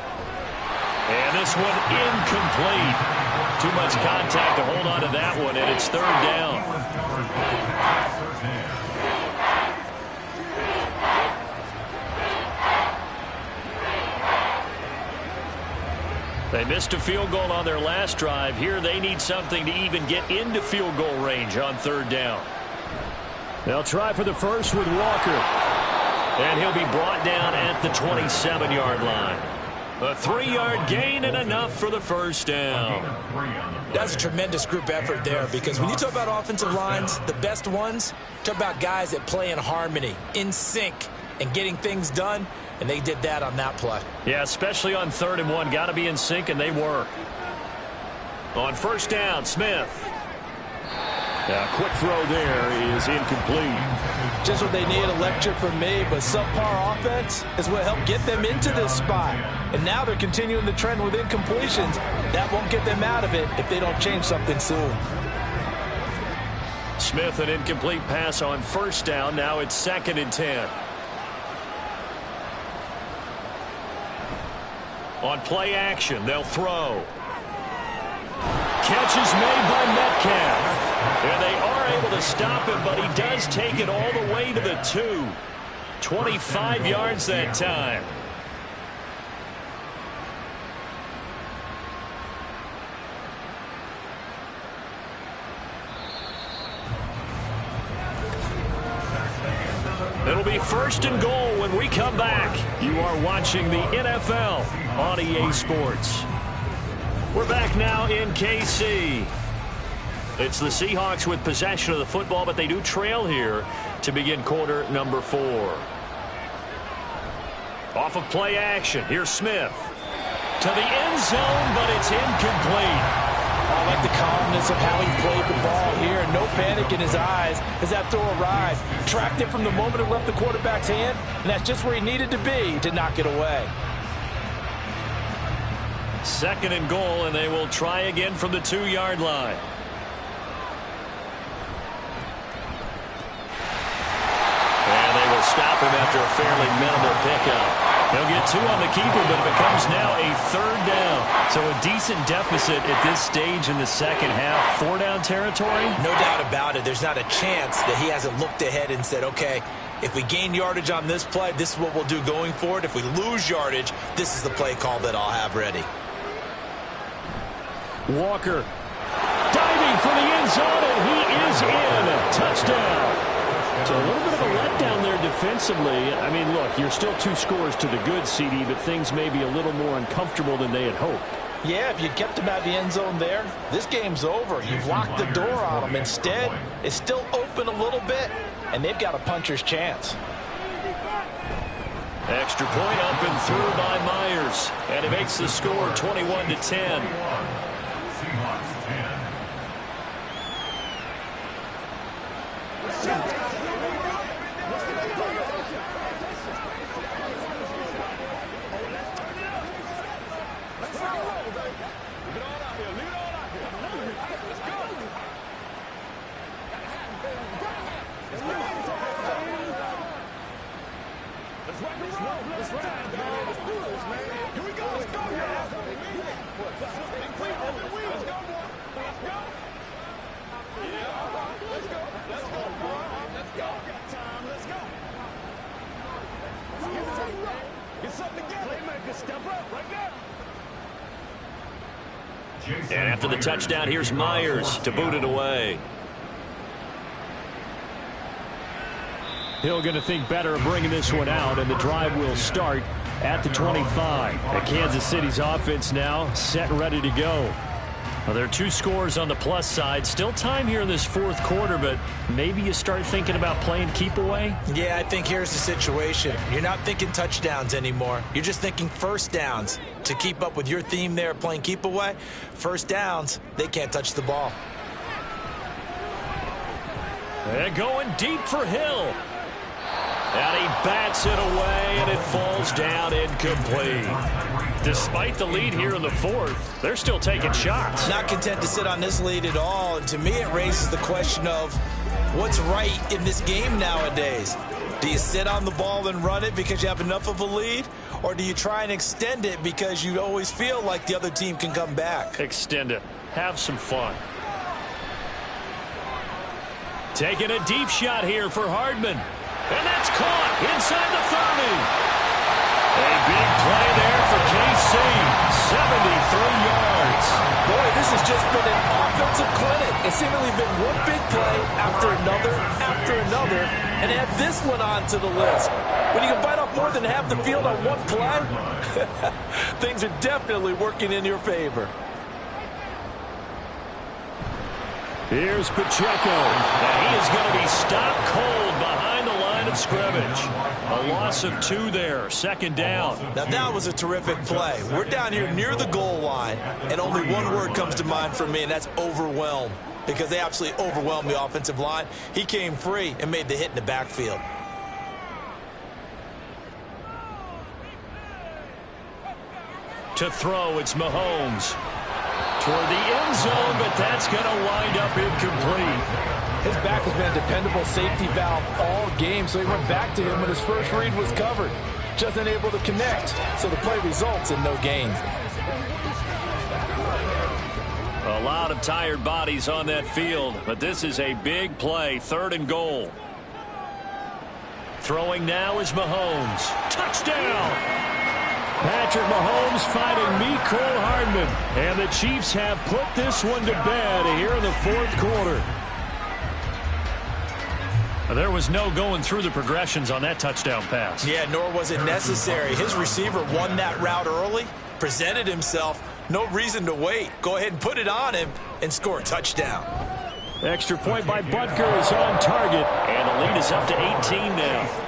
And this one incomplete. Too much contact to hold on to that one, and it's 3rd down. They missed a field goal on their last drive. Here they need something to even get into field goal range on 3rd down. They'll try for the first with Walker. And he'll be brought down at the 27-yard line. A 3-yard gain and enough for the first down. That's a tremendous group effort there, because when you talk about offensive lines, the best ones, talk about guys that play in harmony, in sync, and getting things done, and they did that on that play. Yeah, especially on 3rd and 1. Got to be in sync, and they were. On first down, Smith. A quick throw there is incomplete. Just what they need, a lecture from me, but subpar offense is what helped get them into this spot. And now they're continuing the trend with incompletions. That won't get them out of it if they don't change something soon. Smith, an incomplete pass on first down. Now it's 2nd and 10. On play action, they'll throw. Catch is made by Metcalf. And they are able to stop him, but he does take it all the way to the 2. 25 yards that time. It'll be 1st and goal when we come back. You are watching the NFL on EA Sports. We're back now in KC. It's the Seahawks with possession of the football, but they do trail here to begin quarter number 4. Off of play action, here's Smith. To the end zone, but it's incomplete. I like the calmness of how he played the ball here. No panic in his eyes as that throw arrived. Tracked it from the moment it left the quarterback's hand, and that's just where he needed to be to knock it away. 2nd and goal, and they will try again from the 2-yard line. And they will stop him after a fairly minimal pickup. They'll get 2 on the keeper, but it becomes now a 3rd down. So a decent deficit at this stage in the second half. 4-down territory? No doubt about it. There's not a chance that he hasn't looked ahead and said, okay, if we gain yardage on this play, this is what we'll do going forward. If we lose yardage, this is the play call that I'll have ready. Walker diving for the end zone, and he is in. Touchdown. So a little bit of a letdown there defensively. I mean, look, you're still 2 scores to the good, CD, but things may be a little more uncomfortable than they had hoped. Yeah, if you kept him out of the end zone there, this game's over. You've locked the door on him. Instead, it's still open a little bit, and they've got a puncher's chance. Extra point up and through by Myers, and it makes the score 21-10. And after the touchdown, here's Myers to boot it away. Hill going to think better of bringing this one out, and the drive will start at the 25. And Kansas City's offense now set and ready to go. Well, there are 2 scores on the plus side. Still time here in this 4th quarter, but maybe you start thinking about playing keep away? Yeah, I think here's the situation. You're not thinking touchdowns anymore. You're just thinking first downs. To keep up with your theme there, playing keep away, first downs, they can't touch the ball. And going deep for Hill. And he bats it away, and it falls down incomplete. Despite the lead here in the 4th, they're still taking shots. Not content to sit on this lead at all. And to me, it raises the question of what's right in this game nowadays. Do you sit on the ball and run it because you have enough of a lead? Or do you try and extend it because you always feel like the other team can come back? Extend it. Have some fun. Taking a deep shot here for Hardman. And that's caught inside the 30. A big play there for KC. 73 yards. Boy, this has just been an offensive clinic. It's seemingly been one big play after another, and add this one onto the list. When you can bite off more than half the field on one play, things are definitely working in your favor. Here's Pacheco. And he is going to be stopped cold behind the line of scrimmage. A loss of 2 there. 2nd down. Now that was a terrific play. We're down here near the goal line, and only one word comes to mind for me, and that's overwhelmed. Because they absolutely overwhelmed the offensive line. He came free and made the hit in the backfield. To throw, it's Mahomes. Toward the end zone, but that's going to wind up incomplete. His back has been a dependable safety valve all game, so he went back to him when his first read was covered. Just unable to connect, so the play results in no gain. A lot of tired bodies on that field, but this is a big play. 3rd and goal. Throwing now is Mahomes. Touchdown! Patrick Mahomes finding Mecole Hardman. And the Chiefs have put this one to bed here in the 4th quarter. There was no going through the progressions on that touchdown pass. Yeah, nor was it necessary. His receiver won that route early, presented himself. No reason to wait. Go ahead and put it on him and score a touchdown. Extra point by Butker is on target. And the lead is up to 18 now.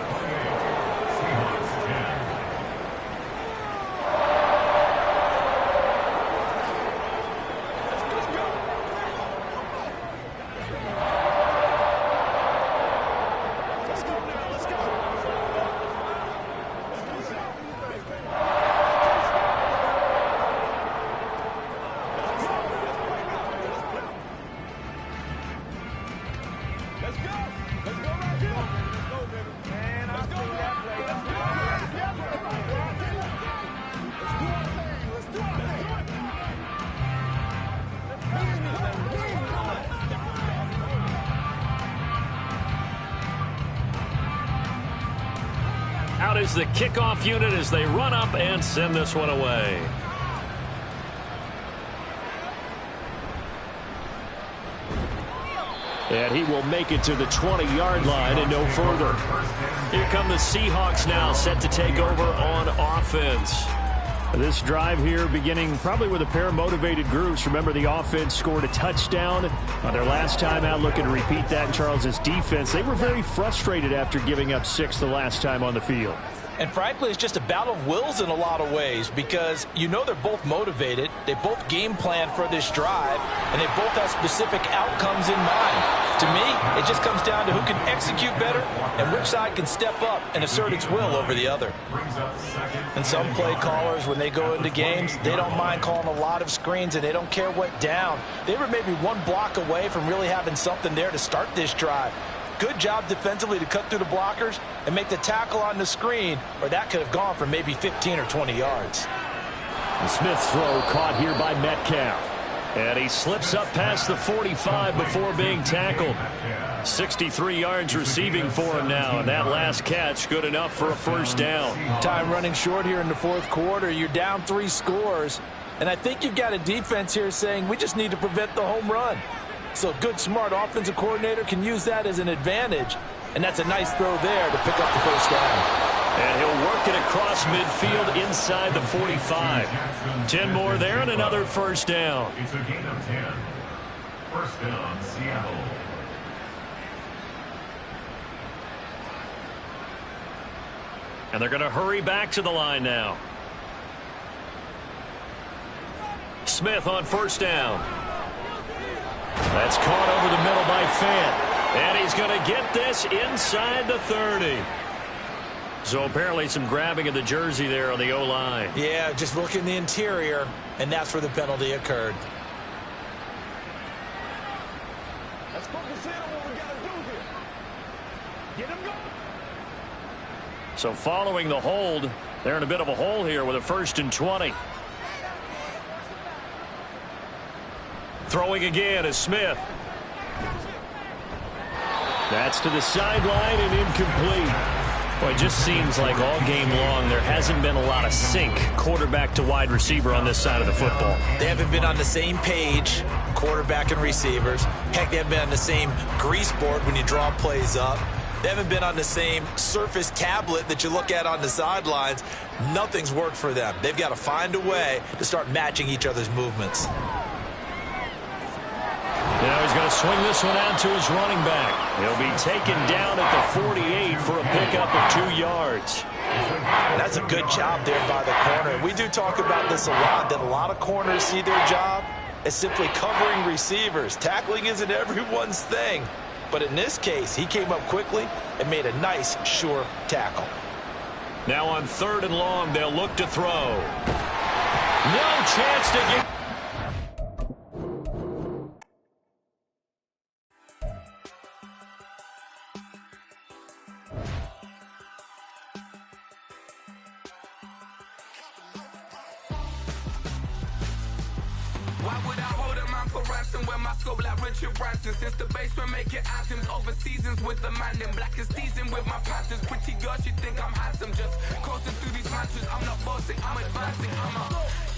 out is the kickoff unit as they run up and send this one away. And he will make it to the 20-yard line and no further. Here come the Seahawks now, set to take over on offense. This drive here beginning probably with a pair of motivated groups. Remember, the offense scored a touchdown on their last time out, looking to repeat that in Charles's defense. They were very frustrated after giving up 6 the last time on the field. And frankly, it's just a battle of wills in a lot of ways because you know they're both motivated. They both game plan for this drive, and they both have specific outcomes in mind. To me, it just comes down to who can execute better and which side can step up and assert its will over the other. And some play callers, when they go into games, they don't mind calling a lot of screens, and they don't care what down. They were maybe one block away from really having something there to start this drive. Good job defensively to cut through the blockers and make the tackle on the screen, or that could have gone for maybe 15 or 20 yards. The Smith's throw caught here by Metcalf. And he slips up past the 45 before being tackled. 63 yards receiving for him now, and that last catch good enough for a first down. Time running short here in the fourth quarter. You're down 3 scores, and I think you've got a defense here saying we just need to prevent the home run. So a good, smart offensive coordinator can use that as an advantage, and that's a nice throw there to pick up the first down. And he'll work it across midfield inside the 45. 10 more there and another first down. It's a gain of 10. First down, Seattle. And they're going to hurry back to the line now. Smith on first down. That's caught over the middle by Fant. And he's going to get this inside the 30. So apparently some grabbing of the jersey there on the O-line. Yeah, just look in the interior, and that's where the penalty occurred. Let's focus in on what we got to do here. Get him going. So following the hold, they're in a bit of a hole here with a 1st and 20. Throwing again is Smith. That's to the sideline and incomplete. Well, it just seems like all game long there hasn't been a lot of sync quarterback to wide receiver on this side of the football. They haven't been on the same page, quarterback and receivers. Heck, they haven't been on the same grease board when you draw plays up. They haven't been on the same surface tablet that you look at on the sidelines. Nothing's worked for them. They've got to find a way to start matching each other's movements. Now he's going to swing this one out to his running back. He'll be taken down at the 48 for a pickup of 2 yards. That's a good job there by the corner. We do talk about this a lot, that a lot of corners see their job as simply covering receivers. Tackling isn't everyone's thing. But in this case, he came up quickly and made a nice, sure tackle. Now on 3rd and long, they'll look to throw. No chance to get... Since the basement making anthems over seasons with the man in black is seasoned with my patterns. Pretty girls, you think I'm handsome, just coasting through these matches. I'm not bossing, I'm advancing.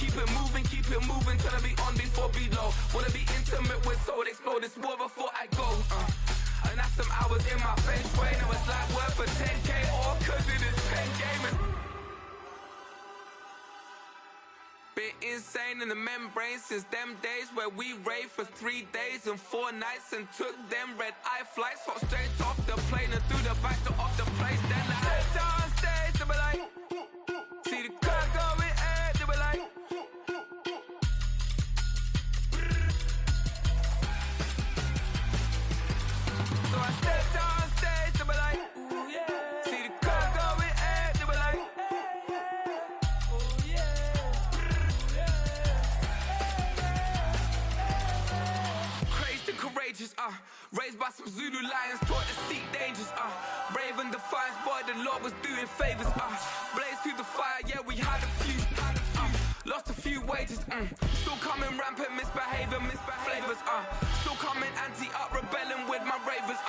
Keep it moving till I be on before below. Wanna be intimate with soul, explore this war before I go. And that's some hours in my Fletchboy. Now it's like work for 10K all cause it is pen gaming. Been insane in the membrane since them days where we raved for 3 days and 4 nights and took them red-eye flights. Hot straight off the plane and through the back door of the place. Then I stepped on stage, they were like, see the crowd going ahead, they were like, so I stepped on stage, they were like, ooh yeah. See the crowd going ahead, they were like, oh yeah. Courageous, raised by some Zulu lions, taught to seek dangers, brave and defiant, boy, the Lord was doing favors, blaze through the fire, yeah, we had a few, lost a few wages, still coming rampant, misbehavior, flavors, still coming anti-up, rebelling with my ravers,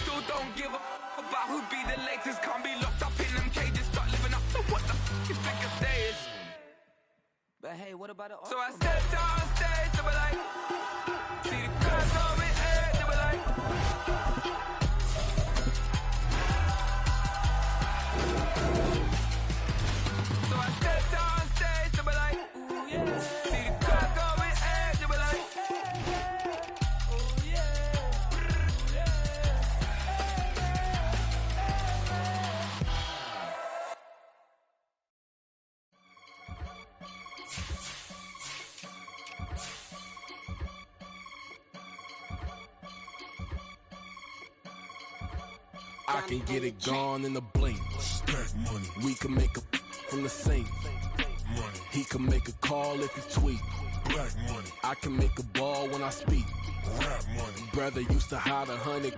still don't give a about who be the latest, can't be locked up in them cages, start But hey, what about the So I stepped on stage, they were like, see the crowd going air, they were like. So I stepped on stage, they were like, ooh yeah. See the crowd going air, they were like, oh yeah, I can get it gone in a blink. Stack money. We can make a from the sink. Money. He can make a call if he tweet. Black money. I can make a ball when I speak. Rap money. Brother used to hide 100.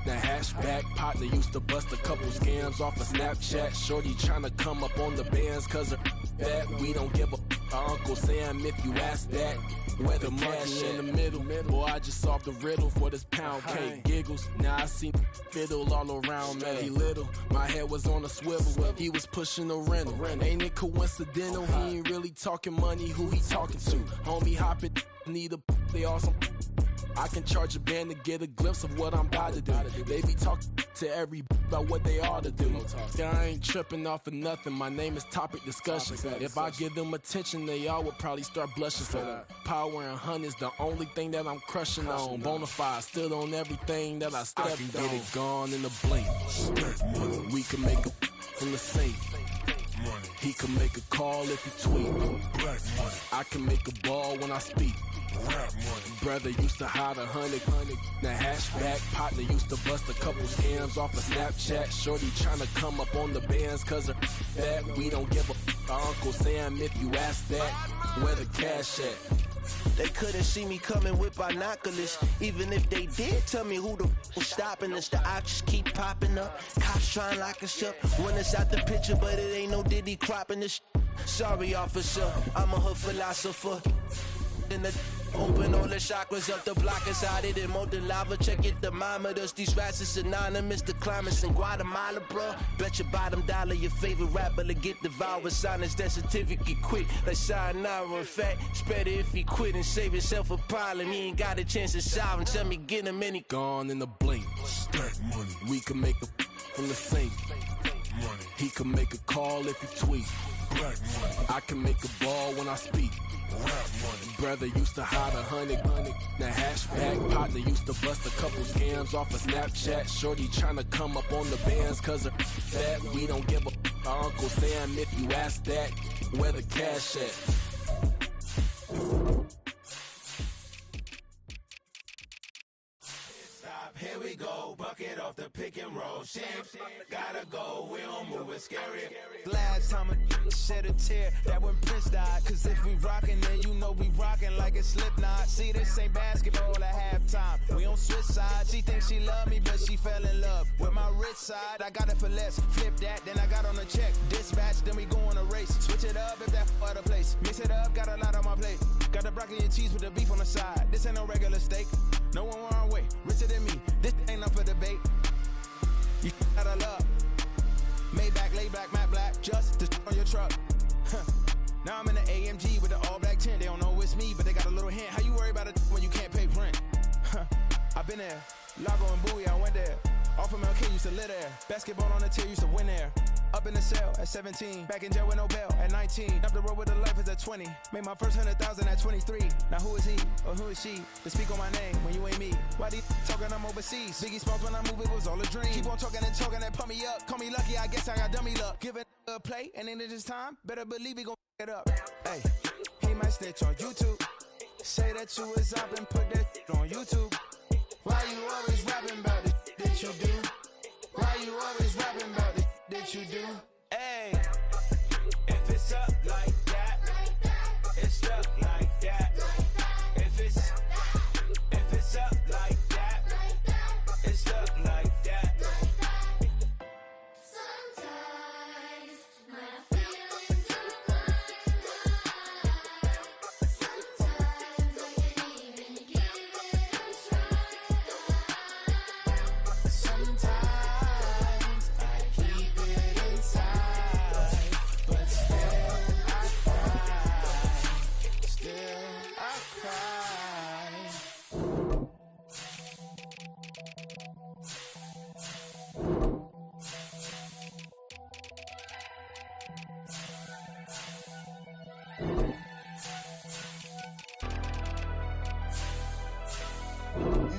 The hashback partner used to bust a couple scams off of Snapchat. Shorty tryna come up on the bands cause of that. We don't give a Uncle Sam if you ask that. Where the cash in the middle. Boy, I just solved the riddle for this pound cake. Giggles, now I see fiddle all around me. He little, my head was on a swivel. He was pushing the rental. Ain't it coincidental? He ain't really talking money, who he talking to? Homie hopping, need a, they awesome. I can charge a band to get a glimpse of what I'm about to do. They be talking to every about what they ought to do. I ain't tripping off of nothing. My name is topic discussion. If I give them attention, they all would probably start blushing. So power and hunt is the only thing that I'm crushing on. Bonafide, stood on everything that I stepped on. I can get it gone in a blink. We can make a from the sink. He can make a call if he tweet. I can make a ball when I speak. Brother used to hide 100. The hashback partner used to bust a couple scams off of Snapchat. Shorty tryna come up on the bands cause of that. We don't give a Uncle Sam if you ask that. Where the cash at? They couldn't see me coming with binoculars. Even if they did, tell me who the was stopping us. The options keep popping up. Cops trying to lock us up. When it's out the picture, but it ain't no Diddy cropping this. Sorry, officer, I'm a hood philosopher. In the open all the chakras up the block inside it and molten lava. Check your thermometers. These rats is synonymous to climates in Guatemala, bro. Bet your bottom dollar your favorite rapper to get devoured. Sign his death certificate quick. Like sayonara. In fact, it's better if he quit and save himself a problem. He ain't got a chance to solve him. Tell me get him any gone in a blink. Stack money. We can make a from the sink. Money. He can make a call if he tweet. Black money. I can make a ball when I speak. Brother used to hide 100. The hashback partner used to bust a couple scams off of Snapchat. Shorty tryna come up on the bands cause of that. We don't give a Uncle Sam if you ask that. Where the cash at? Here we go, bucket off the pick and roll. Shit, gotta go, we don't move, it's scary. Last time a shed a tear, that when Prince died. Cause if we rockin', then you know we rockin' like a Slipknot. See, this ain't basketball at halftime. We on switch sides. She thinks she love me, but she fell in love with my rich side. I got it for less, flip that, then I got on a check. Dispatch, then we go on a race. Switch it up if that other place. Mix it up, got a lot on my plate. Got the broccoli and cheese with the beef on the side. This ain't no regular steak. No one wrong way, richer than me. This ain't up for debate. You gotta love. Maybach, lay back, matte black, just to on your truck. Now I'm in the AMG with the all black tint. They don't know it's me, but they got a little hint. How you worry about it when you can't pay rent? I've been there. Lago and Bowie, I went there. Off of MLK, used to live there. Basketball on the tier, used to win there. Up in the cell at 17. Back in jail with no bail at 19. Up the road with the life is at 20. Made my first 100,000 at 23. Now who is he or who is she to speak on my name when you ain't me? Why they talking I'm overseas? Biggie Smalls when I move, it was all a dream. Keep on talking and pump me up. Call me lucky, I guess I got dummy luck. Give it a play and then it's time. Better believe we gon' it up. Hey, he might snitch on YouTube. Say that you was up and put that on YouTube. Why you always rapping about it that you do? Why you always rapping about it that you do? Hey, if it's up like that, it's stuck like that. If it's up like that, it's stuck like that. Sometimes my feelings are blind. Sometimes I can't even give it a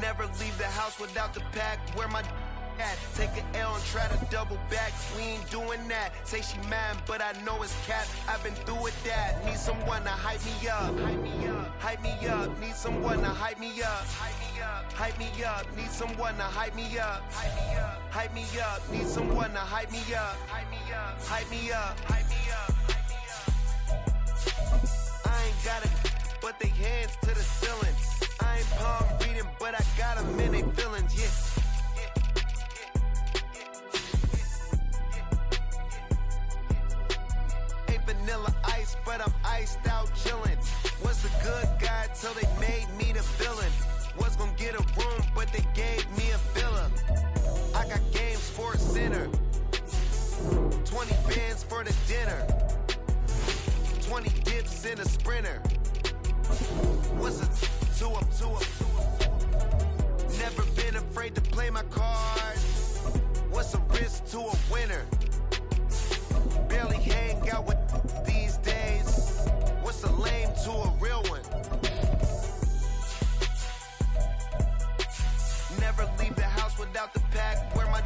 Never leave the house without the pack. Where my at? Take an L and try to double back. We ain't doing that. Say she mad, but I know it's cap. I've been through with that. Need someone to hype me up. Hype me up. Hype me up. Need someone to hype me up. Hype me up. Hype me up. Need someone to hype me up. Hype me up. Hype me up. Need someone to hype me up. Hype me up. Hype me up. Hype me up. I ain't got it, but they hands to the ceiling. I ain't palm reading, but I got them in they feelings, yeah. Ain't vanilla ice, but I'm iced out chillin'. Was the good guy till they made me the villain. Was gonna get a room, but they gave me a villa. I got game Sports Center. 20 bands for the dinner. 20 dips in a sprinter. What's a two up? Never been afraid to play my cards. What's a risk to a winner? Barely hang out with these days. What's a lame to a real one? Never leave the house without the pack. Where my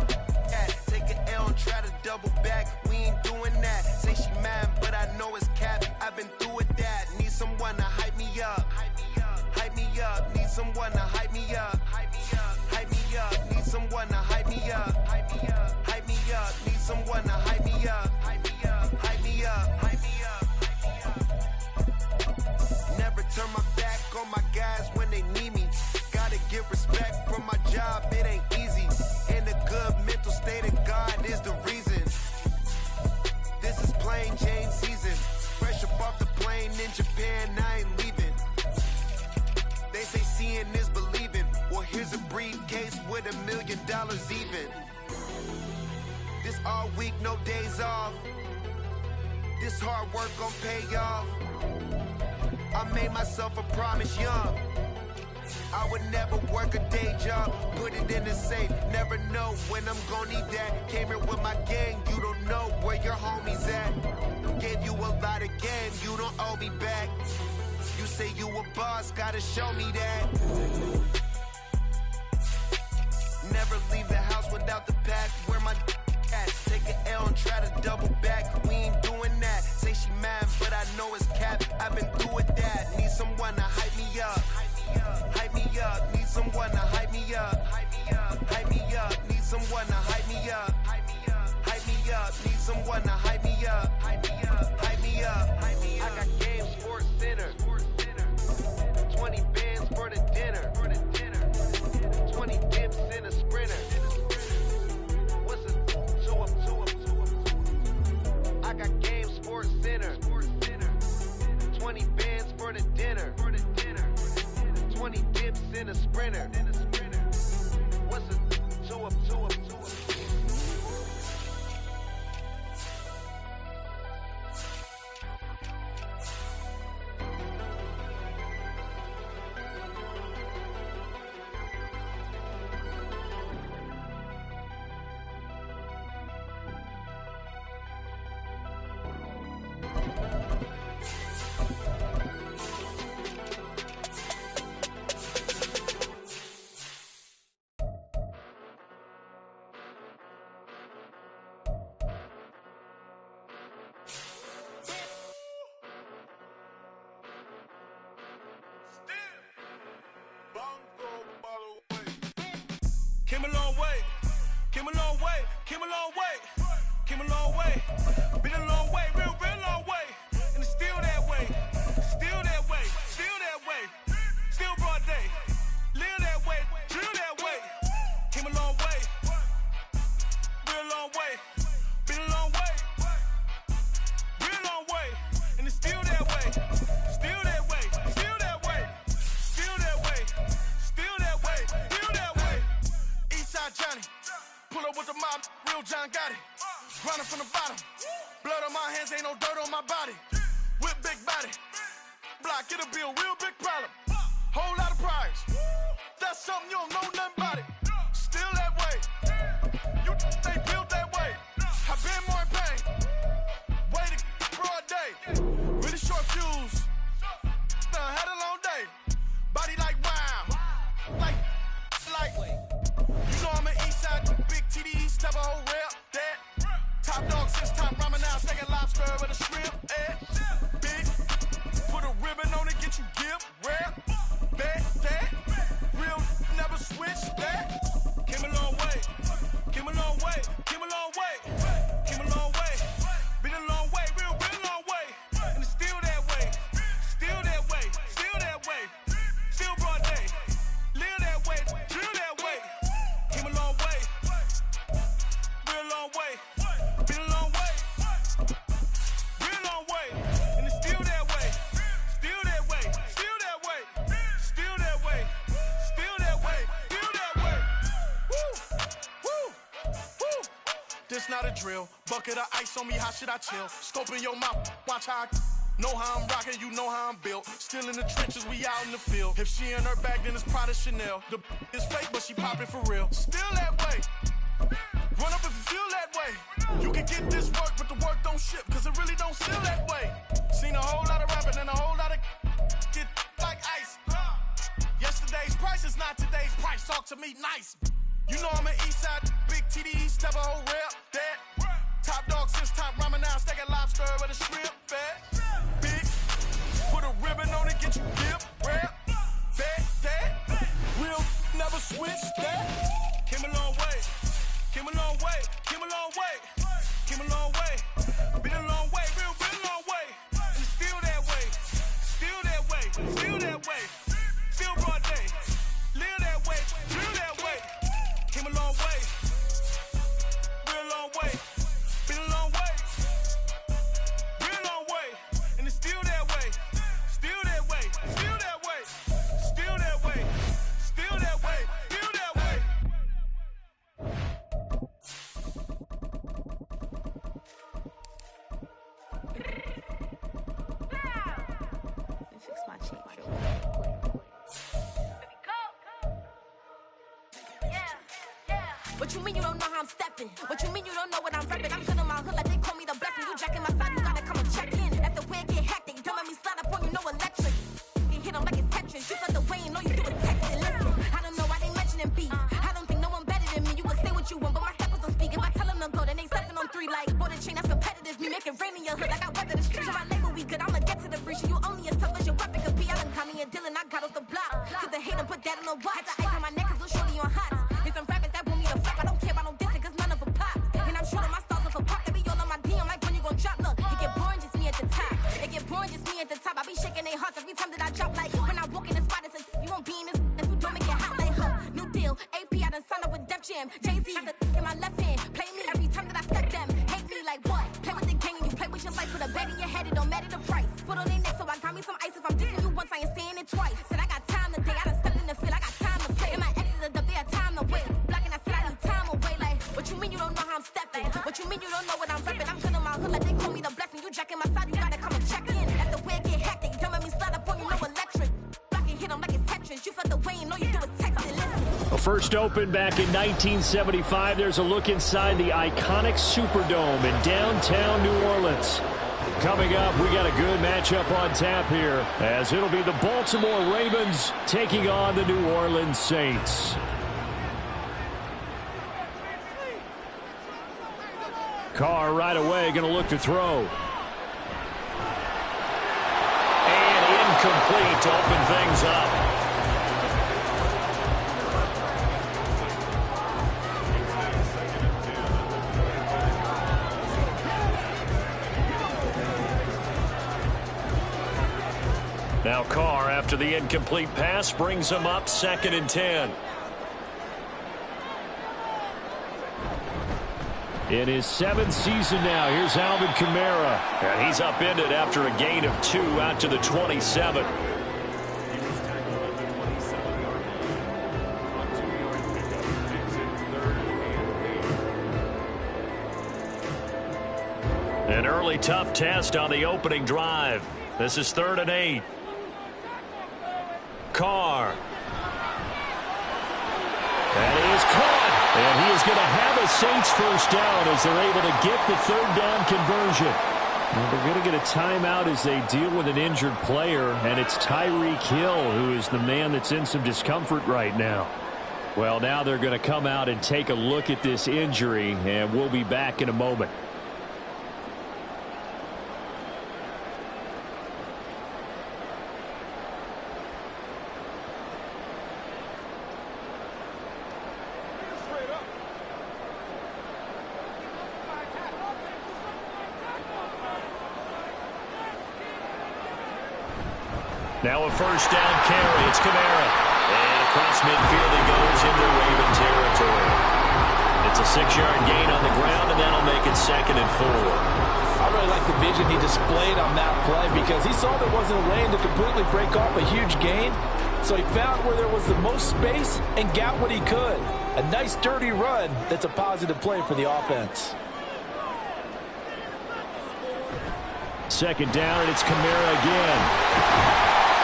at? Take an L and try to double back. We ain't doing that. Say she mad, but I know it's cap. I've been through with that. Need someone to hype me up. Hype me up. Hype me up. Need someone to hype me up. Hype me up. Hype me up. Need someone to hype me up. Hype me up. Hype me up. Need someone to hype me up. Hype me up. Hype me up. Hype me up. Never turn my back on my guys when they need me. Gotta get respect from my job, it ain't easy. In a good mental state of God is the reason. This is plain Jane season. Fresh up off the plane in Japan, I ain't leaving. They say seeing is believing. Well, here's a briefcase with $1 million even. This all week, no days off. This hard work gon' pay off. I made myself a promise young. I would never work a day job, put it in the safe, never know when I'm gon' need that. Came here with my gang, you don't know where your homies at. Gave you a lot of game, you don't owe me back. You say you a boss, gotta show me that. Never leave the house without the pack, where my at? Take an L and try to double back, we ain't doing that. Say she mad, but I know it's cap, I've been through with that. Need someone to hype me up. Hype me up, need someone to hype me up. Hype me up, hype me up, need someone to hype me up. Hype me up, hype me up, need someone to hype me up. Hype me up, hype me up, hype me up. I got game Sports Center. 20 bands for the dinner. 20 dips in a sprinter. What's a two up? I got game Sports Center. 20 bands for the dinner. 20 dips in a sprinter. What's a two up? Came a long way, came a long way, came a long way, came a long way, been a long way, real long way, and it's still that way, still that way, still that way, still broad day, live that way, drill that way, came a long way, real long way, been a long way, real long way, and it's still that way, still that way, still that way, still that way, still that way, still that way. Eastside Johnny, pull up with the mob, real John Gotti. Grinding from the bottom, blood on my hands, ain't no dirt on my body. With big body, block, it'll be a real big problem. Whole lot of prize, that's something you don't know nothing about it. Still that way, you they built that way. I've been more in pain, waiting broad day. Really short fuse, had a long day. Body like wow, like step a whole rep. That top dog since time ramen now, second lobster with a shrimp. Big, put a ribbon on it, get you gift, rap. That, real never switch that. Came a long way, came a long way, came a long way, came a long way. Been a long way, real long way. And it's still that way, still that way, still that way. Still broad day, live that way, drill that way. Came a long way, real long way. Been a long way, real long way. And it's still that way, still that way, still that way, still that way, still that way, still that way. Woo, woo, woo. This not a drill. Bucket of ice on me, how should I chill? Scope in your mouth, watch how I know how I'm rocking, you know how I'm built. Still in the trenches, we out in the field. If she in her bag, then it's Prada Chanel. The is fake, but she poppin' for real. Still that way. Run up if you feel that way. You can get this work, but the work don't ship, cause it really don't feel that way. Seen a whole lot of rapping and a whole lot of get like ice. Yesterday's price is not today's price. Talk to me nice. You know I'm an east side, big TDE, step a whole rep. That top dog since top ramen now, steak and lobster with a shrimp. Fat, big, put a ribbon on it, get you gift, rap. That, real never switch that. Came a long way, came a long way, came a long way, came a long way. Been a long way, real been a long way. And it's still that way, still that way, still that way. Still broad day, live that way, drill that way. Came a long way, real long way. Been a long way, real long way. And it's still that way, still that way, still that way, still that way, still that way, still that way. Fix my cheek. What you mean you don't know how I'm stepping? What you mean you don't know what I'm repping? I'm good in my hood like they call me the blessing. You jacking my side, you gotta come and check in. That's the way it get hectic. Don't let me slide up on you, no electric. You hit 'em like it's Tetris. You felt the way and all you do is text it. Listen, I don't know why they mentioning beef. I don't think no one better than me. You can say what you want, but my steppers don't speak. If I tell them to go, then they 7 on 3 like border chain. That's competitive. Me make it rain in your hood like I weather the streets. My label we good. I'ma get to the breach. You only as tough as your weapon could be. I done call me a Dylan. I got off the block. To the hate and put that on the watch. Had the ice on my neck 'cause I'm shorty on hot. Here's some rappers that want me to flop. I don't care about no dissing 'cause none of them pop. And I'm shooting my stars off a pop. They be all on my DM like when you gon' drop. Look, it get boring just me at the top. It get boring just me at the top. I be shaking their hearts every time that I drop. Like when I walk in the spot, it says you won't be in this if you don't make it hot like her. New deal, AP, I done signed up with Def Jam. Jay-Z got the in my left hand. Play me every time that I step them. Hate me like what? Play with the game and you play with your life. Put a bag in your head, it don't matter the price. Put on their neck, so I got me some ice. If I'm dissing you once, I ain't saying it twice. Said I got time today, I done stepped in the field, I got time to play. And my exes are up, they had time to wait. Blocking, I said I need time away. Like, what you mean you don't know how I'm stepping? What you mean you don't know what I'm repping? I'm good in my hood like they call me the blessing. You jacking my side, you gotta come and check in. That's the way it get hectic. Don't let me slide up on you, no electric. Blocking, hit 'em like it's Tetris. You felt the way and all you do is text it. Listen. Well, first opened back in 1975. There's a look inside the iconic Superdome in downtown New Orleans. Coming up, we got a good matchup on tap here, as it'll be the Baltimore Ravens taking on the New Orleans Saints. Carr right away, going to look to throw. And incomplete to open things up. Now Carr, after the incomplete pass, brings him up 2nd and 10. In his 7th season now, here's Alvin Kamara. And he's upended after a gain of 2 out to the 27. An early tough test on the opening drive. This is 3rd and 8. Carr. And he is caught. And he is going to have a Saints first down as they're able to get the 3rd down conversion. Well, they're going to get a timeout as they deal with an injured player, and it's Tyreek Hill who is the man that's in some discomfort right now. Well, now they're going to come out and take a look at this injury, and we'll be back in a moment. Now a first down carry. It's Kamara. And across midfield he goes into Raven territory. It's a 6-yard gain on the ground, and that'll make it 2nd and 4. I really like the vision he displayed on that play because he saw there wasn't a lane to completely break off a huge gain. So he found where there was the most space and got what he could. A nice, dirty run that's a positive play for the offense. 2nd down, and it's Kamara again.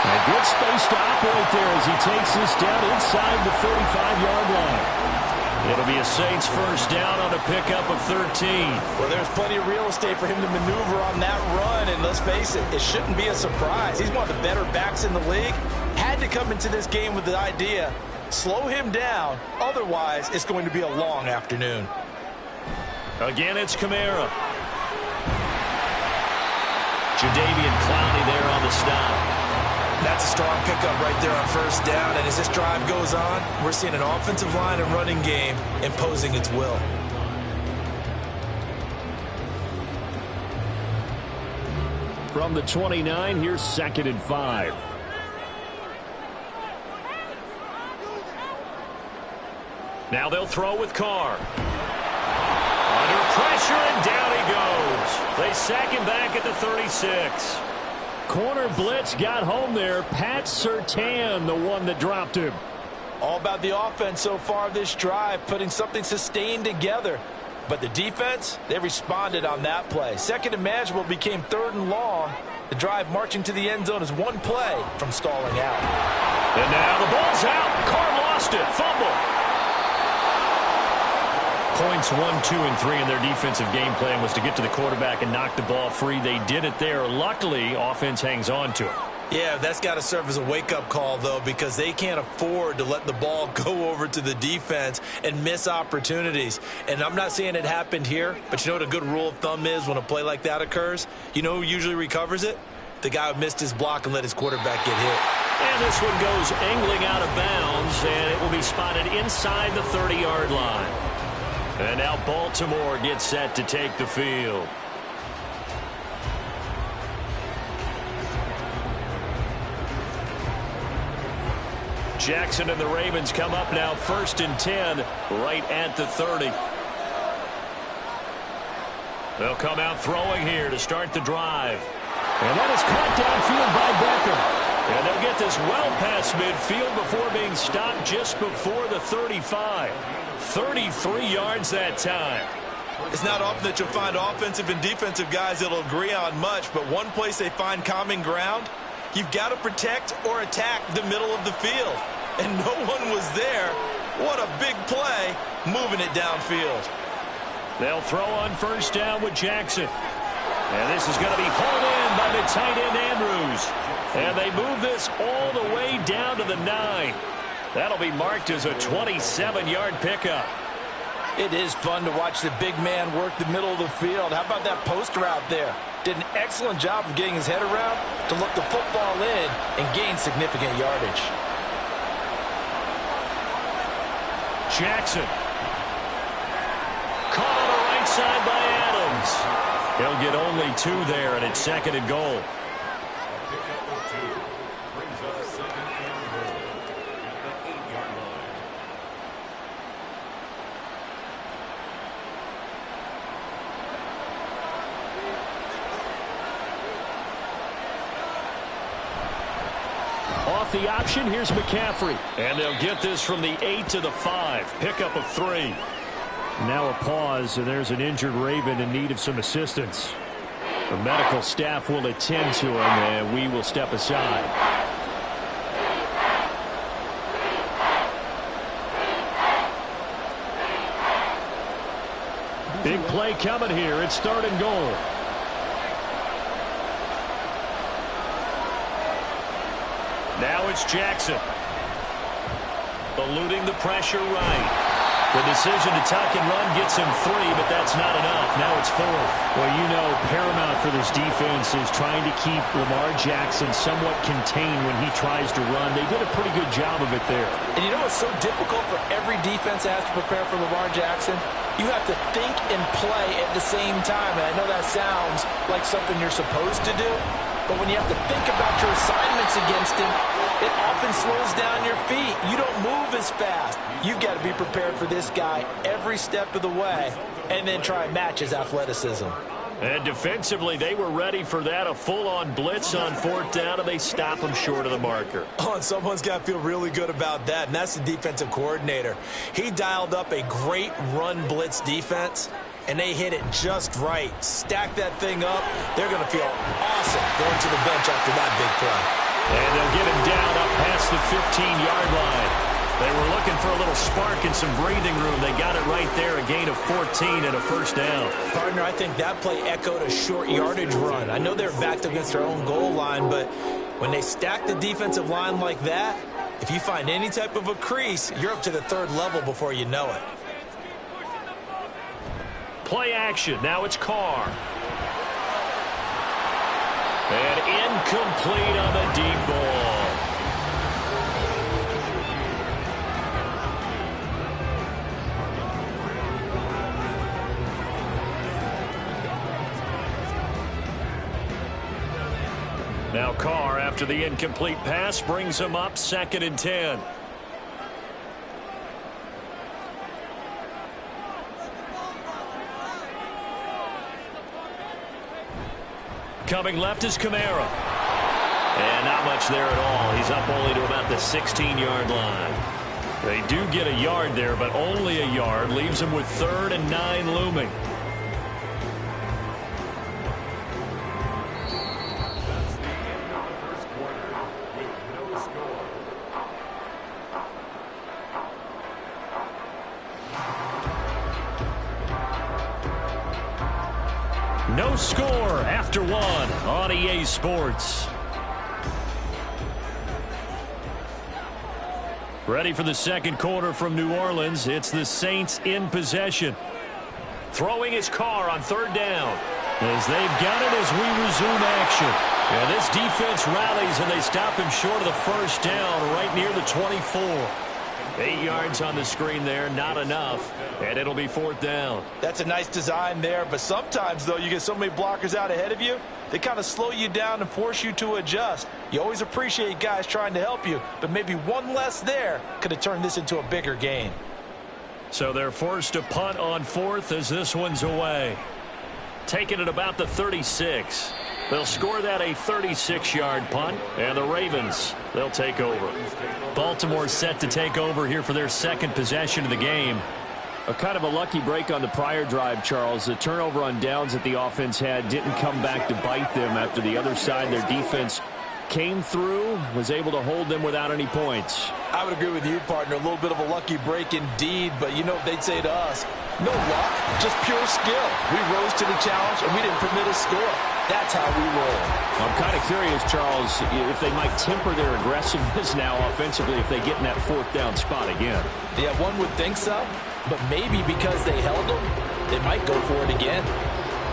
A good space to operate there as he takes this down inside the 35-yard line. It'll be a Saints first down on a pickup of 13. Well, there's plenty of real estate for him to maneuver on that run, and let's face it, it shouldn't be a surprise. He's one of the better backs in the league. Had to come into this game with the idea, slow him down, otherwise it's going to be a long afternoon. Again, it's Kamara. Jadeveon Clowney there on the stop. That's a strong pickup right there on first down. And as this drive goes on, we're seeing an offensive line and running game imposing its will. From the 29, here's 2nd and 5. Now they'll throw with Carr. Under pressure, and down he goes. They sack him back at the 36. Corner blitz got home there. Pat Surtain, the one that dropped him. All about the offense so far this drive, putting something sustained together. But the defense, they responded on that play. 2nd and manageable became 3rd and long. The drive marching to the end zone is one play from stalling out. And now the ball's out. Carr lost it. Fumble. Points 1, 2, and 3 in their defensive game plan was to get to the quarterback and knock the ball free. They did it there. Luckily, offense hangs on to it. Yeah, that's got to serve as a wake-up call, though, because they can't afford to let the ball go over to the defense and miss opportunities. And I'm not saying it happened here, but you know what a good rule of thumb is when a play like that occurs? You know who usually recovers it? The guy who missed his block and let his quarterback get hit. And this one goes angling out of bounds, and it will be spotted inside the 30-yard line. And now Baltimore gets set to take the field. Jackson and the Ravens come up now 1st and 10 right at the 30. They'll come out throwing here to start the drive. And that is caught downfield by Beckham. And they'll get this well past midfield before being stopped just before the 35. 33 yards that time. It's not often that you'll find offensive and defensive guys that'll agree on much, but one place they find common ground, you've got to protect or attack the middle of the field. And no one was there. What a big play, moving it downfield. They'll throw on first down with Jackson. And this is going to be hauled in by the tight end Andrews. And they move this all the way down to the 9. That'll be marked as a 27-yard pickup. It is fun to watch the big man work the middle of the field. How about that post route there? Did an excellent job of getting his head around to look the football in and gain significant yardage. Jackson. Caught on the right side by Adams. He'll get only 2 there, and it's 2nd and goal. Off the option, here's McCaffrey. And they'll get this from the 8 to the 5. Pickup of 3. Now a pause, and there's an injured Raven in need of some assistance. The medical staff will attend to him, and we will step aside. Big play coming here. It's 3rd and goal. Now it's Jackson. eluding the pressure right. The decision to tuck and run gets him 3, but that's not enough. Now it's 4th. Well, you know, paramount for this defense is trying to keep Lamar Jackson somewhat contained when he tries to run. They did a pretty good job of it there. And you know what's so difficult for every defense that has to prepare for Lamar Jackson? You have to think and play at the same time. And I know that sounds like something you're supposed to do, but when you have to think about your assignments against him, it often slows down your feet. You don't move as fast. You've got to be prepared for this guy every step of the way and then try and match his athleticism. And defensively, they were ready for that, a full-on blitz on 4th down, and they stop him short of the marker. Oh, and someone's got to feel really good about that, and that's the defensive coordinator. He dialed up a great run blitz defense, and they hit it just right. Stack that thing up. They're going to feel awesome going to the bench after that big play. And they'll get him down up past the 15-yard line. They were looking for a little spark and some breathing room. They got it right there, a gain of 14 and a first down. Partner, I think that play echoed a short yardage run. I know they're backed against their own goal line, but when they stack the defensive line like that, if you find any type of a crease, you're up to the 3rd level before you know it. Play action. Now it's Carr. And incomplete on the deep ball. Now Carr, after the incomplete pass, brings him up 2nd and 10. Coming left is Kamara. And not much there at all. He's up only to about the 16-yard line. They do get a yard there, but only a yard. Leaves him with 3rd and 9 looming. No score after 1 on EA Sports. Ready for the second quarter from New Orleans. It's the Saints in possession. Throwing his Carr on 3rd down. As they've got it as we resume action. And this defense rallies and they stop him short of the first down right near the 24. 8 yards on the screen there, not enough, and it'll be 4th down. That's a nice design there, but sometimes, though, you get so many blockers out ahead of you, they kind of slow you down and force you to adjust. You always appreciate guys trying to help you, but maybe one less there could have turned this into a bigger gain. So they're forced to punt on 4th as this one's away. Taking it about the 36. They'll score that a 36-yard punt, and the Ravens, they'll take over. Baltimore set to take over here for their 2nd possession of the game. A kind of a lucky break on the prior drive, Charles. The turnover on downs that the offense had didn't come back to bite them after the other side. Their defense came through, was able to hold them without any points. I would agree with you, partner. A little bit of a lucky break indeed, but you know what they'd say to us? No luck, just pure skill. We rose to the challenge, and we didn't permit a score. That's how we roll. I'm kind of curious, Charles, if they might temper their aggressiveness now offensively if they get in that 4th down spot again. Yeah, one would think so, but maybe because they held them, they might go for it again.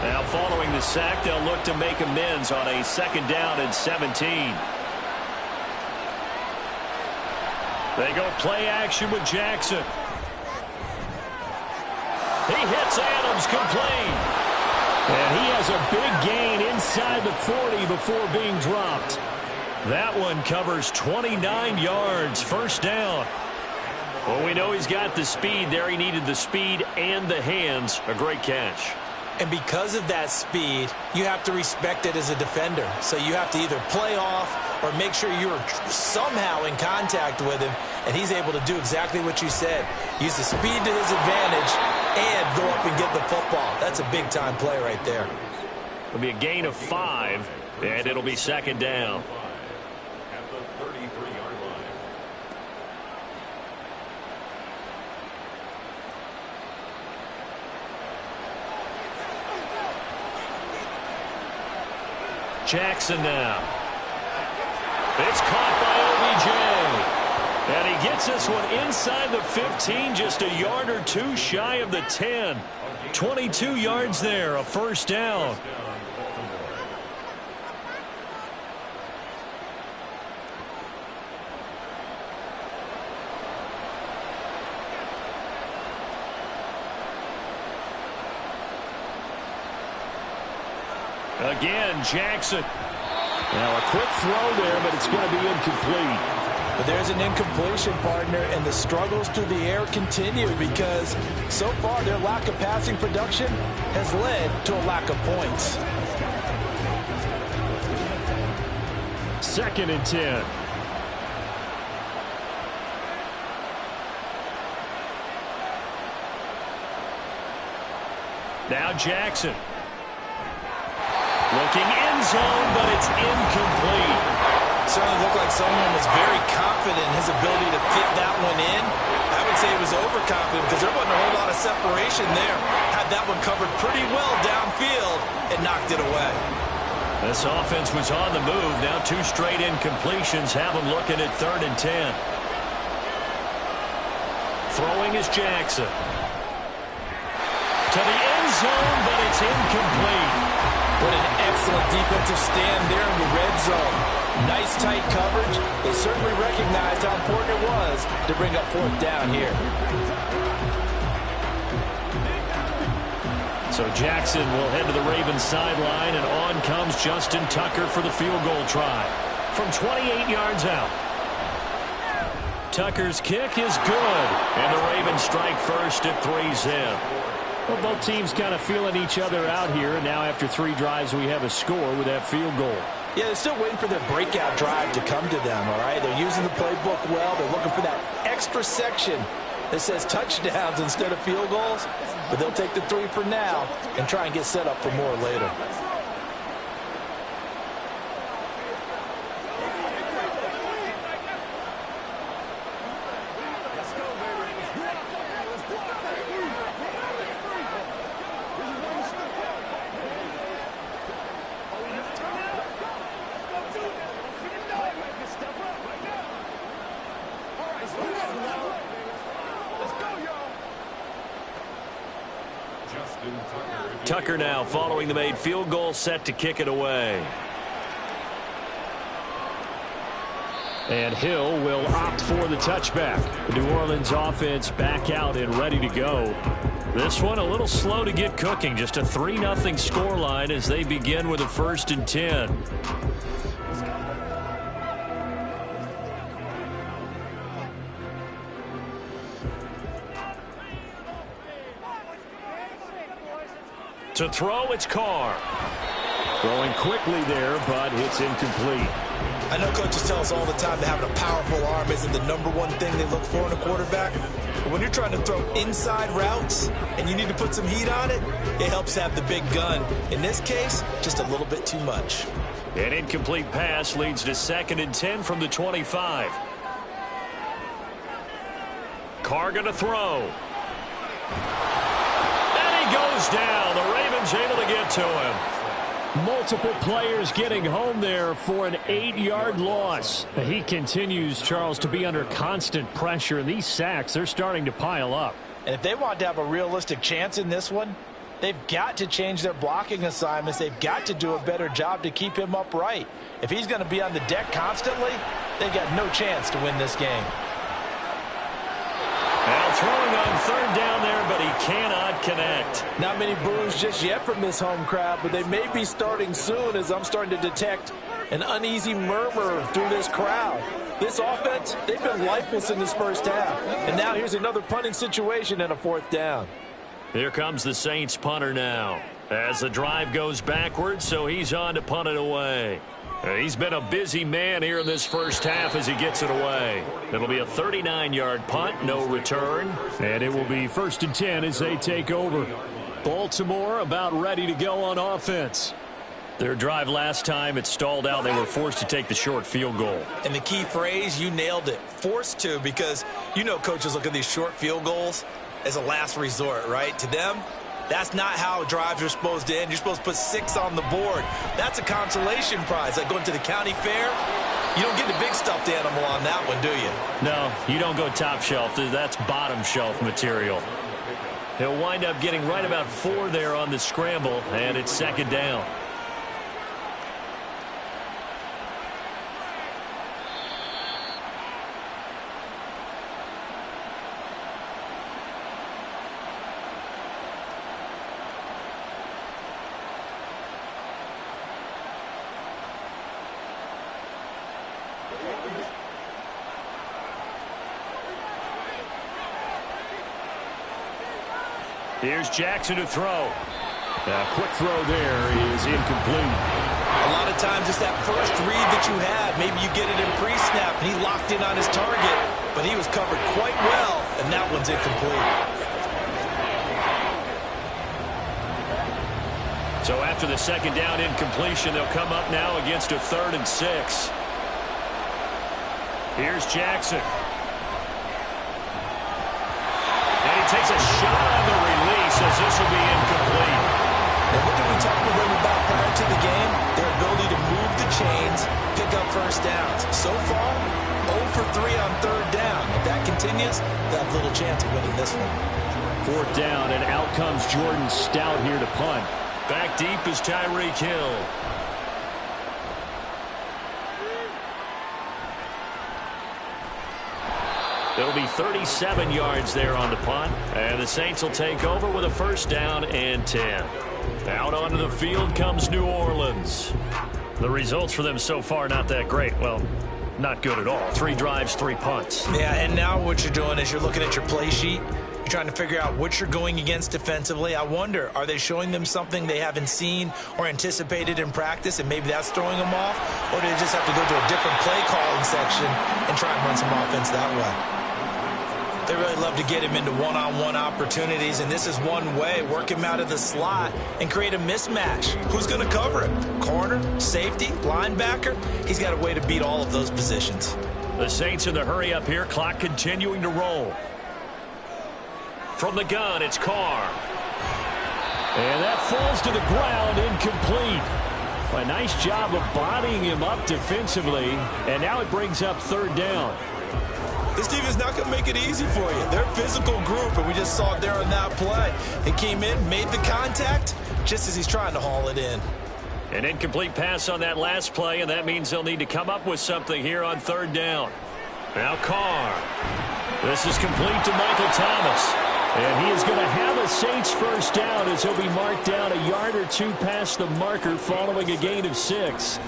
Now following the sack, they'll look to make amends on a 2nd down and 17. They go play action with Jackson. He hits Adams complete. And he has a big gain inside the 40 before being dropped. That one covers 29 yards, 1st down. Well, we know he's got the speed there. He needed the speed and the hands. A great catch. And because of that speed, you have to respect it as a defender. So you have to either play off or make sure you're somehow in contact with him, and he's able to do exactly what you said. Use the speed to his advantage and go up and get the football. That's a big-time play right there. It'll be a gain of 5, and it'll be 2nd down. At the 33-yard line. Jackson now. It's caught by OBJ. And he gets this one inside the 15, just a yard or two shy of the 10. 22 yards there, a first down. Again, Jackson. Now a quick throw there, but it's going to be incomplete. But there's an incompletion, partner, and the struggles through the air continue because so far their lack of passing production has led to a lack of points. 2nd and 10. Now Jackson. Looking end zone, but it's incomplete. Certainly looked like someone was very confident in his ability to fit that one in. I would say he was overconfident because there wasn't a whole lot of separation there. Had that one covered pretty well downfield and knocked it away. This offense was on the move. Now 2 straight incompletions have them looking at 3rd and 10. Throwing is Jackson. To the end zone, but it's incomplete. What an excellent defensive stand there in the red zone. Nice tight coverage. They certainly recognized how important it was to bring up 4th down here. So Jackson will head to the Ravens sideline, and on comes Justin Tucker for the field goal try from 28 yards out. Tucker's kick is good, and the Ravens strike first at 3-zip. Well, both teams kind of feeling each other out here. And now after 3 drives, we have a score with that field goal. Yeah, they're still waiting for their breakout drive to come to them, all right? They're using the playbook well. They're looking for that extra section that says touchdowns instead of field goals. But they'll take the 3 for now and try and get set up for more later. Tucker now following the made field goal, set to kick it away. And Hill will opt for the touchback. The New Orleans offense back out and ready to go. This one a little slow to get cooking. Just a 3-0 scoreline as they begin with a 1st and 10. To throw, it's Carr. Throwing quickly there, but it's incomplete. I know coaches tell us all the time that having a powerful arm isn't the #1 thing they look for in a quarterback. But when you're trying to throw inside routes and you need to put some heat on it, it helps have the big gun. In this case, just a little bit too much. An incomplete pass leads to 2nd and 10 from the 25. Carr going to throw. Goes down. The Ravens able to get to him. Multiple players getting home there for an 8-yard loss. He continues, Charles, to be under constant pressure. These sacks, they're starting to pile up. And if they want to have a realistic chance in this one, they've got to change their blocking assignments. They've got to do a better job to keep him upright. If he's going to be on the deck constantly, they've got no chance to win this game. Now throwing on 3rd down there, but he cannot connect. Not many boos just yet from this home crowd, but they may be starting soon as I'm starting to detect an uneasy murmur through this crowd. This offense, they've been lifeless in this first half. And now here's another punting situation and a 4th down. Here comes the Saints punter now. As the drive goes backwards, so he's on to punt it away. He's been a busy man here in this first half as he gets it away. It'll be a 39-yard punt, no return. And it will be 1st and 10 as they take over. Baltimore about ready to go on offense. Their drive last time, it stalled out. They were forced to take the short field goal. And the key phrase, you nailed it, forced to, because you know coaches look at these short field goals as a last resort, right? To them, that's not how drives are supposed to end. You're supposed to put 6 on the board. That's a consolation prize, like going to the county fair. You don't get the big stuffed animal on that one, do you? No, you don't go top shelf. That's bottom shelf material. He'll wind up getting right about 4 there on the scramble, and it's second down. Here's Jackson to throw. Quick throw there is incomplete. A lot of times it's that first read that you had. Maybe you get it in pre-snap, and he locked in on his target, but he was covered quite well, and that one's incomplete. So after the second down incompletion, they'll come up now against a 3rd and 6. Here's Jackson. And he takes a shot on the release as this will be incomplete. And what did we talk with them about prior to the game? Their ability to move the chains, pick up first downs. So far, 0 for 3 on 3rd down. If that continues, they'll have little chance of winning this one. 4th down, and out comes Jordan Stout here to punt. Back deep is Tyreek Hill. It'll be 37 yards there on the punt, and the Saints will take over with a 1st down and 10. Out onto the field comes New Orleans. The results for them so far not that great. Well, not good at all. 3 drives, 3 punts. Yeah, and now what you're doing is you're looking at your play sheet. You're trying to figure out what you're going against defensively. I wonder, are they showing them something they haven't seen or anticipated in practice, and maybe that's throwing them off? Or do they just have to go to a different play calling section and try and run some offense that way? They really love to get him into one-on-one opportunities, and this is one way. Work him out of the slot and create a mismatch. Who's going to cover him? Corner, safety, linebacker? He's got a way to beat all of those positions. The Saints in the hurry up here. Clock continuing to roll. From the gun, it's Carr. And that falls to the ground, incomplete. A nice job of bodying him up defensively, and now it brings up 3rd down. This team is not going to make it easy for you. They're a physical group, and we just saw it there on that play. He came in, made the contact, just as he's trying to haul it in. An incomplete pass on that last play, and that means they'll need to come up with something here on 3rd down. Now Carr. This is complete to Michael Thomas. And he is going to have a Saints 1st down as he'll be marked down a yard or 2 past the marker following a gain of 6.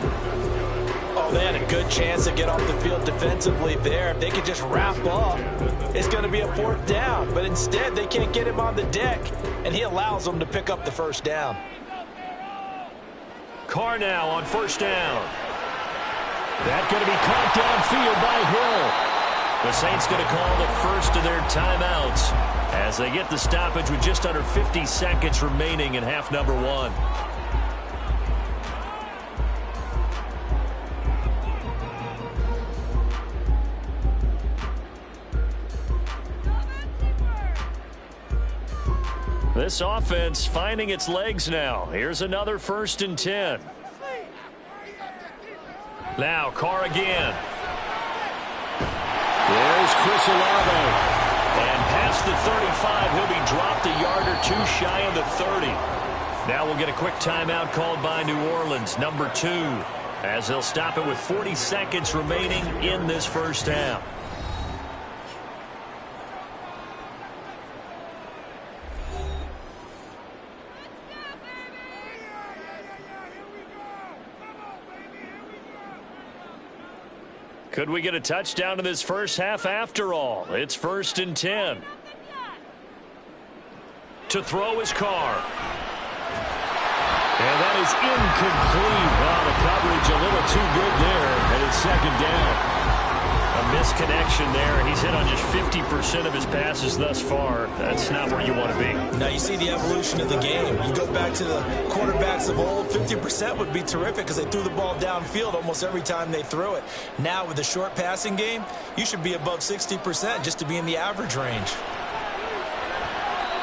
Oh, they had a good chance to get off the field defensively there. If they could just wrap up, it's going to be a 4th down. But instead, they can't get him on the deck, and he allows them to pick up the 1st down. Carr now on 1st down. That going to be caught downfield by Hill. The Saints going to call the first of their timeouts as they get the stoppage with just under 50 seconds remaining in half number 1. This offense finding its legs now. Here's another 1st and 10. Now Carr again. There's Chris Olave. And past the 35, he'll be dropped a yard or 2 shy of the 30. Now we'll get a quick timeout called by New Orleans, number 2, as they'll stop it with 40 seconds remaining in this 1st half. Could we get a touchdown in this 1st half after all? It's 1st and 10. To throw is Carr. And that is incomplete. Wow, the coverage a little too good there, and it's 2nd down. A misconnection there. He's hit on just 50% of his passes thus far. That's not where you want to be. Now you see the evolution of the game. You go back to the quarterbacks of old, 50% would be terrific because they threw the ball downfield almost every time they threw it. Now with the short passing game, you should be above 60% just to be in the average range.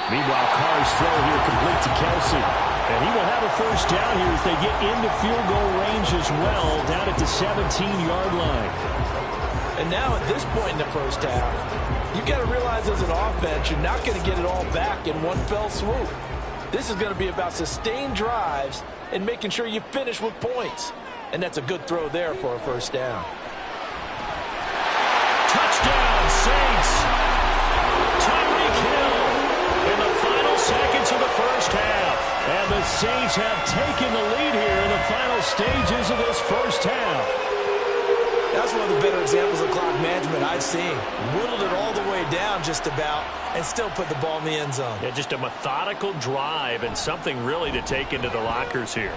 Meanwhile, Carr's throw here complete to Kelsey. And he will have a first down here as they get into field goal range as well, down at the 17-yard line. And now at this point in the first half, you've got to realize as an offense, you're not going to get it all back in one fell swoop. This is going to be about sustained drives and making sure you finish with points. And that's a good throw there for a first down. Touchdown, Saints! Tyreek Hill in the final seconds of the first half. And the Saints have taken the lead here in the final stages of this first half. That's one of the better examples of clock management I've seen. Whittled it all the way down just about and still put the ball in the end zone. Yeah, just a methodical drive and something really to take into the lockers here.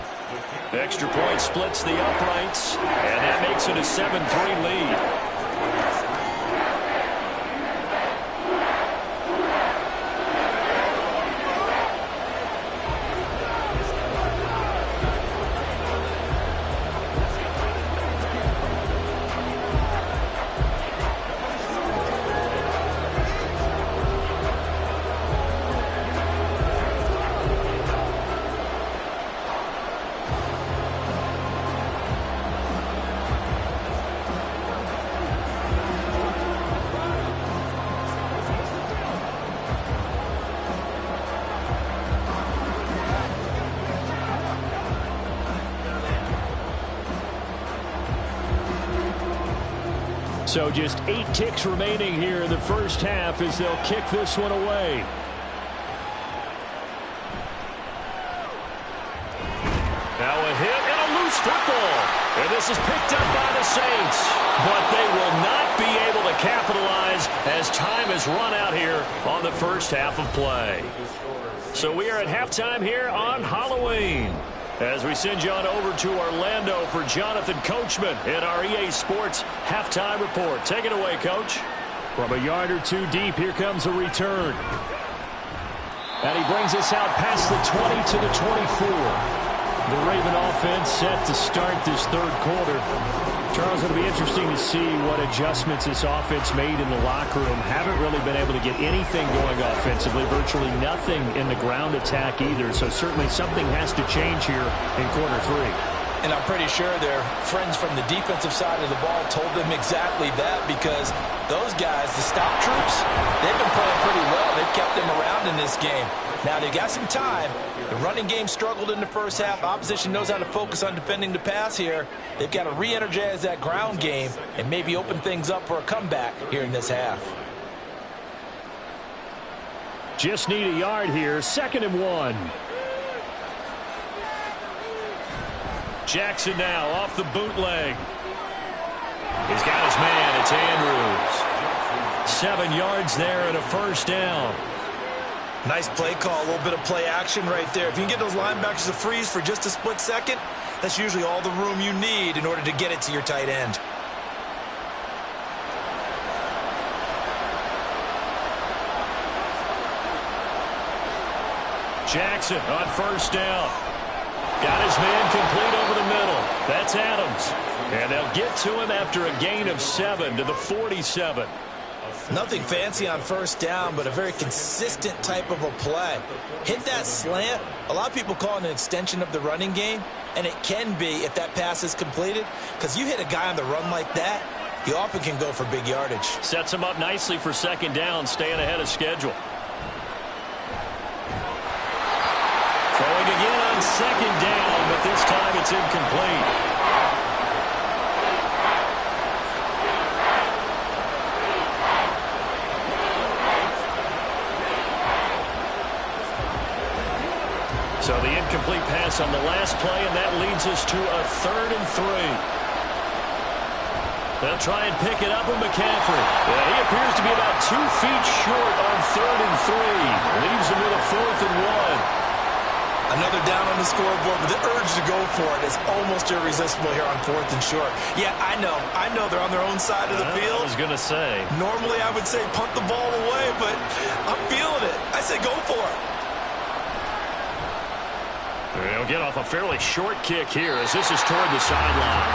The extra point splits the uprights, and that makes it a 7-3 lead. So just 8 ticks remaining here in the first half as they'll kick this one away. Now a hit and a loose football. And this is picked up by the Saints. But they will not be able to capitalize as time has run out here on the first half of play. So we are at halftime here on Halloween, as we send you on over to Orlando for Jonathan Coachman in our EA Sports Halftime Report. Take it away, Coach. From a yard or two deep, here comes a return. And he brings us out past the 20 to the 24. The Raven offense set to start this third quarter. Charles, it'll be interesting to see what adjustments this offense made in the locker room. Haven't really been able to get anything going offensively. Virtually nothing in the ground attack either. So certainly something has to change here in quarter three. And I'm pretty sure their friends from the defensive side of the ball told them exactly that, because those guys, the stop troops, they've been playing pretty well. They've kept them around in this game. Now, they got some time. The running game struggled in the first half. Opposition knows how to focus on defending the pass here. They've got to re-energize that ground game and maybe open things up for a comeback here in this half. Just need a yard here. 2nd and 1. Jackson now off the bootleg. He's got his man. It's Andrews. 7 yards there and a first down. Nice play call, a little bit of play action right there. If you can get those linebackers to freeze for just a split second, that's usually all the room you need in order to get it to your tight end. Jackson on first down. Got his man complete over the middle. That's Adams. And they'll get to him after a gain of 7 to the 47. Nothing fancy on first down, but a very consistent type of a play. Hit that slant. A lot of people call it an extension of the running game, and it can be if that pass is completed, because you hit a guy on the run like that, he often can go for big yardage. Sets him up nicely for 2nd down, staying ahead of schedule. Throwing again on 2nd down, but this time it's incomplete. So the incomplete pass on the last play, and that leads us to a 3rd and 3. They'll try and pick it up with McCaffrey. Yeah, he appears to be about 2 feet short on 3rd and 3. Leaves him with a 4th and 1. Another down on the scoreboard, but the urge to go for it is almost irresistible here on 4th and short. Yeah, I know they're on their own side of the field. I was going to say. Normally I would say punt the ball away, but I'm feeling it. I say go for it. They'll get off a fairly short kick here as this is toward the sideline.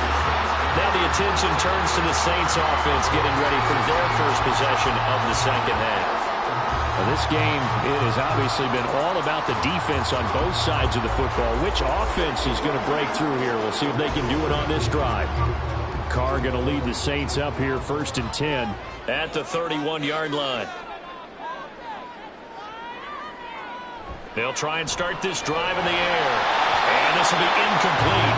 Now the attention turns to the Saints offense getting ready for their first possession of the second half. Well, this game, it has obviously been all about the defense on both sides of the football. Which offense is going to break through here? We'll see if they can do it on this drive. Carr going to lead the Saints up here 1st and 10 at the 31-yard line. They'll try and start this drive in the air. And this will be incomplete.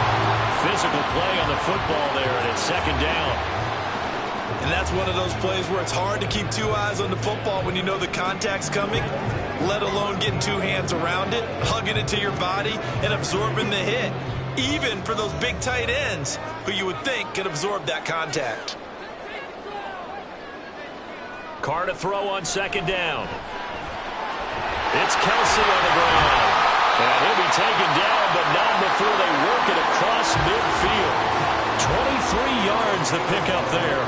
Physical play on the football there, and it's 2nd down. And that's one of those plays where it's hard to keep 2 eyes on the football when you know the contact's coming, let alone getting 2 hands around it, hugging it to your body, and absorbing the hit, even for those big tight ends who you would think could absorb that contact. Carr to throw on 2nd down. It's Kelsey on the ground. And he'll be taken down, but not before they work it across midfield. 23 yards the pickup there.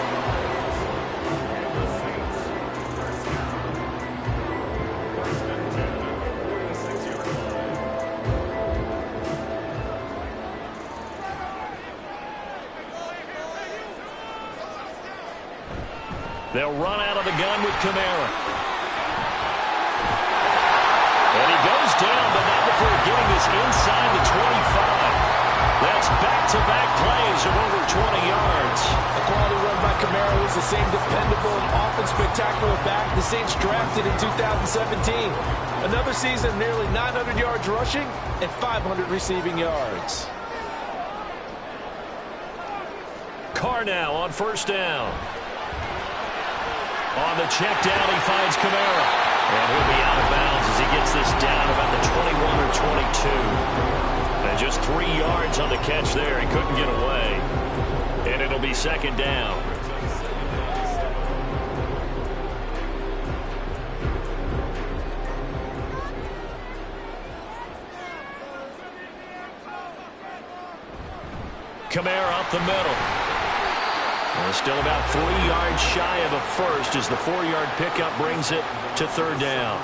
They'll run out of the gun with Kamara. And he goes down, but not before getting this inside the 25. That's back-to-back plays of over 20 yards. A quality run by Kamara was the same dependable and often spectacular back the Saints drafted in 2017. Another season of nearly 900 yards rushing and 500 receiving yards. Carr now on 1st down. On the check down, he finds Kamara. And he'll be out of bounds as he gets this down about the 21 or 22. And just 3 yards on the catch there. He couldn't get away. And it'll be 2nd down. Kamara up the middle. Well, still about 3 yards shy of a first as the 4-yard pickup brings it to 3rd down.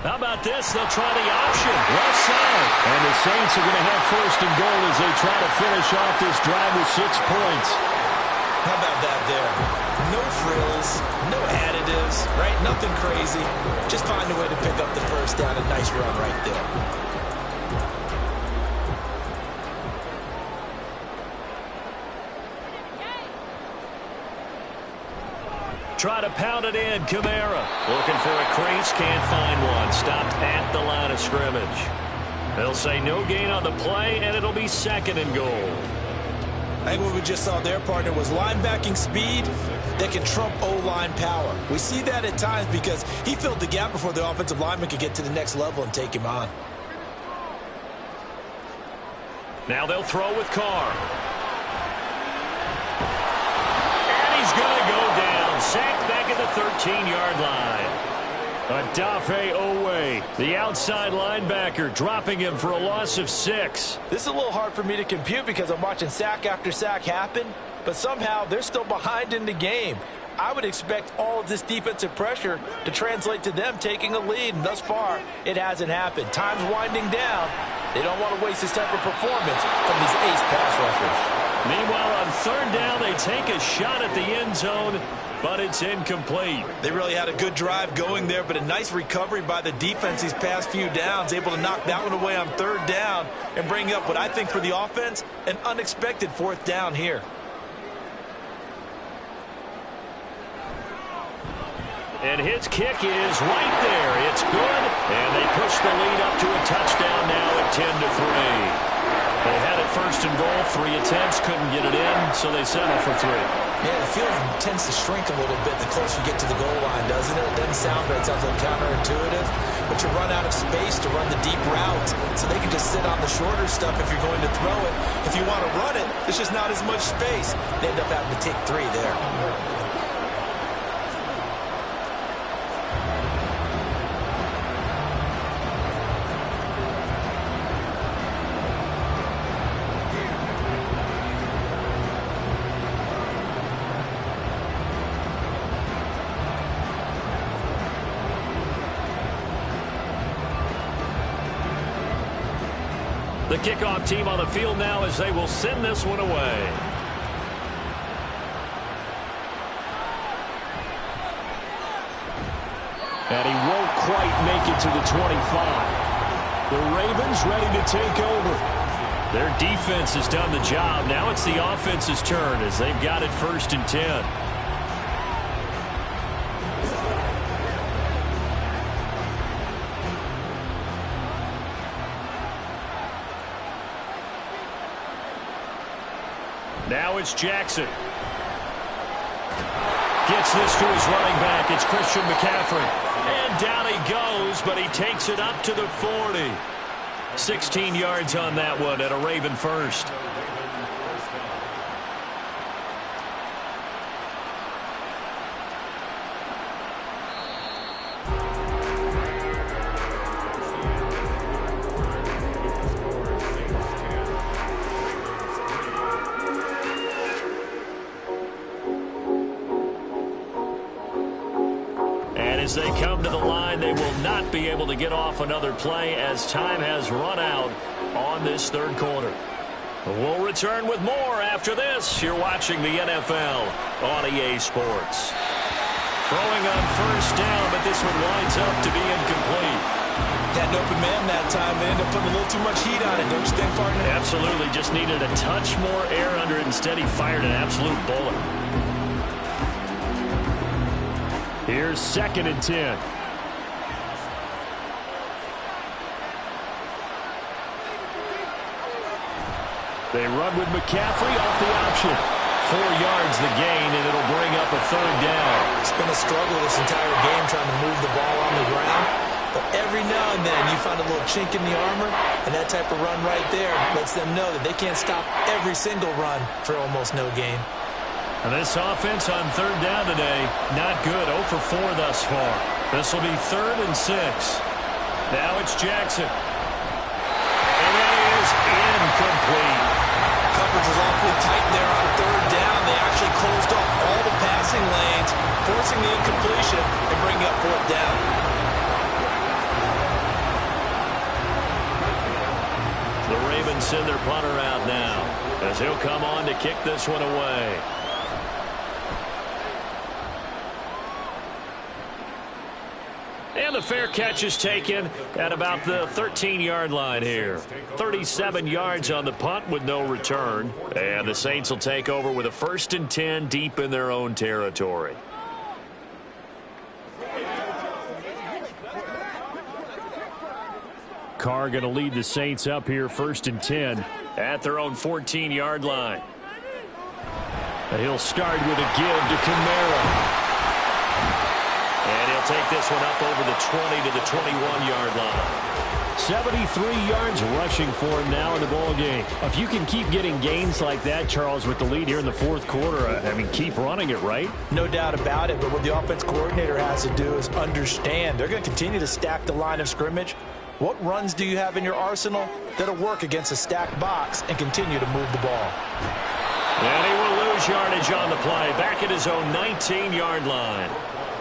How about this? They'll try the option. Left side. And the Saints are going to have 1st and goal as they try to finish off this drive with 6 points. How about that there? No frills, no additives, right? Nothing crazy. Just find a way to pick up the 1st down. A nice run right there. Try to pound it in. Kamara looking for a crease. Can't find one. Stopped at the line of scrimmage. They'll say no gain on the play, and it'll be 2nd and goal. I think what we just saw there, partner, was linebacking speed that can trump O-line power. We see that at times because he filled the gap before the offensive lineman could get to the next level and take him on. Now they'll throw with Carr. And he's going to go down. Sacked back at the 13-yard line. Adafe Owe, the outside linebacker, dropping him for a loss of 6. This is a little hard for me to compute because I'm watching sack after sack happen, but somehow they're still behind in the game. I would expect all of this defensive pressure to translate to them taking a lead, and thus far, it hasn't happened. Time's winding down. They don't want to waste this type of performance from these ace pass rushers. Meanwhile, on 3rd down, they take a shot at the end zone, but it's incomplete. They really had a good drive going there, but a nice recovery by the defense these past few downs, able to knock that one away on 3rd down and bring up what I think for the offense, an unexpected 4th down here. And his kick is right there. It's good, and they push the lead up to a touchdown now at 10-3. They had it 1st and goal, 3 attempts, couldn't get it in, so they settle for 3. Yeah, the field tends to shrink a little bit the closer you get to the goal line, doesn't it? It doesn't sound right. It sounds a little counterintuitive. But you run out of space to run the deep routes, so they can just sit on the shorter stuff if you're going to throw it. If you want to run it, there's just not as much space. They end up having to take 3 there. The kickoff team on the field now as they will send this one away. And he won't quite make it to the 25. The Ravens ready to take over. Their defense has done the job. Now it's the offense's turn as they've got it 1st and 10. Now it's Jackson. Gets this to his running back. It's Christian McCaffrey. And down he goes, but he takes it up to the 40. 16 yards on that one at a Raven first. As they come to the line, they will not be able to get off another play as time has run out on this 3rd quarter. We'll return with more after this. You're watching the NFL on EA Sports. Throwing on 1st down, but this one winds up to be incomplete. Had an open man that time. They ended up putting a little too much heat on it, don't you think, partner? Absolutely. Just needed a touch more air under it. Instead, he fired an absolute bullet. Here's 2nd and 10. They run with McCaffrey off the option. 4 yards the gain, and it'll bring up a 3rd down. It's been a struggle this entire game trying to move the ball on the ground. But every now and then you find a little chink in the armor, and that type of run right there lets them know that they can't stop every single run for almost no gain. And this offense on 3rd down today, not good. 0 for 4 thus far. This will be 3rd and 6. Now it's Jackson. And that is incomplete. Coverage was awfully tight there on 3rd down. They actually closed off all the passing lanes, forcing the incompletion and bringing up 4th down. The Ravens send their punter out now as he'll come on to kick this one away. And the fair catch is taken at about the 13-yard line here. 37 yards on the punt with no return. And the Saints will take over with a 1st and 10 deep in their own territory. Carr going to lead the Saints up here 1st and 10 at their own 14-yard line. He'll start with a give to Kamara. And he'll take this one up over the 20 to the 21-yard line. 73 yards rushing for him now in the ball game. If you can keep getting gains like that, Charles, with the lead here in the 4th quarter, I mean, keep running it, right? No doubt about it, but what the offense coordinator has to do is understand they're going to continue to stack the line of scrimmage. What runs do you have in your arsenal that'll work against a stacked box and continue to move the ball? And he will lose yardage on the play, back at his own 19-yard line.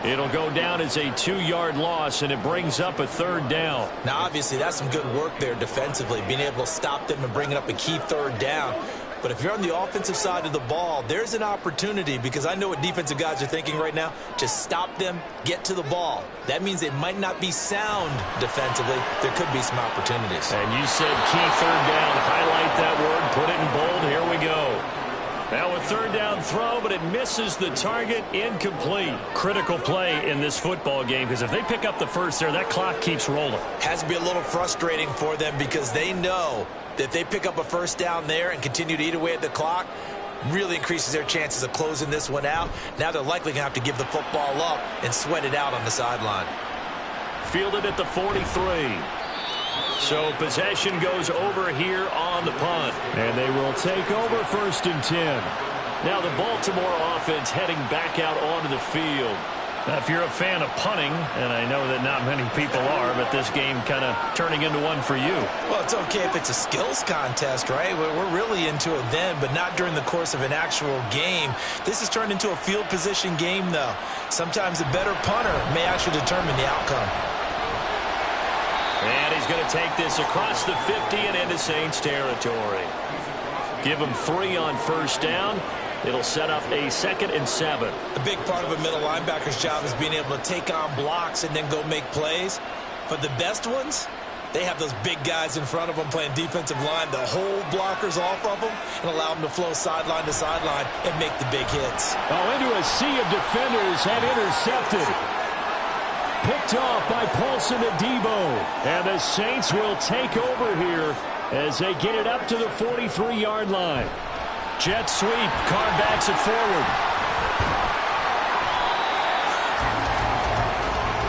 It'll go down as a 2-yard loss, and it brings up a 3rd down. Now, obviously, that's some good work there defensively, being able to stop them and bringing up a key 3rd down. But if you're on the offensive side of the ball, there's an opportunity, because I know what defensive guys are thinking right now. Just stop them, get to the ball. That means they might not be sound defensively. There could be some opportunities. And you said key 3rd down. Highlight that word, put it in bold. Here we go. Now a 3rd down throw, but it misses the target. Incomplete. Critical play in this football game, because if they pick up the first there, that clock keeps rolling. Has to be a little frustrating for them, because they know that if they pick up a 1st down there and continue to eat away at the clock, really increases their chances of closing this one out. Now they're likely going to have to give the football up and sweat it out on the sideline. Fielded at the 43. So possession goes over here on the punt. And they will take over 1st and 10. Now the Baltimore offense heading back out onto the field. Now, if you're a fan of punting, and I know that not many people are, but this game kind of turning into one for you. Well, it's okay if it's a skills contest, right? We're really into it then, but not during the course of an actual game. This has turned into a field position game, though. Sometimes a better punter may actually determine the outcome. And he's going to take this across the 50 and into Saints territory. Give him 3 on first down. It'll set up a 2nd and 7. A big part of a middle linebacker's job is being able to take on blocks and then go make plays. But the best ones, they have those big guys in front of them playing defensive line to hold blockers off of them and allow them to flow sideline to sideline and make the big hits. Oh, into a sea of defenders and intercepted. Picked off by Paulson Adebo. And the Saints will take over here as they get it up to the 43-yard line. Jet sweep. Carr backs it forward.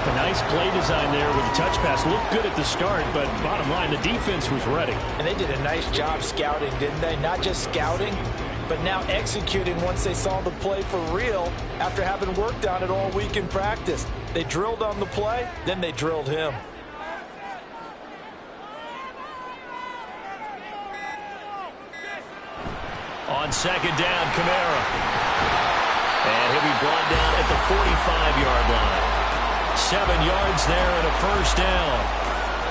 A nice play design there with the touch pass. Looked good at the start, but bottom line, the defense was ready. And they did a nice job scouting, didn't they? Not just scouting, but now executing once they saw the play for real after having worked on it all week in practice. They drilled on the play, then they drilled him. On 2nd down, Kamara. And he'll be brought down at the 45-yard line. 7 yards there and a first down.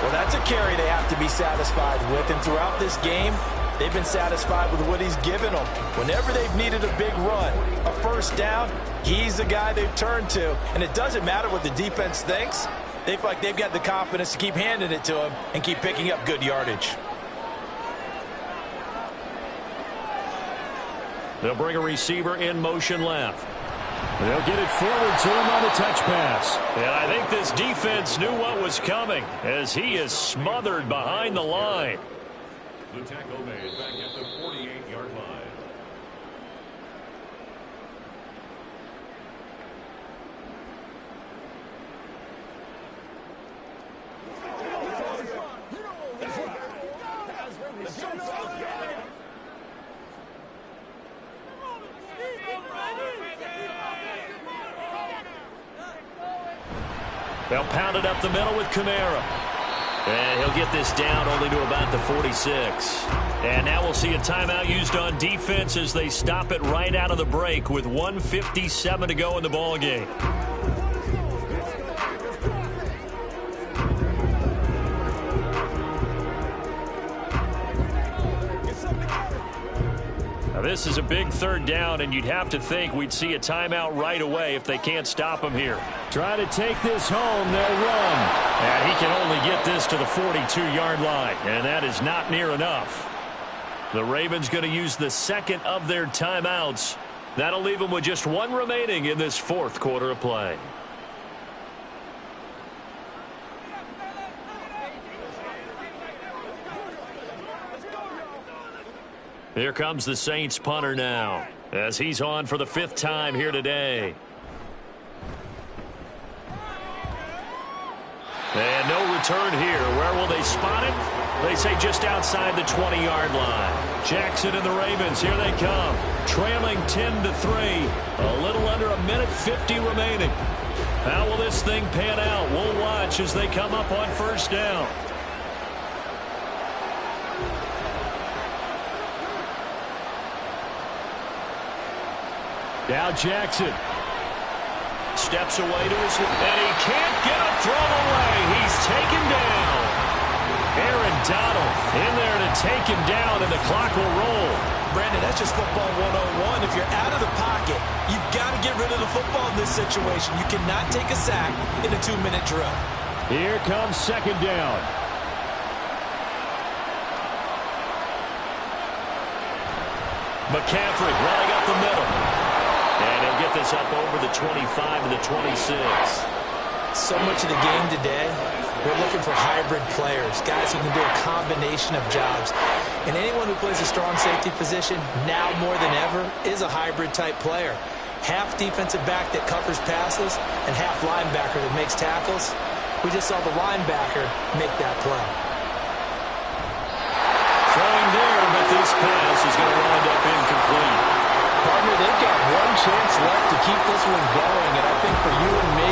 Well, that's a carry they have to be satisfied with. And throughout this game, they've been satisfied with what he's given them. Whenever they've needed a big run, a first down, he's the guy they've turned to. And it doesn't matter what the defense thinks. They feel like they've got the confidence to keep handing it to him and keep picking up good yardage. They'll bring a receiver in motion left. They'll get it forward to him on the touch pass. And I think this defense knew what was coming as he is smothered behind the line. The tackle made back at the 48-yard line. They'll pound it up the middle with Kamara. And he'll get this down only to about the 46. And now we'll see a timeout used on defense as they stop it right out of the break with 1:57 to go in the ball game. Now this is a big 3rd down, and you'd have to think we'd see a timeout right away if they can't stop him here. Try to take this home. They'll run. And he can only get this to the 42-yard line, and that is not near enough. The Ravens going to use the 2nd of their timeouts. That'll leave them with just 1 remaining in this 4th quarter of play. Here comes the Saints punter now as he's on for the 5th time here today. And no return here. Where will they spot it? They say just outside the 20-yard line. Jackson and the Ravens, here they come. Trailing 10-3. A little under a minute 50 remaining. How will this thing pan out? We'll watch as they come up on first down. Now Jackson steps away to his left, and he can't get a throw away. He's taken down. Aaron Donald in there to take him down, and the clock will roll. Brandon, that's just football 101. If you're out of the pocket, you've got to get rid of the football in this situation. You cannot take a sack in a 2-minute drill. Here comes 2nd down. McCaffrey running up the middle. And he'll get this up over the 25 to the 26. So much of the game today, we're looking for hybrid players, guys who can do a combination of jobs. And anyone who plays a strong safety position, now more than ever, is a hybrid-type player. Half defensive back that covers passes and half linebacker that makes tackles. We just saw the linebacker make that play. Throwing there, but this pass is going to wind up incomplete. Partner, they've got 1 chance left to keep this one going, and I think for you and me,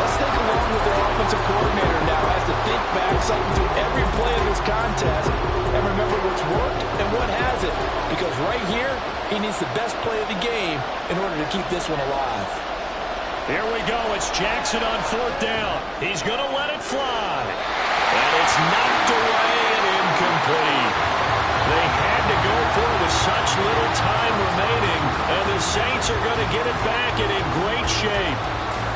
let's think along with their offensive coordinator now has to think back something through every play of this contest and remember what's worked and what hasn't, because right here, he needs the best play of the game in order to keep this one alive. Here we go. It's Jackson on 4th down. He's going to let it fly. And it's knocked away and incomplete. They had to go for it with such little time remaining, and the Saints are going to get it back and in great shape.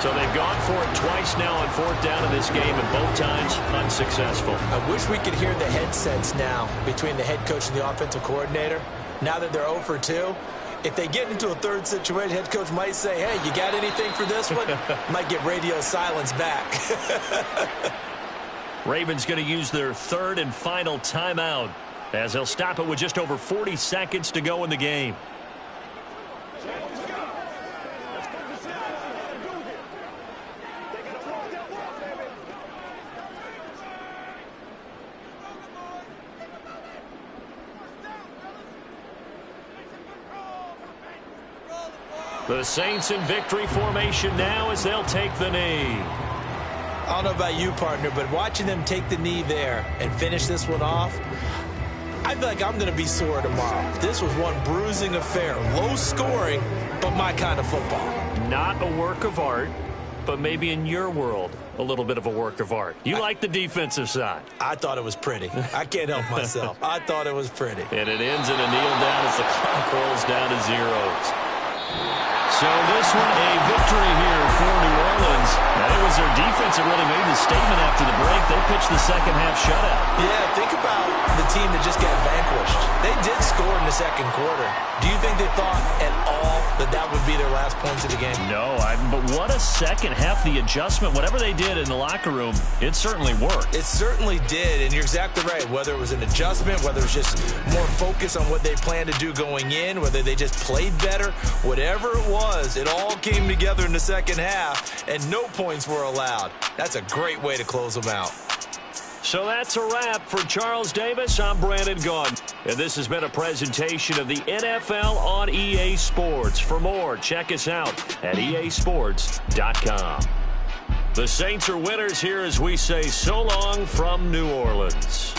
So they've gone for it twice now on fourth down in this game, and both times unsuccessful. I wish we could hear the headsets now between the head coach and the offensive coordinator. Now that they're 0 for 2, if they get into a third situation, head coach might say, hey, you got anything for this one? Might get radio silence back. Ravens going to use their third and final timeout as they'll stop it with just over 40 seconds to go in the game. The Saints in victory formation now as they'll take the knee. I don't know about you, partner, but watching them take the knee there and finish this one off, I feel like I'm going to be sore tomorrow. This was one bruising affair. Low scoring, but my kind of football. Not a work of art, but maybe in your world, a little bit of a work of art. You like the defensive side. I thought it was pretty. I can't help myself. I thought it was pretty. And it ends in a kneel down as the clock rolls down to zeros. So this one, a victory here for New Orleans. And it was their defense that really made the statement after the break. They pitched the second half shutout. Yeah, think about the team that just got vanquished. They did score in the second quarter. Do you think they thought at all that that would be their last points of the game? No, but what a second half. The adjustment, whatever they did in the locker room, it certainly worked. It certainly did, and you're exactly right. Whether it was an adjustment, whether it was just more focus on what they planned to do going in, whether they just played better, whatever it was, it all came together in the second half, and no points were allowed. That's a great way to close them out. So that's a wrap for Charles Davis. I'm Brandon Gaudin, and this has been a presentation of the NFL on EA Sports. For more, check us out at easports.com. The Saints are winners here as we say so long from New Orleans.